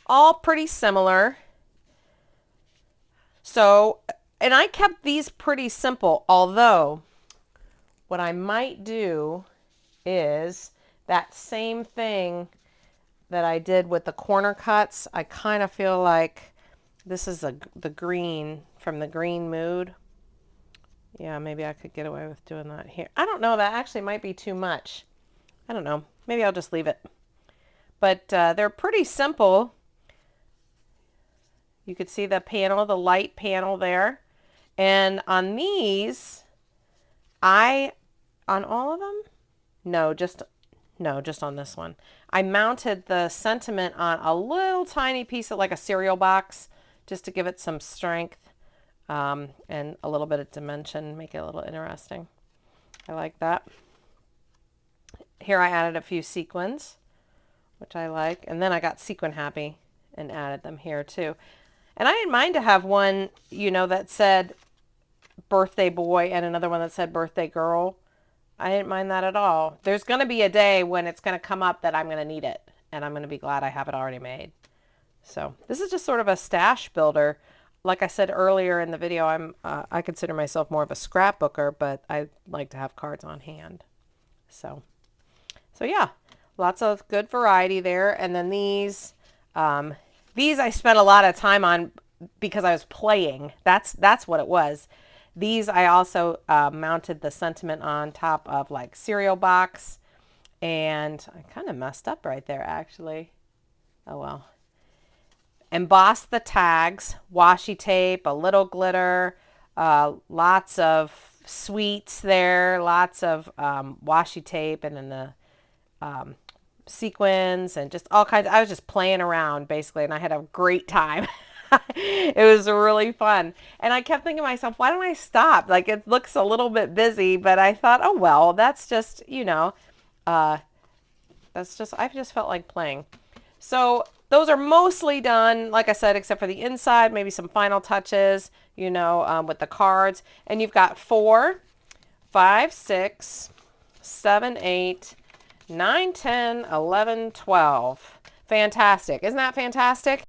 All pretty similar. So, and I kept these pretty simple, although what I might do is that same thing that I did with the corner cuts. I kind of feel like this is the green from the Green Mood. Yeah, maybe I could get away with doing that here. I don't know, that actually might be too much. I don't know. Maybe I'll just leave it. But they're pretty simple. You could see the panel, the light panel there. And on these, on all of them? No, just on this one. I mounted the sentiment on a little tiny piece of like a cereal box just to give it some strength and a little bit of dimension, make it a little interesting. I like that. Here I added a few sequins, which I like. And then I got sequin happy and added them here too. And I didn't mind to have one, you know, that said birthday boy and another one that said birthday girl. I didn't mind that at all. There's going to be a day when it's going to come up that I'm going to need it. And I'm going to be glad I have it already made. So this is just sort of a stash builder. Like I said earlier in the video, I consider myself more of a scrapbooker, but I like to have cards on hand. So yeah, lots of good variety there. And then these I spent a lot of time on because I was playing. That's what it was. These I also mounted the sentiment on top of like cereal box, and I kind of messed up right there actually. Oh well. Embossed the tags, washi tape, a little glitter, lots of sweets there, lots of washi tape, and then the sequins and just all kinds. I was just playing around basically, and I had a great time. It was really fun. And I kept thinking to myself, why don't I stop? Like, it looks a little bit busy, but I thought, oh, well, that's just, you know, I just felt like playing. So those are mostly done, like I said, except for the inside, maybe some final touches, you know, with the cards. And you've got 4, 5, 6, 7, 8, 9, 10, 11, 12. Fantastic. Isn't that fantastic?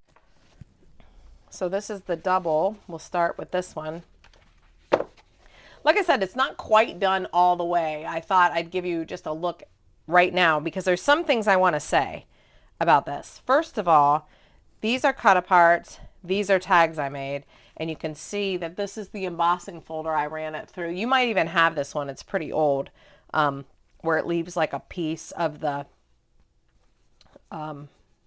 So this is the double. We'll start with this one. Like I said, it's not quite done all the way. I thought I'd give you just a look right now because there's some things I want to say about this. First of all, these are cut apart. These are tags I made. And you can see that this is the embossing folder I ran it through. You might even have this one. It's pretty old, where it leaves like a piece of the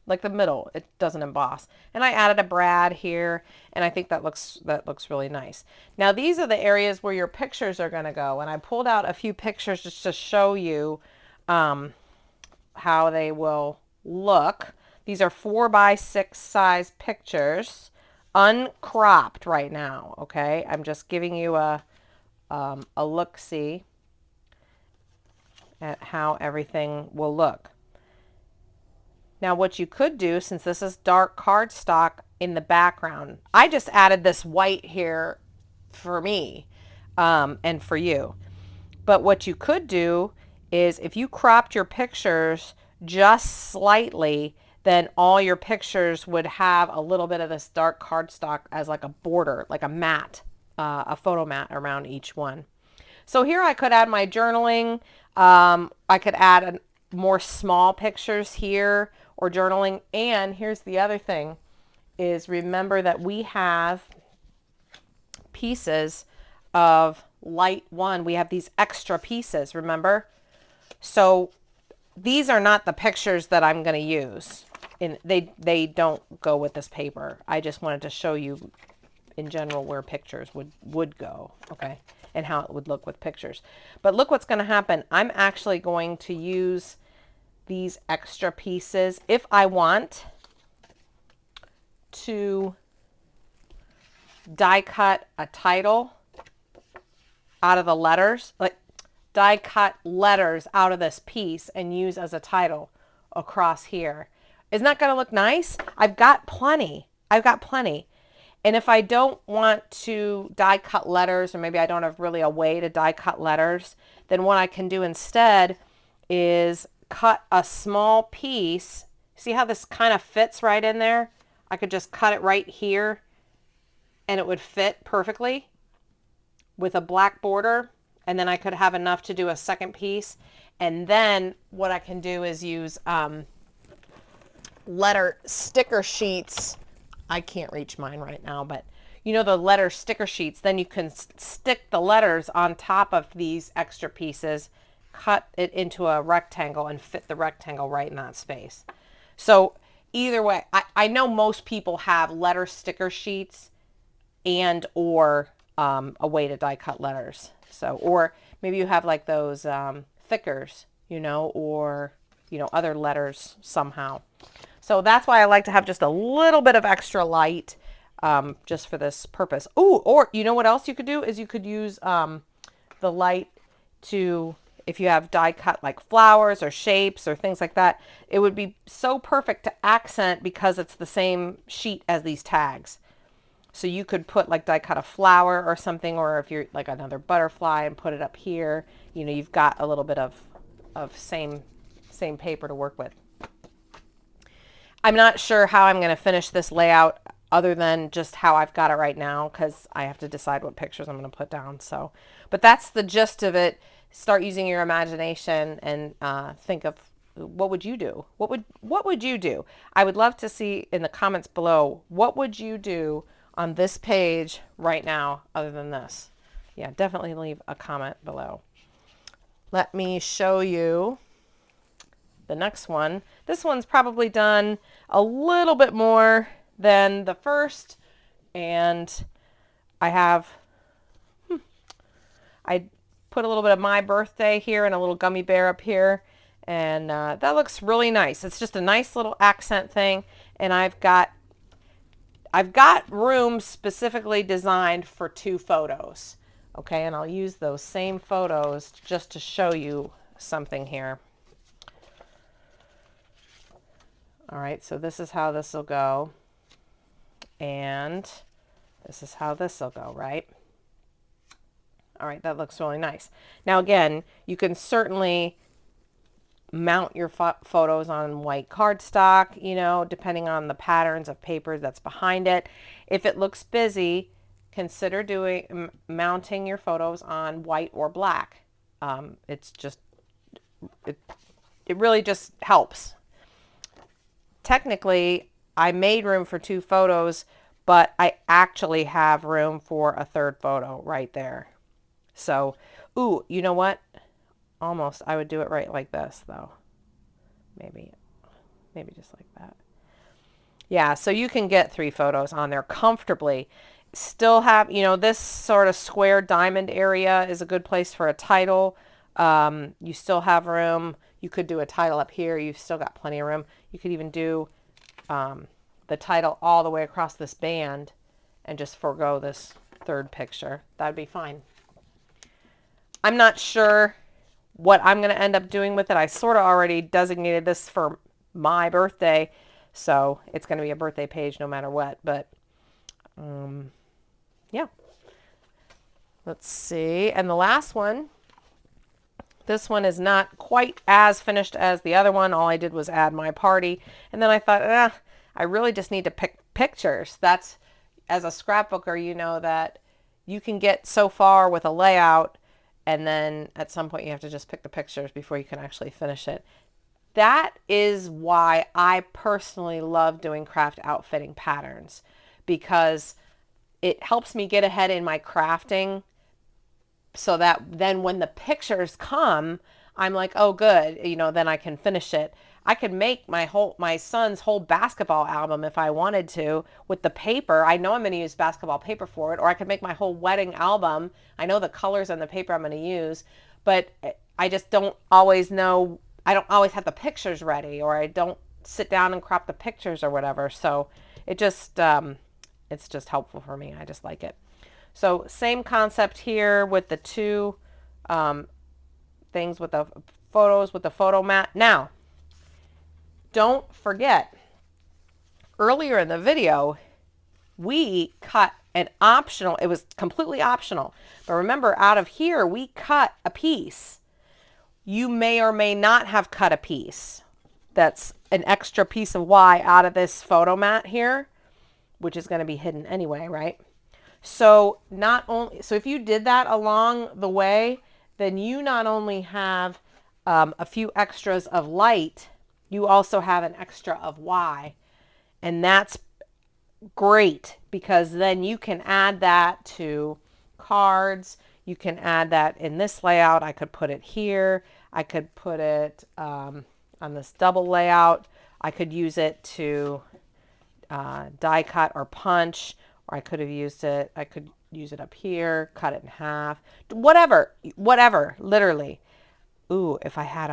like the middle. It doesn't emboss. And I added a brad here, and I think that looks really nice. Now these are the areas where your pictures are going to go, and I pulled out a few pictures just to show you how they will look. These are 4x6 size pictures, uncropped right now. Okay, I'm just giving you a look-see at how everything will look. Now what you could do, since this is dark cardstock in the background, I just added this white here for me and for you. But what you could do is if you cropped your pictures just slightly, then all your pictures would have a little bit of this dark cardstock as like a border, like a mat, a photo mat around each one. So here I could add my journaling. I could add more small pictures here or journaling. And here's the other thing. is remember that we have pieces of light one. We have these extra pieces, remember? So these are not the pictures that I'm going to use. And they don't go with this paper. I just wanted to show you in general where pictures would go, okay? And how it would look with pictures. But look what's going to happen. I'm actually going to use these extra pieces if I want to die cut a title out of the letters, like die cut letters out of this piece and use as a title across here. Isn't that going to look nice? I've got plenty. I've got plenty. And if I don't want to die cut letters, or maybe I don't have really a way to die cut letters, then what I can do instead is cut a small piece. See how this kind of fits right in there? I could just cut it right here and it would fit perfectly with a black border. And then I could have enough to do a second piece. And then what I can do is use letter sticker sheets. I can't reach mine right now, but you know the letter sticker sheets, then you can stick the letters on top of these extra pieces, cut it into a rectangle and fit the rectangle right in that space. So either way, I know most people have letter sticker sheets and or a way to die cut letters. So, or maybe you have like those thickers, you know, or, you know, other letters somehow. So that's why I like to have just a little bit of extra light just for this purpose. Oh, or you know what else you could do is you could use the light to, if you have die cut like flowers or shapes or things like that, it would be so perfect to accent because it's the same sheet as these tags. So you could put like die cut a flower or something, or if you're like another butterfly and put it up here, you know, you've got a little bit of same paper to work with. I'm not sure how I'm going to finish this layout other than just how I've got it right now, because I have to decide what pictures I'm going to put down. So, but that's the gist of it. Start using your imagination and think of what would you do? What would you do? I would love to see in the comments below, what would you do on this page right now other than this? Yeah, definitely leave a comment below. Let me show you the next one. This one's probably done a little bit more than the first, and I have I put a little bit of my birthday here and a little gummy bear up here, and that looks really nice. It's just a nice little accent thing, and I've got rooms specifically designed for 2 photos. Okay, and I'll use those same photos just to show you something here. All right, so this is how this will go, and this is how this will go, right? All right, that looks really nice. Now again, you can certainly mount your photos on white cardstock, you know, depending on the patterns of paper that's behind it. If it looks busy, consider mounting your photos on white or black. It's just, it really just helps. Technically, I made room for 2 photos, but I actually have room for a 3rd photo right there. So, ooh, you know what? Almost, I would do it right like this though. Maybe just like that. Yeah, so you can get 3 photos on there comfortably. Still have, you know, this sort of square diamond area is a good place for a title. You still have room. You could do a title up here. You've still got plenty of room. You could even do the title all the way across this band and just forego this 3rd picture. That'd be fine. I'm not sure what I'm going to end up doing with it. I sort of already designated this for my birthday, so it's going to be a birthday page no matter what. But yeah, let's see. And the last one, this one is not quite as finished as the other one. All I did was add my party, and then I thought, I really just need to pick pictures. That's, as a scrapbooker, you know that you can get so far with a layout, and then at some point you have to just pick the pictures before you can actually finish it. that is why I personally love doing craft outfitting patterns, because it helps me get ahead in my crafting, so that then when the pictures come, I'm like, oh good, you know, then I can finish it. I could make my son's whole basketball album if I wanted to with the paper. I know I'm going to use basketball paper for it, or I could make my whole wedding album. I know the colors on the paper I'm going to use, but I just don't always know. I don't always have the pictures ready, or I don't sit down and crop the pictures or whatever. So it just, it's just helpful for me. I just like it. So same concept here with the two things with the photos with the photo mat. Now, don't forget, earlier in the video, we cut an optional, it was completely optional, but remember, out of here, we cut a piece. You may or may not have cut a piece. That's an extra piece of Y out of this photo mat here, which is going to be hidden anyway, right? So so if you did that along the way, then you not only have a few extras of light, you also have an extra of Y. And that's great, because then you can add that to cards. You can add that in this layout. I could put it here. I could put it on this double layout. I could use it to die cut or punch. Or I could have used it, I could use it up here, cut it in half, whatever, literally. Ooh, if I had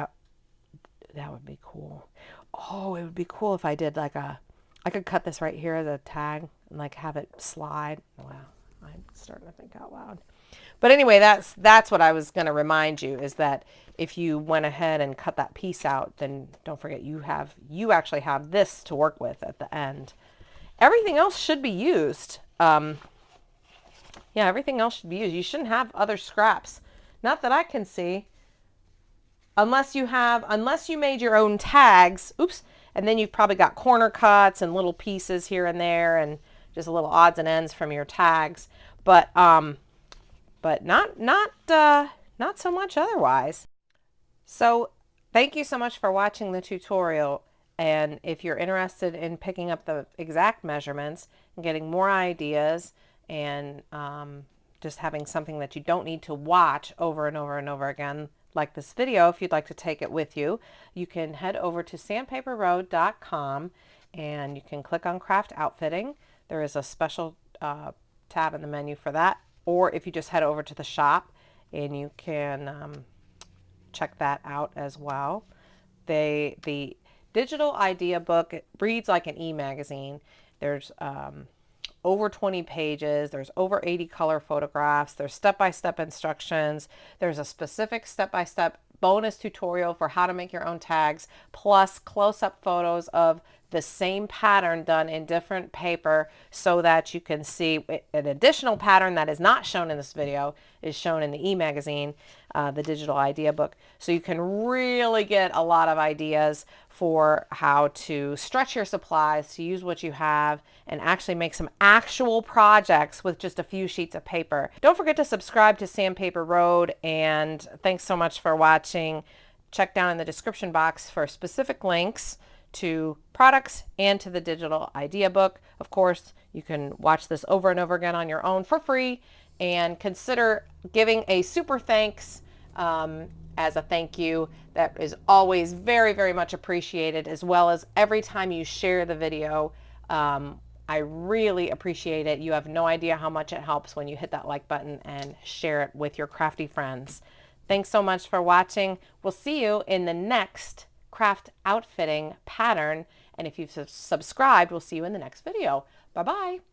that would be cool. Oh, it would be cool if I did like I could cut this right here as a tag and like have it slide. Wow, I'm starting to think out loud. But anyway, that's what I was going to remind you, is that if you went ahead and cut that piece out, then don't forget you actually have this to work with at the end. Everything else should be used. Yeah, everything else should be used. You shouldn't have other scraps. Not that I can see. Unless you made your own tags. Oops. And then you've probably got corner cuts and little pieces here and there and just little odds and ends from your tags. But not so much otherwise. So thank you so much for watching the tutorial. And if you're interested in picking up the exact measurements and getting more ideas and just having something that you don't need to watch over and over and over again, like this video, if you'd like to take it with you, you can head over to sandpaperroad.com and you can click on Craft Outfitting. There is a special tab in the menu for that. Or if you just head over to the shop and you can check that out as well. The digital idea book, it reads like an e-magazine. There's over 20 pages. There's over 80 color photographs. There's step-by-step instructions. There's a specific step-by-step bonus tutorial for how to make your own tags, plus close-up photos of the same pattern done in different paper, so that you can see an additional pattern that is not shown in this video is shown in the e-magazine, the digital idea book. So you can really get a lot of ideas for how to stretch your supplies, to use what you have, and actually make some actual projects with just a few sheets of paper. Don't forget to subscribe to Sandpaper Road, and thanks so much for watching. Check down in the description box for specific links to products and to the digital idea book. Of course, you can watch this over and over again on your own for free, and consider giving a super thanks as a thank you. That is always very, very much appreciated, as well as every time you share the video. I really appreciate it. You have no idea how much it helps when you hit that like button and share it with your crafty friends. Thanks so much for watching. We'll see you in the next craft outfitting pattern, and if you've subscribed, we'll see you in the next video. Bye bye.